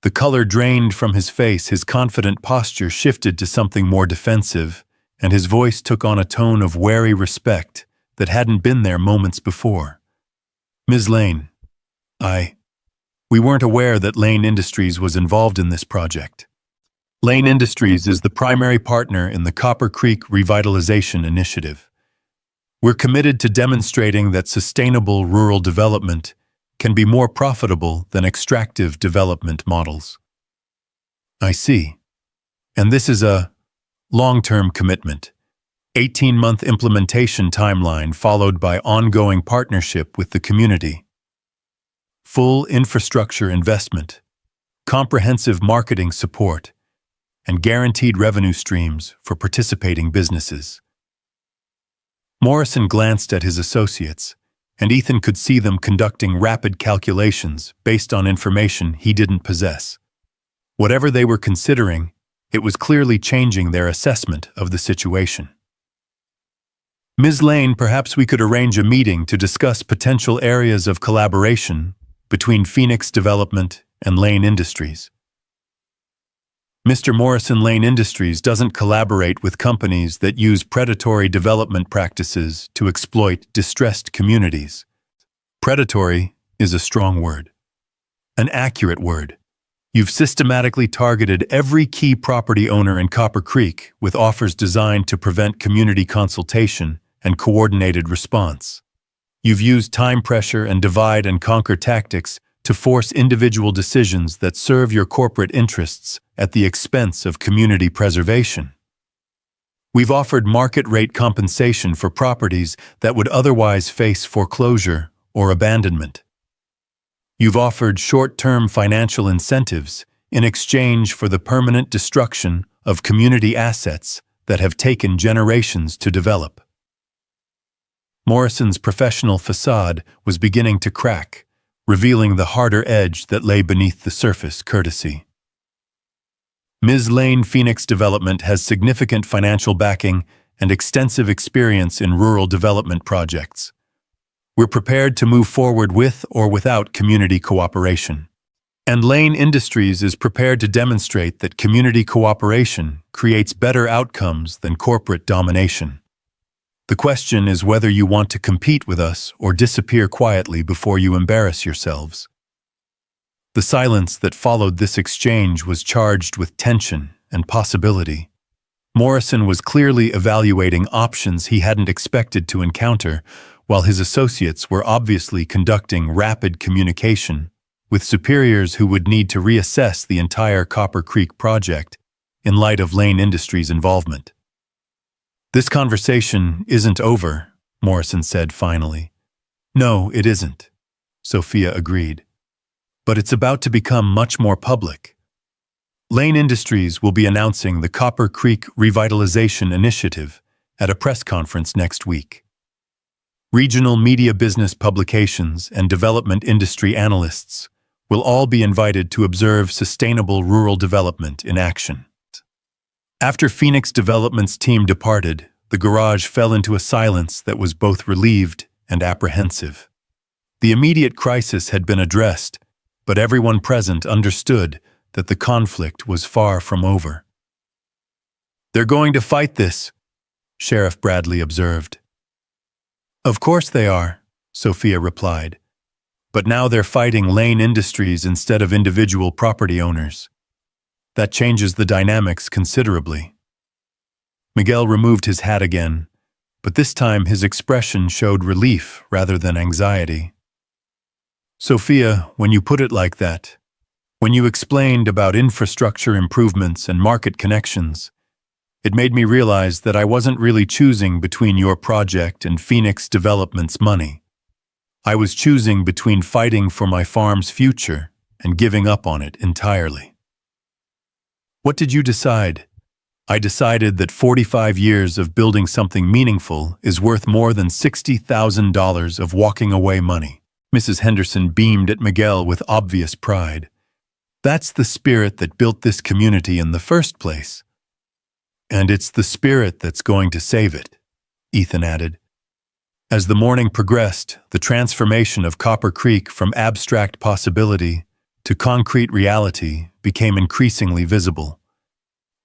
S1: The color drained from his face, his confident posture shifted to something more defensive, and his voice took on a tone of wary respect that hadn't been there moments before. "Ms. Lane, we weren't aware that Lane Industries was involved in this project. Lane Industries is the primary partner in the Copper Creek Revitalization Initiative. We're committed to demonstrating that sustainable rural development can be more profitable than extractive development models." "I see. And this is a long-term commitment, 18-month implementation timeline followed by ongoing partnership with the community. Full infrastructure investment, comprehensive marketing support, and guaranteed revenue streams for participating businesses." Morrison glanced at his associates, and Ethan could see them conducting rapid calculations based on information he didn't possess. Whatever they were considering, it was clearly changing their assessment of the situation. "Ms. Lane, perhaps we could arrange a meeting to discuss potential areas of collaboration between Phoenix Development and Lane Industries." "Mr. Morrison, Lane Industries doesn't collaborate with companies that use predatory development practices to exploit distressed communities." Predatory is a strong word. An accurate word. You've systematically targeted every key property owner in Copper Creek with offers designed to prevent community consultation and coordinated response. You've used time pressure and divide and conquer tactics to force individual decisions that serve your corporate interests at the expense of community preservation. We've offered market-rate compensation for properties that would otherwise face foreclosure or abandonment. You've offered short-term financial incentives in exchange for the permanent destruction of community assets that have taken generations to develop. Morrison's professional facade was beginning to crack, revealing the harder edge that lay beneath the surface courtesy. "Ms. Lane Phoenix Development has significant financial backing and extensive experience in rural development projects. We're prepared to move forward with or without community cooperation." And Lane Industries is prepared to demonstrate that community cooperation creates better outcomes than corporate domination. The question is whether you want to compete with us or disappear quietly before you embarrass yourselves. The silence that followed this exchange was charged with tension and possibility. Morrison was clearly evaluating options he hadn't expected to encounter, while his associates were obviously conducting rapid communication with superiors who would need to reassess the entire Copper Creek project in light of Lane Industries' involvement. "This conversation isn't over," Morrison said finally. "No, it isn't," Sophia agreed. "But it's about to become much more public. Lane Industries will be announcing the Copper Creek Revitalization Initiative at a press conference next week. Regional media business publications and development industry analysts will all be invited to observe sustainable rural development in action." After Phoenix Development's team departed, the garage fell into a silence that was both relieved and apprehensive. The immediate crisis had been addressed, but everyone present understood that the conflict was far from over. "They're going to fight this," Sheriff Bradley observed. "Of course they are," Sophia replied. "But now they're fighting Lane Industries instead of individual property owners. That changes the dynamics considerably." Miguel removed his hat again, but this time his expression showed relief rather than anxiety. "Sophia, when you put it like that, when you explained about infrastructure improvements and market connections, it made me realize that I wasn't really choosing between your project and Phoenix Development's money. I was choosing between fighting for my farm's future and giving up on it entirely." "What did you decide?" "I decided that 45 years of building something meaningful is worth more than $60,000 of walking away money." Mrs. Henderson beamed at Miguel with obvious pride. "That's the spirit that built this community in the first place. And it's the spirit that's going to save it," Ethan added. As the morning progressed, the transformation of Copper Creek from abstract possibility to concrete reality became increasingly visible.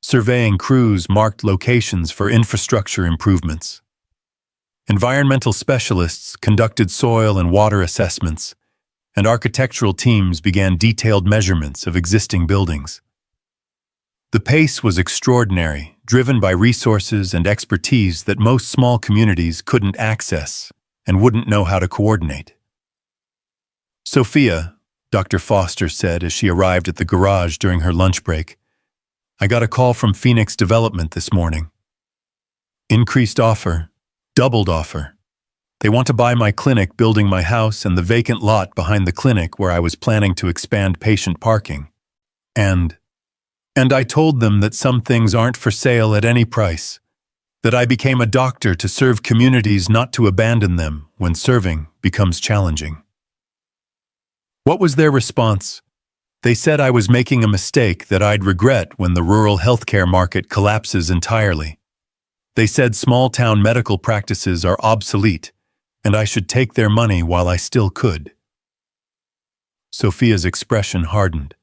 S1: Surveying crews marked locations for infrastructure improvements. Environmental specialists conducted soil and water assessments, and architectural teams began detailed measurements of existing buildings. The pace was extraordinary, driven by resources and expertise that most small communities couldn't access and wouldn't know how to coordinate. "Sophia," Dr. Foster said as she arrived at the garage during her lunch break, "I got a call from Phoenix Development this morning. Increased offer, doubled offer. They want to buy my clinic building my house and the vacant lot behind the clinic where I was planning to expand patient parking. And I told them that some things aren't for sale at any price, that I became a doctor to serve communities, not to abandon them when serving becomes challenging." What was their response? "They said I was making a mistake that I'd regret when the rural healthcare market collapses entirely. They said small-town medical practices are obsolete, and I should take their money while I still could." Sophia's expression hardened.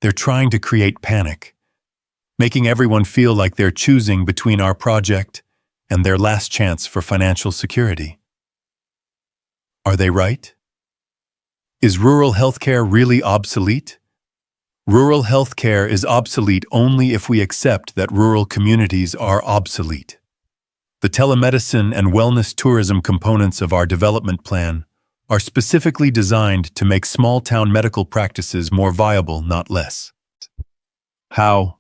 S1: "They're trying to create panic, making everyone feel like they're choosing between our project and their last chance for financial security. Are they right? Is rural healthcare really obsolete? Rural healthcare is obsolete only if we accept that rural communities are obsolete. The telemedicine and wellness tourism components of our development plan are specifically designed to make small-town medical practices more viable, not less." How?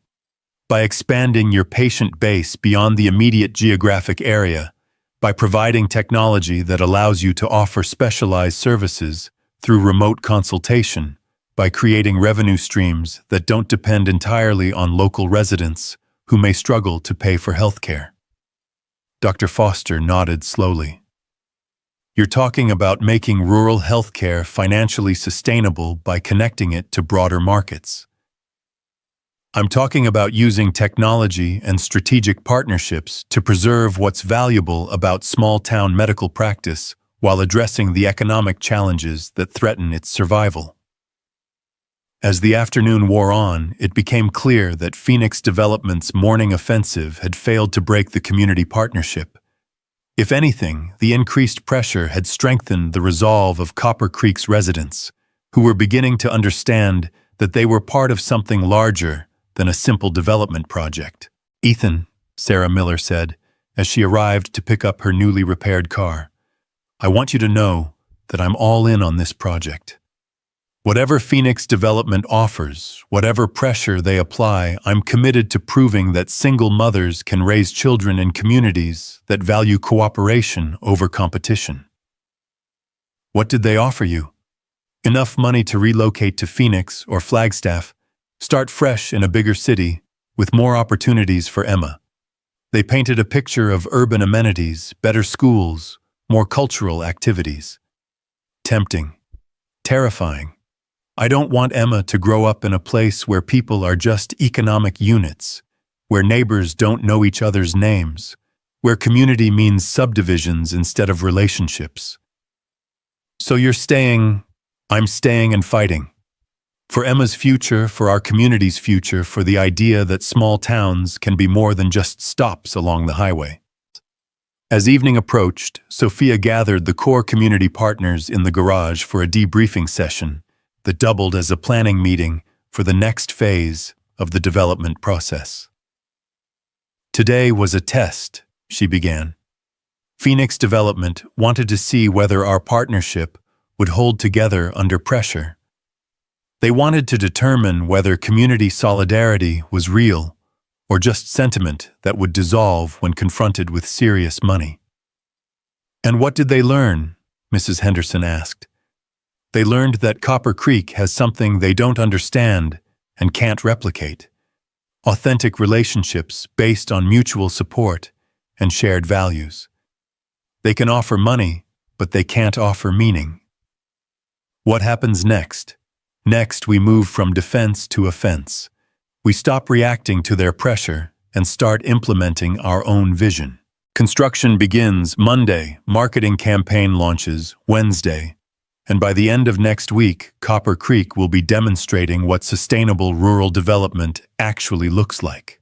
S1: By expanding your patient base beyond the immediate geographic area, by providing technology that allows you to offer specialized services through remote consultation, by creating revenue streams that don't depend entirely on local residents who may struggle to pay for healthcare. Dr. Foster nodded slowly. "You're talking about making rural healthcare financially sustainable by connecting it to broader markets. I'm talking about using technology and strategic partnerships to preserve what's valuable about small-town medical practice while addressing the economic challenges that threaten its survival." As the afternoon wore on, it became clear that Phoenix Development's morning offensive had failed to break the community partnership. If anything, the increased pressure had strengthened the resolve of Copper Creek's residents, who were beginning to understand that they were part of something larger than a simple development project. "Ethan," Sarah Miller said, as she arrived to pick up her newly repaired car, "I want you to know that I'm all in on this project. Whatever Phoenix Development offers, whatever pressure they apply, I'm committed to proving that single mothers can raise children in communities that value cooperation over competition." "What did they offer you?" "Enough money to relocate to Phoenix or Flagstaff, start fresh in a bigger city, with more opportunities for Emma." They painted a picture of urban amenities, better schools, more cultural activities. Tempting. Terrifying. I don't want Emma to grow up in a place where people are just economic units, where neighbors don't know each other's names, where community means subdivisions instead of relationships. "So you're staying." "I'm staying and fighting. For Emma's future, for our community's future, for the idea that small towns can be more than just stops along the highway." As evening approached, Sophia gathered the core community partners in the garage for a debriefing session that doubled as a planning meeting for the next phase of the development process. "Today was a test," she began. "Phoenix Development wanted to see whether our partnership would hold together under pressure. They wanted to determine whether community solidarity was real or just sentiment that would dissolve when confronted with serious money." "And what did they learn?" Mrs. Henderson asked. "They learned that Copper Creek has something they don't understand and can't replicate: authentic relationships based on mutual support and shared values. They can offer money, but they can't offer meaning." What happens next? Next, we move from defense to offense. We stop reacting to their pressure and start implementing our own vision. Construction begins Monday, marketing campaign launches Wednesday, and by the end of next week, Copper Creek will be demonstrating what sustainable rural development actually looks like.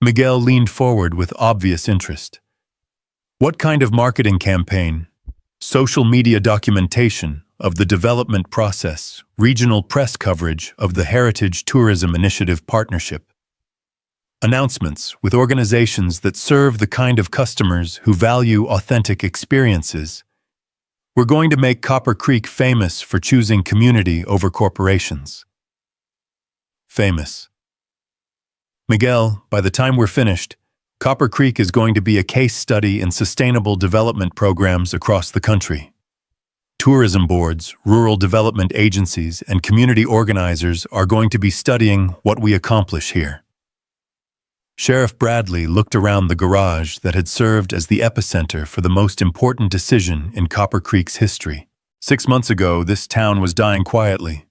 S1: Miguel leaned forward with obvious interest. "What kind of marketing campaign?" "Social media documentation of the development process, regional press coverage of the Heritage Tourism Initiative Partnership. Announcements with organizations that serve the kind of customers who value authentic experiences. We're going to make Copper Creek famous for choosing community over corporations." Famous. "Miguel, by the time we're finished, Copper Creek is going to be a case study in sustainable development programs across the country. Tourism boards, rural development agencies, and community organizers are going to be studying what we accomplish here." Sheriff Bradley looked around the garage that had served as the epicenter for the most important decision in Copper Creek's history. 6 months ago, this town was dying quietly.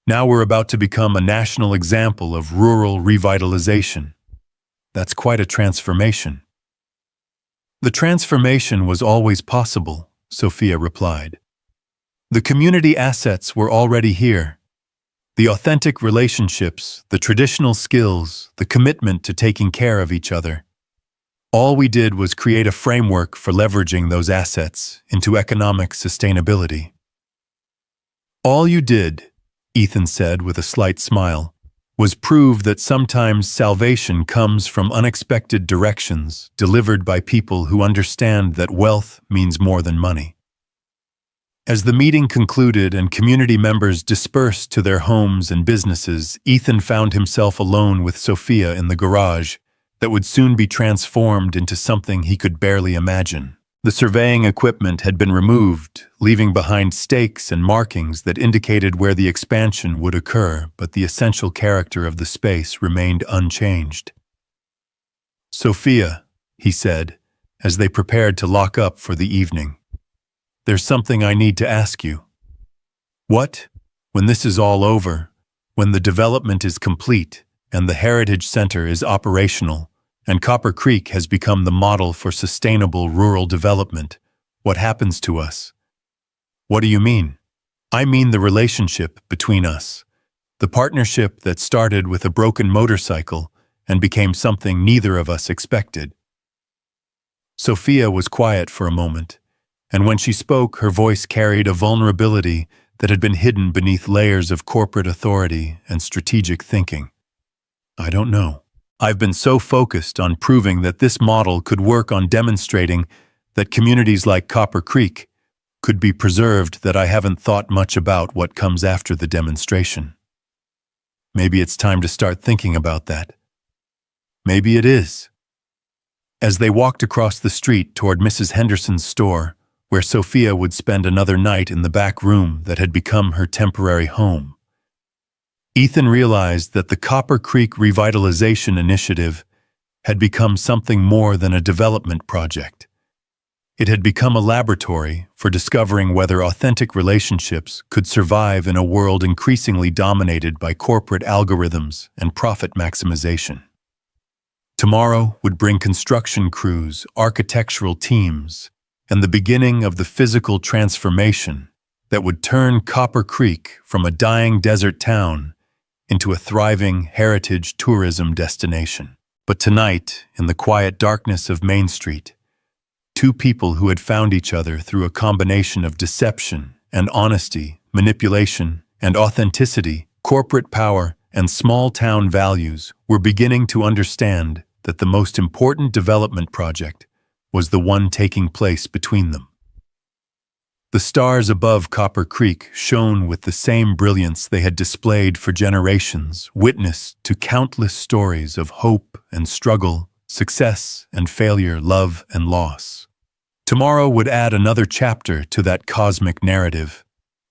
S1: Now we're about to become a national example of rural revitalization. That's quite a transformation. "The transformation was always possible," Sophia replied. "The community assets were already here. The authentic relationships, the traditional skills, the commitment to taking care of each other. All we did was create a framework for leveraging those assets into economic sustainability." "All you did," Ethan said with a slight smile, "was prove that sometimes salvation comes from unexpected directions delivered by people who understand that wealth means more than money." As the meeting concluded and community members dispersed to their homes and businesses, Ethan found himself alone with Sophia in the garage that would soon be transformed into something he could barely imagine. The surveying equipment had been removed, leaving behind stakes and markings that indicated where the expansion would occur, but the essential character of the space remained unchanged. "Sophia," he said, as they prepared to lock up for the evening, "there's something I need to ask you." "What?" "When this is all over, when the development is complete and the Heritage Center is operational, and Copper Creek has become the model for sustainable rural development, what happens to us?" "What do you mean?" "I mean the relationship between us. The partnership that started with a broken motorcycle and became something neither of us expected. Sophia was quiet for a moment, and when she spoke, her voice carried a vulnerability that had been hidden beneath layers of corporate authority and strategic thinking. I don't know. I've been so focused on proving that this model could work, on demonstrating that communities like Copper Creek could be preserved, that I haven't thought much about what comes after the demonstration. Maybe it's time to start thinking about that. Maybe it is. As they walked across the street toward Mrs. Henderson's store, where Sophia would spend another night in the back room that had become her temporary home, Ethan realized that the Copper Creek Revitalization Initiative had become something more than a development project. It had become a laboratory for discovering whether authentic relationships could survive in a world increasingly dominated by corporate algorithms and profit maximization. Tomorrow would bring construction crews, architectural teams, and the beginning of the physical transformation that would turn Copper Creek from a dying desert town into a thriving heritage tourism destination. But tonight, in the quiet darkness of Main Street, two people who had found each other through a combination of deception and honesty, manipulation and authenticity, corporate power and small-town values, were beginning to understand that the most important development project was the one taking place between them. The stars above Copper Creek shone with the same brilliance they had displayed for generations, witness to countless stories of hope and struggle, success and failure, love and loss. Tomorrow would add another chapter to that cosmic narrative,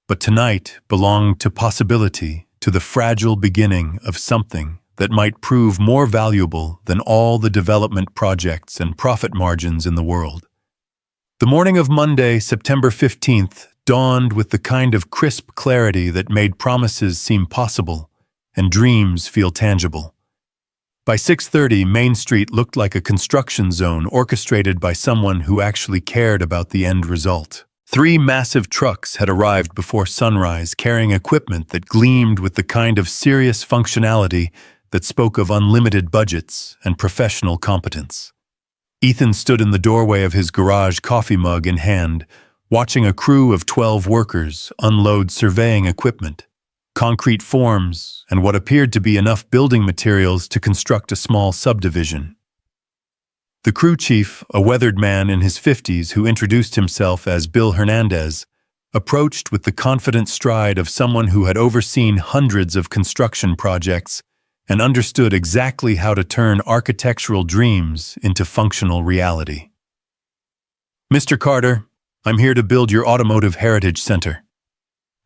S1: but tonight belonged to possibility, to the fragile beginning of something that might prove more valuable than all the development projects and profit margins in the world. The morning of Monday, September 15th, dawned with the kind of crisp clarity that made promises seem possible and dreams feel tangible. By 6:30, Main Street looked like a construction zone orchestrated by someone who actually cared about the end result. 3 massive trucks had arrived before sunrise, carrying equipment that gleamed with the kind of serious functionality that spoke of unlimited budgets and professional competence. Ethan stood in the doorway of his garage, coffee mug in hand, watching a crew of 12 workers unload surveying equipment, concrete forms, and what appeared to be enough building materials to construct a small subdivision. The crew chief, a weathered man in his 50s who introduced himself as Bill Hernandez, approached with the confident stride of someone who had overseen hundreds of construction projects and understood exactly how to turn architectural dreams into functional reality. "Mr. Carter, I'm here to build your automotive heritage center.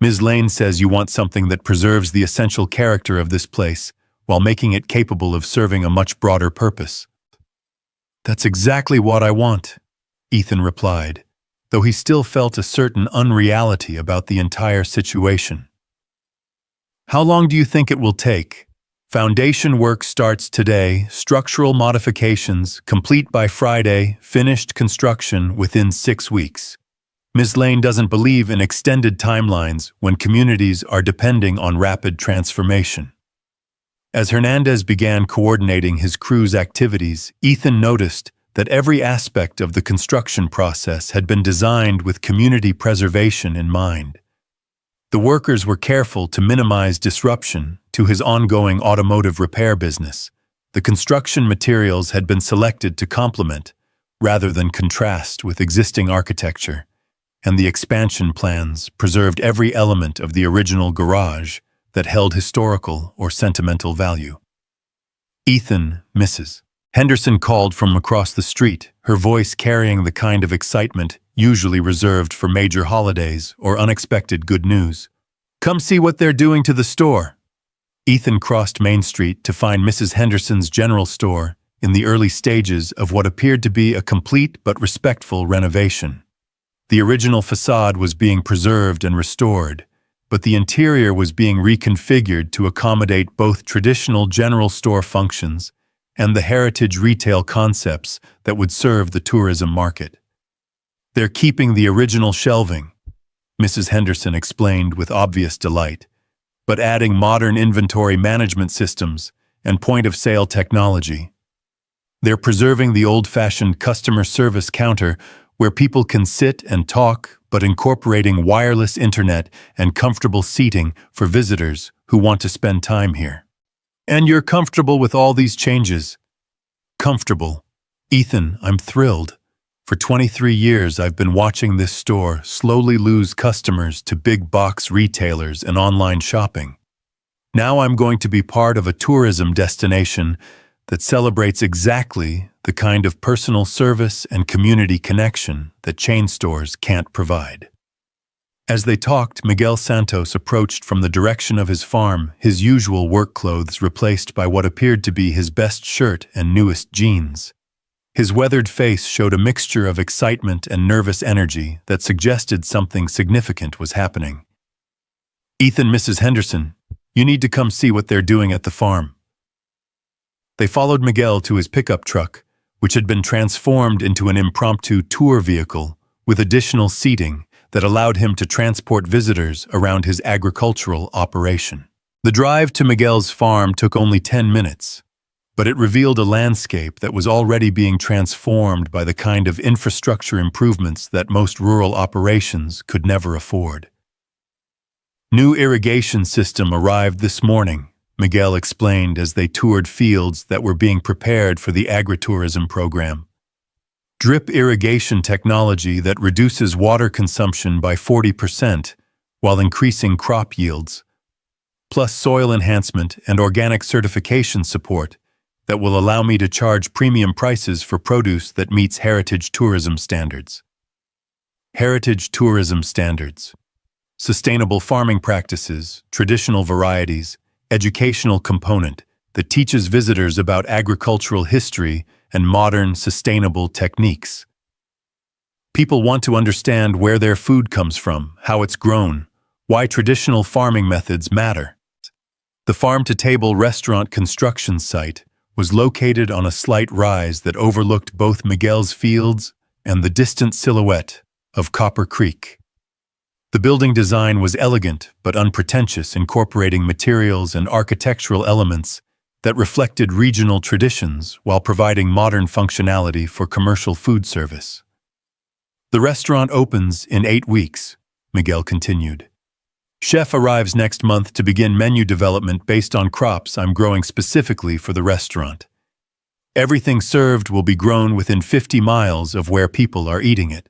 S1: Ms. Lane says you want something that preserves the essential character of this place while making it capable of serving a much broader purpose." "That's exactly what I want," Ethan replied, though he still felt a certain unreality about the entire situation. "How long do you think it will take?" "Foundation work starts today, structural modifications complete by Friday, finished construction within 6 weeks. Ms. Lane doesn't believe in extended timelines when communities are depending on rapid transformation." As Hernandez began coordinating his crew's activities, Ethan noticed that every aspect of the construction process had been designed with community preservation in mind. The workers were careful to minimize disruption to his ongoing automotive repair business. The construction materials had been selected to complement, rather than contrast with existing architecture, and the expansion plans preserved every element of the original garage that held historical or sentimental value. "Ethan, Mrs. Henderson called from across the street, her voice carrying the kind of excitement usually reserved for major holidays or unexpected good news. "Come see what they're doing to the store." Ethan crossed Main Street to find Mrs. Henderson's general store in the early stages of what appeared to be a complete but respectful renovation. The original facade was being preserved and restored, but the interior was being reconfigured to accommodate both traditional general store functions and the heritage retail concepts that would serve the tourism market. "They're keeping the original shelving," Mrs. Henderson explained with obvious delight, but adding modern inventory management systems and point-of-sale technology. They're preserving the old-fashioned customer service counter where people can sit and talk, but incorporating wireless internet and comfortable seating for visitors who want to spend time here. And you're comfortable with all these changes? Comfortable. Ethan, I'm thrilled. For 23 years, I've been watching this store slowly lose customers to big box retailers and online shopping. Now I'm going to be part of a tourism destination that celebrates exactly the kind of personal service and community connection that chain stores can't provide. As they talked, Miguel Santos approached from the direction of his farm, his usual work clothes replaced by what appeared to be his best shirt and newest jeans. His weathered face showed a mixture of excitement and nervous energy that suggested something significant was happening. Ethan, Mrs. Henderson, you need to come see what they're doing at the farm. They followed Miguel to his pickup truck, which had been transformed into an impromptu tour vehicle with additional seating that allowed him to transport visitors around his agricultural operation. The drive to Miguel's farm took only 10 minutes, but it revealed a landscape that was already being transformed by the kind of infrastructure improvements that most rural operations could never afford. New irrigation system arrived this morning, Miguel explained as they toured fields that were being prepared for the agritourism program. Drip irrigation technology that reduces water consumption by 40% while increasing crop yields, plus soil enhancement and organic certification support that will allow me to charge premium prices for produce that meets heritage tourism standards. Heritage tourism standards. Sustainable farming practices, traditional varieties, educational component that teaches visitors about agricultural history and modern, sustainable techniques. People want to understand where their food comes from, how it's grown, why traditional farming methods matter. The farm-to-table restaurant construction site was located on a slight rise that overlooked both Miguel's fields and the distant silhouette of Copper Creek. The building design was elegant but unpretentious, incorporating materials and architectural elements that reflected regional traditions while providing modern functionality for commercial food service. The restaurant opens in 8 weeks, Miguel continued. Chef arrives next month to begin menu development based on crops I'm growing specifically for the restaurant. Everything served will be grown within 50 miles of where people are eating it.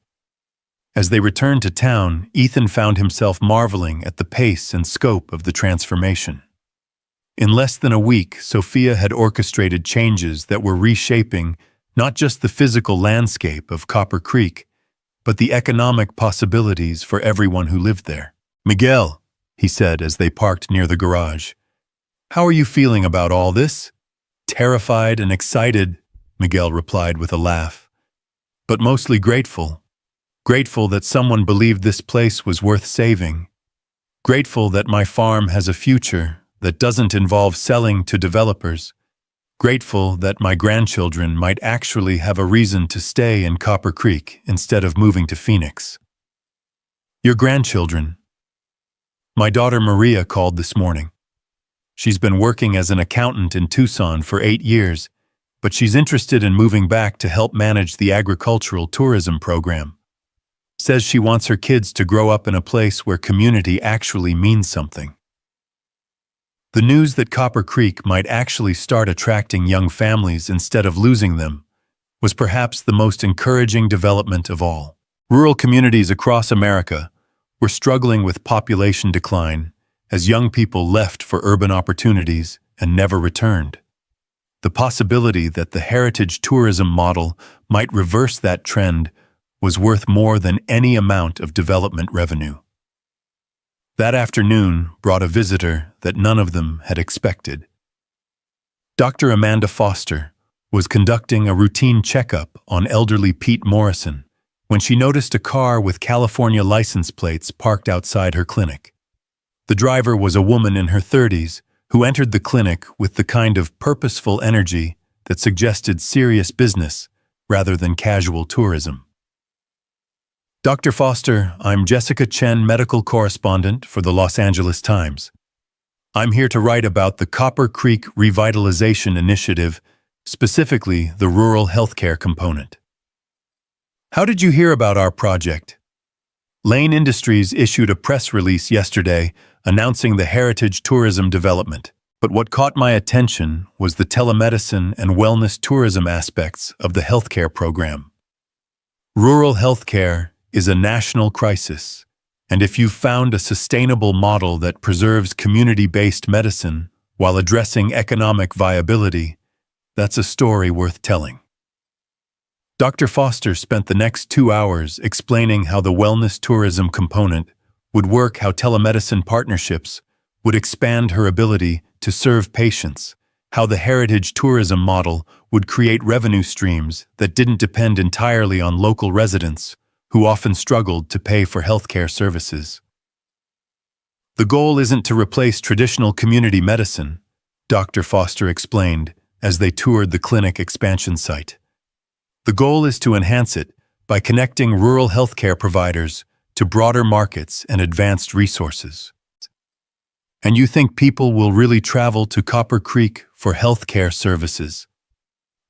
S1: As they returned to town, Ethan found himself marveling at the pace and scope of the transformation. In less than a week, Sophia had orchestrated changes that were reshaping not just the physical landscape of Copper Creek, but the economic possibilities for everyone who lived there. Miguel, he said as they parked near the garage, how are you feeling about all this? Terrified and excited, Miguel replied with a laugh, but mostly grateful. Grateful that someone believed this place was worth saving. Grateful that my farm has a future that doesn't involve selling to developers. Grateful that my grandchildren might actually have a reason to stay in Copper Creek instead of moving to Phoenix. Your grandchildren. My daughter Maria called this morning. She's been working as an accountant in Tucson for 8 years, but she's interested in moving back to help manage the agricultural tourism program. Says she wants her kids to grow up in a place where community actually means something. The news that Copper Creek might actually start attracting young families instead of losing them was perhaps the most encouraging development of all. Rural communities across America were struggling with population decline as young people left for urban opportunities and never returned. The possibility that the heritage tourism model might reverse that trend was worth more than any amount of development revenue. That afternoon brought a visitor that none of them had expected. Dr. Amanda Foster was conducting a routine checkup on elderly Pete Morrison when she noticed a car with California license plates parked outside her clinic. The driver was a woman in her 30s who entered the clinic with the kind of purposeful energy that suggested serious business rather than casual tourism. Dr. Foster, I'm Jessica Chen, medical correspondent for the Los Angeles Times. I'm here to write about the Copper Creek Revitalization Initiative, specifically the rural healthcare component. How did you hear about our project? Lane Industries issued a press release yesterday announcing the heritage tourism development. But what caught my attention was the telemedicine and wellness tourism aspects of the healthcare program. Rural healthcare is a national crisis, and if you've found a sustainable model that preserves community-based medicine while addressing economic viability, that's a story worth telling. Dr. Foster spent the next 2 hours explaining how the wellness tourism component would work, how telemedicine partnerships would expand her ability to serve patients, how the heritage tourism model would create revenue streams that didn't depend entirely on local residents who often struggled to pay for healthcare services. The goal isn't to replace traditional community medicine, Dr. Foster explained as they toured the clinic expansion site. The goal is to enhance it by connecting rural healthcare providers to broader markets and advanced resources. And you think people will really travel to Copper Creek for healthcare services?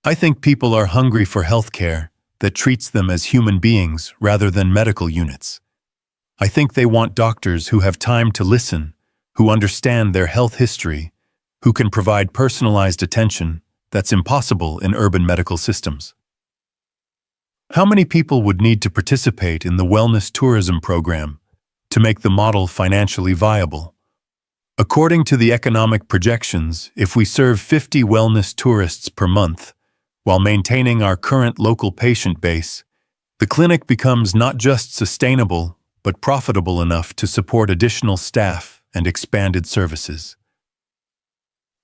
S1: I think people are hungry for healthcare that treats them as human beings rather than medical units. I think they want doctors who have time to listen, who understand their health history, who can provide personalized attention that's impossible in urban medical systems. How many people would need to participate in the wellness tourism program to make the model financially viable? According to the economic projections, if we serve 50 wellness tourists per month, while maintaining our current local patient base, the clinic becomes not just sustainable, but profitable enough to support additional staff and expanded services.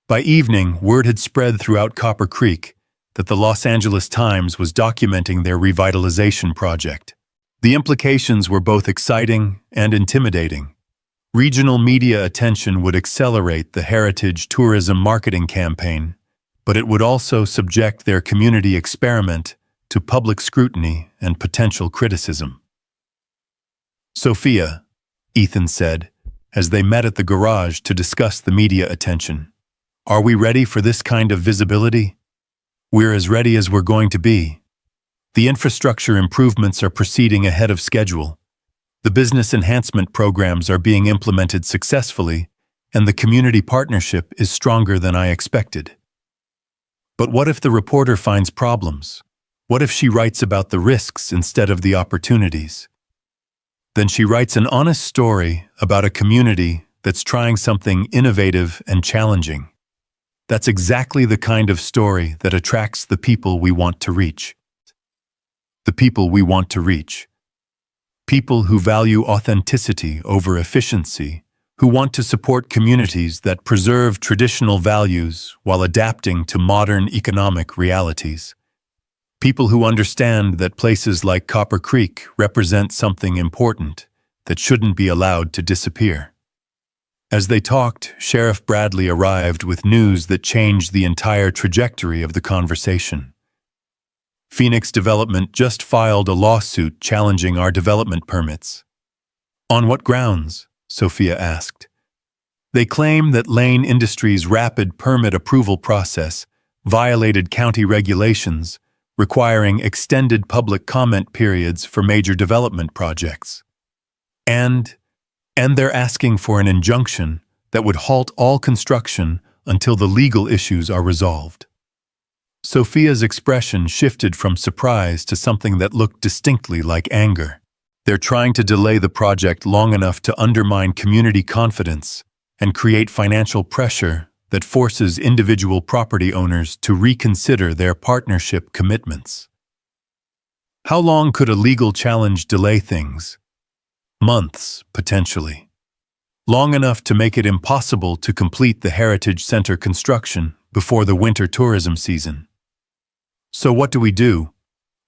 S1: By evening, word had spread throughout Copper Creek that the Los Angeles Times was documenting their revitalization project. The implications were both exciting and intimidating. Regional media attention would accelerate the heritage tourism marketing campaign, but it would also subject their community experiment to public scrutiny and potential criticism. Sophia, Ethan said, as they met at the garage to discuss the media attention, "Are we ready for this kind of visibility?" "We're as ready as we're going to be. The infrastructure improvements are proceeding ahead of schedule. The business enhancement programs are being implemented successfully, and the community partnership is stronger than I expected." But what if the reporter finds problems? What if she writes about the risks instead of the opportunities? Then she writes an honest story about a community that's trying something innovative and challenging. That's exactly the kind of story that attracts the people we want to reach. The people we want to reach. People who value authenticity over efficiency, who want to support communities that preserve traditional values while adapting to modern economic realities. People who understand that places like Copper Creek represent something important that shouldn't be allowed to disappear. As they talked, Sheriff Bradley arrived with news that changed the entire trajectory of the conversation. Phoenix Development just filed a lawsuit challenging our development permits. "On what grounds?" Sophia asked. "They claim that Lane Industries' rapid permit approval process violated county regulations, requiring extended public comment periods for major development projects. And they're asking for an injunction that would halt all construction until the legal issues are resolved." Sophia's expression shifted from surprise to something that looked distinctly like anger. They're trying to delay the project long enough to undermine community confidence and create financial pressure that forces individual property owners to reconsider their partnership commitments. How long could a legal challenge delay things? Months, potentially. Long enough to make it impossible to complete the Heritage Center construction before the winter tourism season. So what do?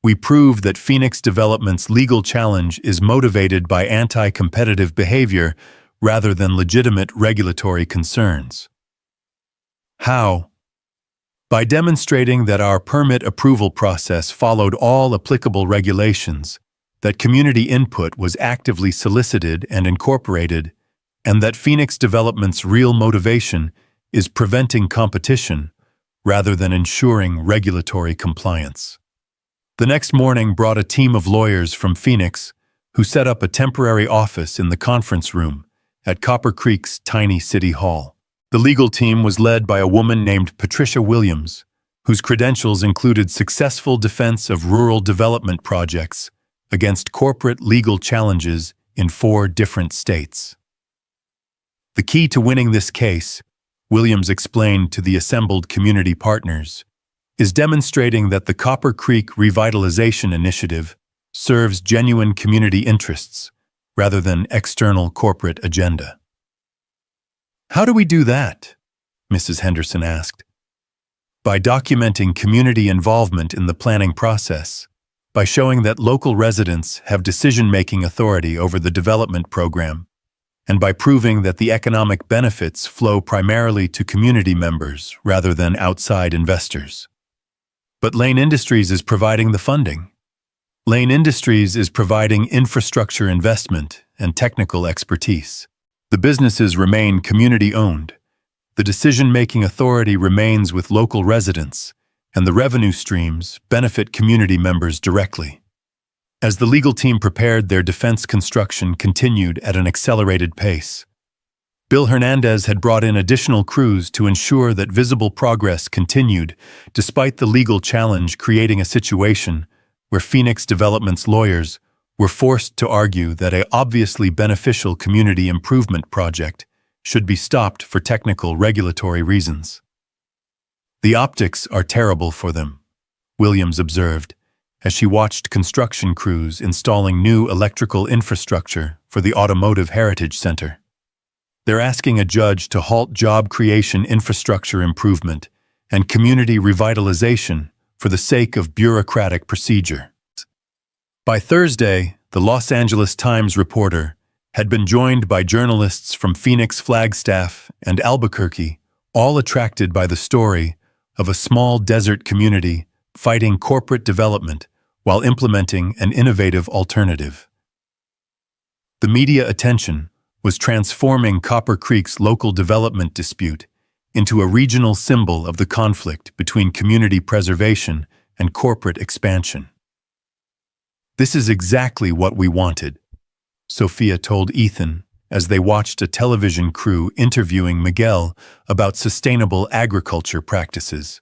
S1: We prove that Phoenix Development's legal challenge is motivated by anti-competitive behavior rather than legitimate regulatory concerns. How? By demonstrating that our permit approval process followed all applicable regulations, that community input was actively solicited and incorporated, and that Phoenix Development's real motivation is preventing competition rather than ensuring regulatory compliance. The next morning brought a team of lawyers from Phoenix who set up a temporary office in the conference room at Copper Creek's tiny city hall. The legal team was led by a woman named Patricia Williams, whose credentials included successful defense of rural development projects against corporate legal challenges in 4 different states. The key to winning this case, Williams explained to the assembled community partners, is demonstrating that the Copper Creek Revitalization Initiative serves genuine community interests rather than external corporate agenda. How do we do that? Mrs. Henderson asked. By documenting community involvement in the planning process, by showing that local residents have decision-making authority over the development program, and by proving that the economic benefits flow primarily to community members rather than outside investors. But Lane Industries is providing the funding. Lane Industries is providing infrastructure investment and technical expertise. The businesses remain community-owned. The decision-making authority remains with local residents, and the revenue streams benefit community members directly. As the legal team prepared, their defense construction continued at an accelerated pace. Bill Hernandez had brought in additional crews to ensure that visible progress continued, despite the legal challenge creating a situation where Phoenix Development's lawyers were forced to argue that an obviously beneficial community improvement project should be stopped for technical regulatory reasons. The optics are terrible for them, Williams observed, as she watched construction crews installing new electrical infrastructure for the Automotive Heritage Center. They're asking a judge to halt job creation infrastructure improvement and community revitalization for the sake of bureaucratic procedure. By Thursday, the Los Angeles Times reporter had been joined by journalists from Phoenix, Flagstaff, and Albuquerque, all attracted by the story of a small desert community fighting corporate development while implementing an innovative alternative. The media attention was transforming Copper Creek's local development dispute into a regional symbol of the conflict between community preservation and corporate expansion. "This is exactly what we wanted," Sophia told Ethan as they watched a television crew interviewing Miguel about sustainable agriculture practices.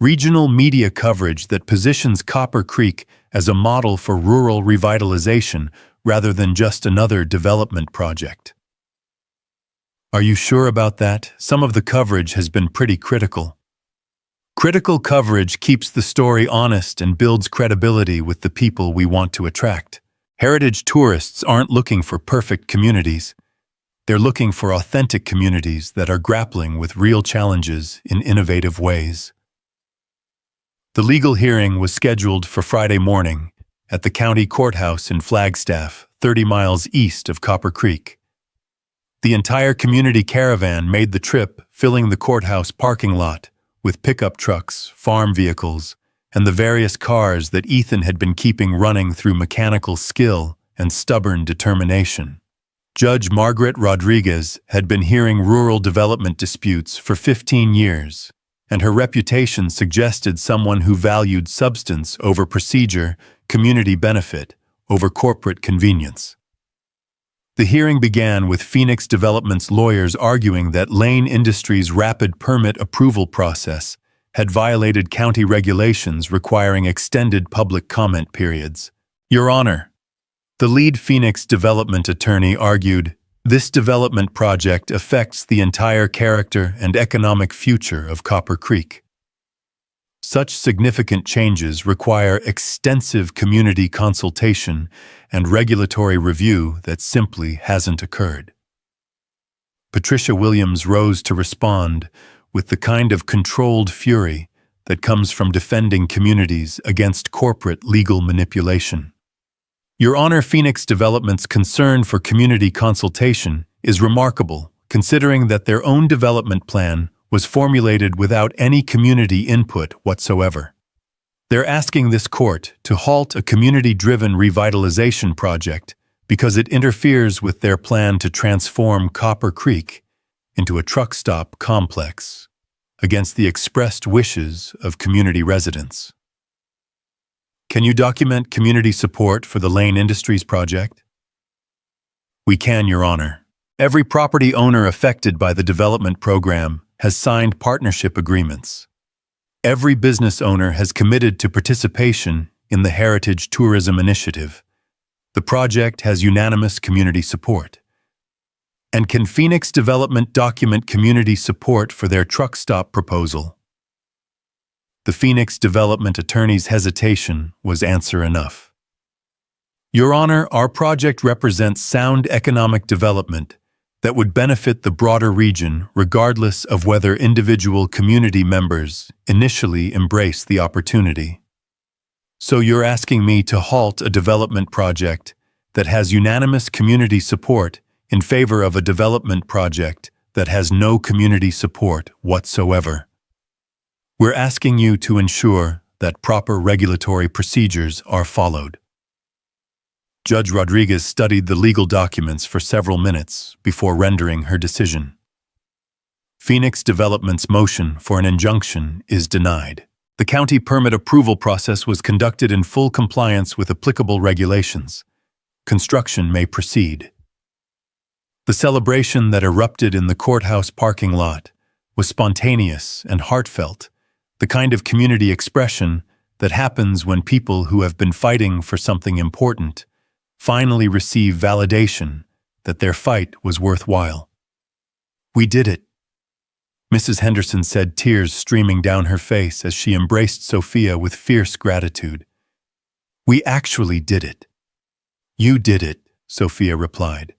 S1: Regional media coverage that positions Copper Creek as a model for rural revitalization rather than just another development project. "Are you sure about that? Some of the coverage has been pretty critical." Critical coverage keeps the story honest and builds credibility with the people we want to attract. Heritage tourists aren't looking for perfect communities. They're looking for authentic communities that are grappling with real challenges in innovative ways. The legal hearing was scheduled for Friday morning at the county courthouse in Flagstaff, 30 miles east of Copper Creek. The entire community caravan made the trip, filling the courthouse parking lot with pickup trucks, farm vehicles, and the various cars that Ethan had been keeping running through mechanical skill and stubborn determination. Judge Margaret Rodriguez had been hearing rural development disputes for 15 years, and her reputation suggested someone who valued substance over procedure, community benefit over corporate convenience. The hearing began with Phoenix Development's lawyers arguing that Lane Industries' rapid permit approval process had violated county regulations requiring extended public comment periods. "Your Honor," the lead Phoenix Development attorney argued, "this development project affects the entire character and economic future of Copper Creek. Such significant changes require extensive community consultation and regulatory review that simply hasn't occurred." Patricia Williams rose to respond with the kind of controlled fury that comes from defending communities against corporate legal manipulation. "Your Honor, Phoenix Development's concern for community consultation is remarkable, considering that their own development plan was formulated without any community input whatsoever. They're asking this court to halt a community-driven revitalization project because it interferes with their plan to transform Copper Creek into a truck stop complex against the expressed wishes of community residents. Can you document community support for the Lane Industries project? We can, Your Honor. Every property owner affected by the development program has signed partnership agreements. Every business owner has committed to participation in the Heritage Tourism Initiative. The project has unanimous community support. And can Phoenix Development document community support for their truck stop proposal? The Phoenix Development attorney's hesitation was answer enough. Your Honor, our project represents sound economic development that would benefit the broader region regardless of whether individual community members initially embrace the opportunity. So you're asking me to halt a development project that has unanimous community support in favor of a development project that has no community support whatsoever. We're asking you to ensure that proper regulatory procedures are followed. Judge Rodriguez studied the legal documents for several minutes before rendering her decision. Phoenix Development's motion for an injunction is denied. The county permit approval process was conducted in full compliance with applicable regulations. Construction may proceed. The celebration that erupted in the courthouse parking lot was spontaneous and heartfelt, the kind of community expression that happens when people who have been fighting for something important finally receive validation that their fight was worthwhile. We did it, Mrs. Henderson said, tears streaming down her face as she embraced Sophia with fierce gratitude. We actually did it. You did it, Sophia replied.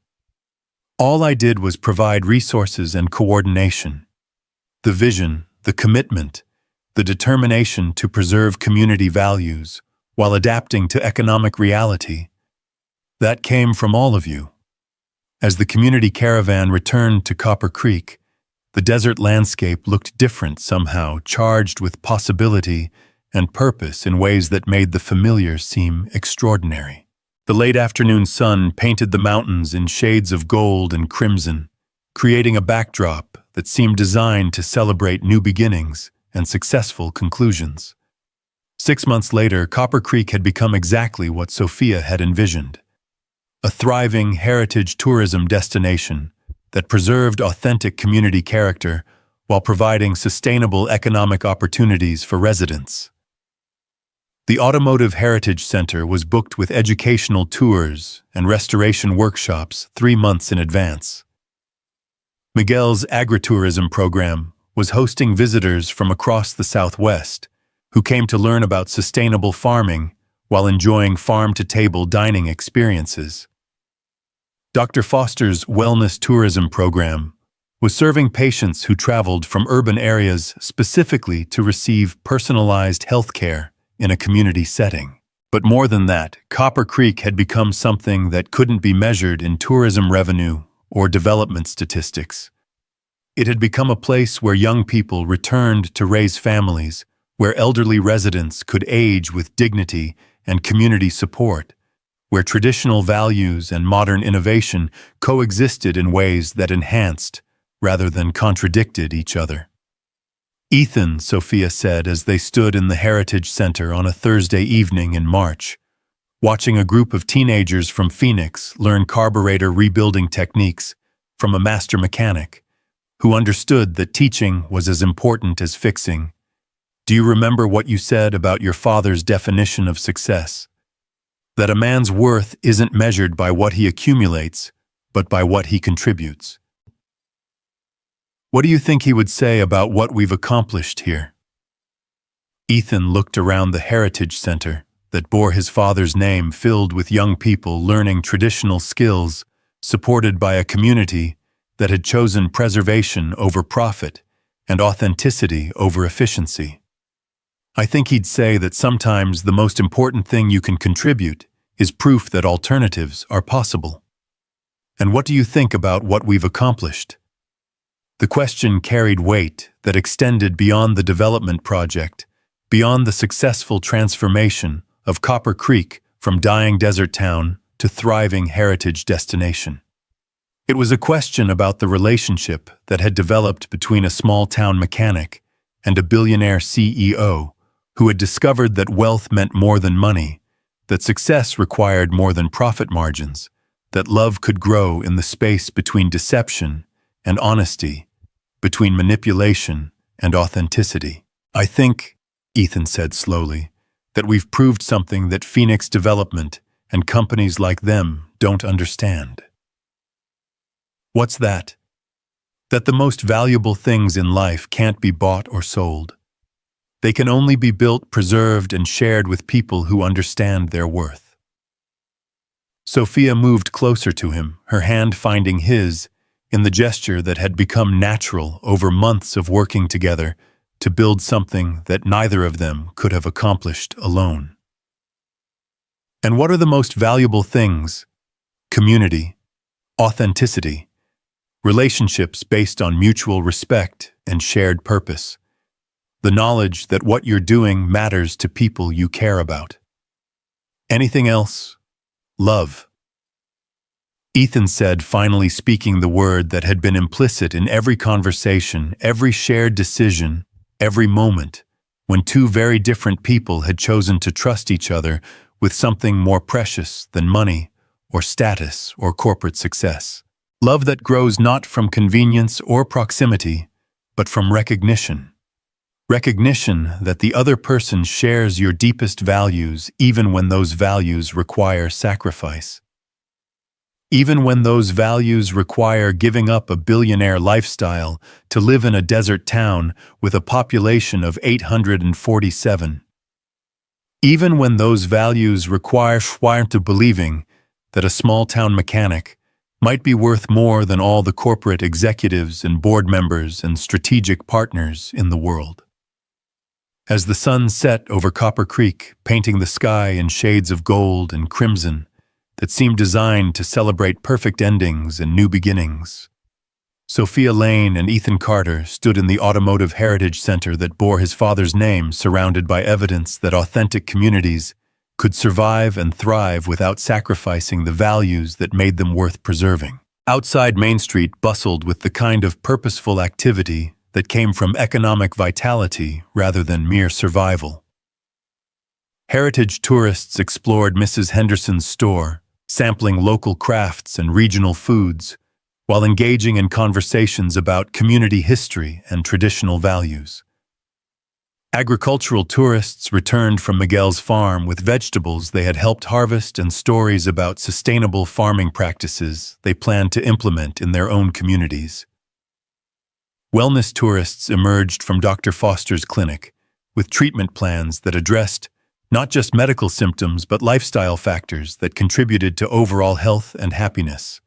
S1: All I did was provide resources and coordination. The vision, the commitment, the determination to preserve community values while adapting to economic reality, that came from all of you. As the community caravan returned to Copper Creek, the desert landscape looked different somehow, charged with possibility and purpose in ways that made the familiar seem extraordinary. The late afternoon sun painted the mountains in shades of gold and crimson, creating a backdrop that seemed designed to celebrate new beginnings and successful conclusions. 6 months later, Copper Creek had become exactly what Sophia had envisioned. A thriving heritage tourism destination that preserved authentic community character while providing sustainable economic opportunities for residents. The Automotive Heritage Center was booked with educational tours and restoration workshops 3 months in advance. Miguel's agritourism program was hosting visitors from across the Southwest who came to learn about sustainable farming while enjoying farm-to-table dining experiences. Dr. Foster's wellness tourism program was serving patients who traveled from urban areas specifically to receive personalized health care in a community setting. But more than that, Copper Creek had become something that couldn't be measured in tourism revenue or development statistics. It had become a place where young people returned to raise families, where elderly residents could age with dignity and community support, where traditional values and modern innovation coexisted in ways that enhanced rather than contradicted each other. Ethan, Sophia said as they stood in the Heritage Center on a Thursday evening in March, watching a group of teenagers from Phoenix learn carburetor rebuilding techniques from a master mechanic who understood that teaching was as important as fixing. Do you remember what you said about your father's definition of success? That a man's worth isn't measured by what he accumulates, but by what he contributes. What do you think he would say about what we've accomplished here? Ethan looked around the Heritage Center that bore his father's name, filled with young people learning traditional skills, supported by a community that had chosen preservation over profit and authenticity over efficiency. I think he'd say that sometimes the most important thing you can contribute is proof that alternatives are possible. And what do you think about what we've accomplished? The question carried weight that extended beyond the development project, beyond the successful transformation of Copper Creek from dying desert town to thriving heritage destination. It was a question about the relationship that had developed between a small-town mechanic and a billionaire CEO who had discovered that wealth meant more than money, that success required more than profit margins, that love could grow in the space between deception and honesty, between manipulation and authenticity. "I think," Ethan said slowly, "that we've proved something that Phoenix Development and companies like them don't understand." "What's that?" "That the most valuable things in life can't be bought or sold. They can only be built, preserved, and shared with people who understand their worth." Sophia moved closer to him, her hand finding his in the gesture that had become natural over months of working together to build something that neither of them could have accomplished alone. "And what are the most valuable things?" "Community, authenticity, relationships based on mutual respect and shared purpose, the knowledge that what you're doing matters to people you care about. Anything else? Love." Ethan said, finally speaking the word that had been implicit in every conversation, every shared decision, every moment, when two very different people had chosen to trust each other with something more precious than money or status or corporate success. Love that grows not from convenience or proximity, but from recognition. Recognition that the other person shares your deepest values even when those values require sacrifice. Even when those values require giving up a billionaire lifestyle to live in a desert town with a population of 847. Even when those values require to believing that a small-town mechanic might be worth more than all the corporate executives and board members and strategic partners in the world. As the sun set over Copper Creek, painting the sky in shades of gold and crimson that seemed designed to celebrate perfect endings and new beginnings, Sophia Lane and Ethan Carter stood in the Automotive Heritage Center that bore his father's name, surrounded by evidence that authentic communities could survive and thrive without sacrificing the values that made them worth preserving. Outside Main Street bustled with the kind of purposeful activity that came from economic vitality rather than mere survival. Heritage tourists explored Mrs. Henderson's store, sampling local crafts and regional foods, while engaging in conversations about community history and traditional values. Agricultural tourists returned from Miguel's farm with vegetables they had helped harvest and stories about sustainable farming practices they planned to implement in their own communities. Wellness tourists emerged from Dr. Foster's clinic with treatment plans that addressed not just medical symptoms but lifestyle factors that contributed to overall health and happiness.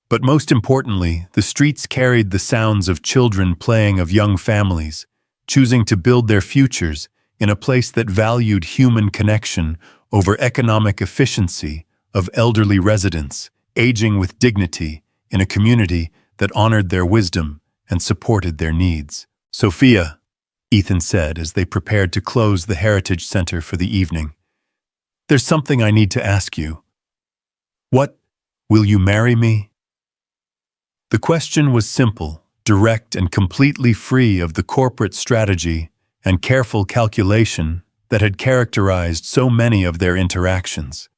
S1: But most importantly, the streets carried the sounds of children playing, of young families choosing to build their futures in a place that valued human connection over economic efficiency, of elderly residents aging with dignity in a community that honored their wisdom and supported their needs. "Sophia," Ethan said as they prepared to close the Heritage Center for the evening, "there's something I need to ask you." "What? Will you marry me?" The question was simple, direct, and completely free of the corporate strategy and careful calculation that had characterized so many of their interactions.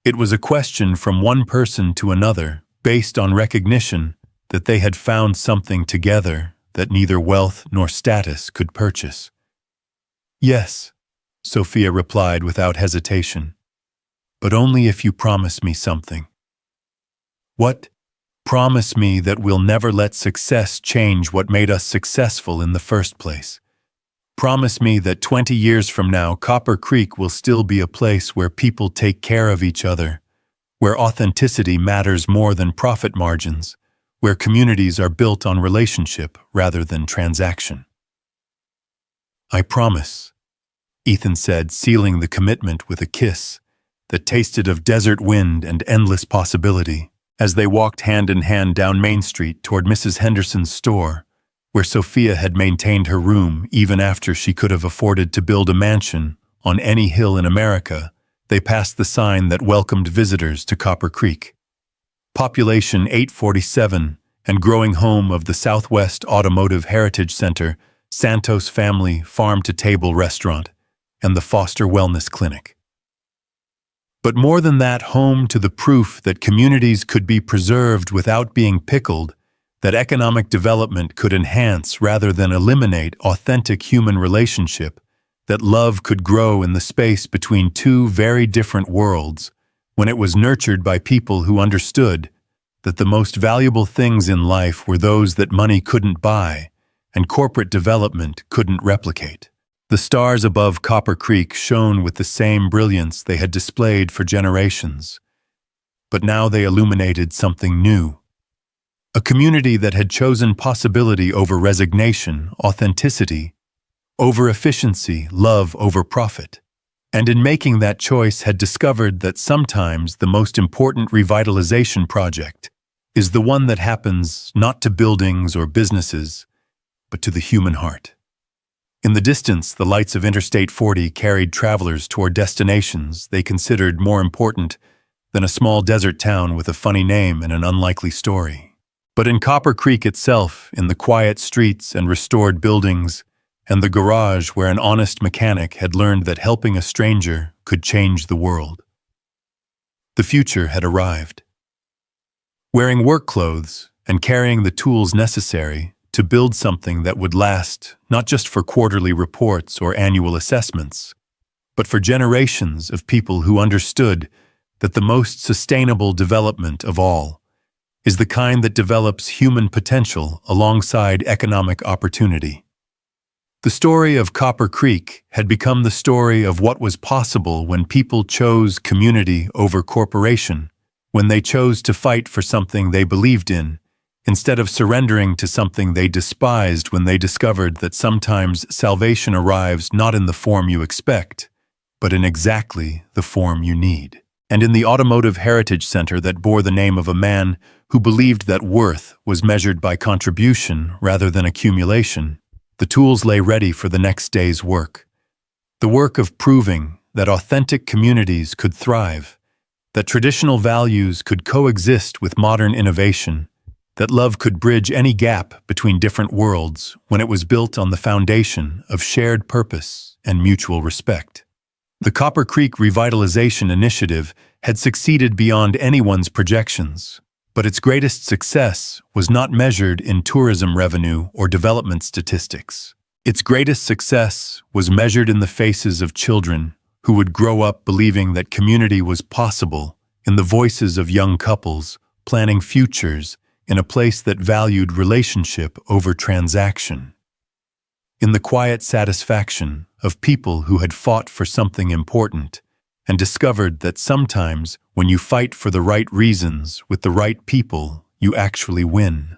S1: It was a question from one person to another, based on recognition that they had found something together that neither wealth nor status could purchase. "Yes," Sophia replied without hesitation, "but only if you promise me something." "What?" "Promise me that we'll never let success change what made us successful in the first place. Promise me that 20 years from now, Copper Creek will still be a place where people take care of each other, where authenticity matters more than profit margins, where communities are built on relationship rather than transaction." "I promise," Ethan said, sealing the commitment with a kiss that tasted of desert wind and endless possibility, as they walked hand in hand down Main Street toward Mrs. Henderson's store, where Sophia had maintained her room even after she could have afforded to build a mansion on any hill in America they passed the sign that welcomed visitors to Copper Creek. Population 847 and growing home of the Southwest Automotive Heritage Center, Santos Family Farm-to-Table Restaurant, and the Foster Wellness Clinic. But more than that, home to the proof that communities could be preserved without being pickled, that economic development could enhance rather than eliminate authentic human relationship, that love could grow in the space between two very different worlds, when it was nurtured by people who understood that the most valuable things in life were those that money couldn't buy and corporate development couldn't replicate. The stars above Copper Creek shone with the same brilliance they had displayed for generations, but now they illuminated something new. A community that had chosen possibility over resignation, authenticity over efficiency, love over profit. And in making that choice had discovered that sometimes the most important revitalization project is the one that happens not to buildings or businesses, but to the human heart. In the distance, the lights of Interstate 40 carried travelers toward destinations they considered more important than a small desert town with a funny name and an unlikely story. But in Copper Creek itself, in the quiet streets and restored buildings, and the garage where an honest mechanic had learned that helping a stranger could change the world, the future had arrived. Wearing work clothes and carrying the tools necessary to build something that would last not just for quarterly reports or annual assessments, but for generations of people who understood that the most sustainable development of all is the kind that develops human potential alongside economic opportunity. The story of Copper Creek had become the story of what was possible when people chose community over corporation, when they chose to fight for something they believed in, instead of surrendering to something they despised, when they discovered that sometimes salvation arrives not in the form you expect, but in exactly the form you need. And in the Automotive Heritage Center that bore the name of a man who believed that worth was measured by contribution rather than accumulation, the tools lay ready for the next day's work. The work of proving that authentic communities could thrive, that traditional values could coexist with modern innovation, that love could bridge any gap between different worlds when it was built on the foundation of shared purpose and mutual respect. The Copper Creek Revitalization Initiative had succeeded beyond anyone's projections, but its greatest success was not measured in tourism revenue or development statistics. Its greatest success was measured in the faces of children who would grow up believing that community was possible, in the voices of young couples planning futures in a place that valued relationship over transaction, in the quiet satisfaction of people who had fought for something important and discovered that sometimes when you fight for the right reasons with the right people, you actually win.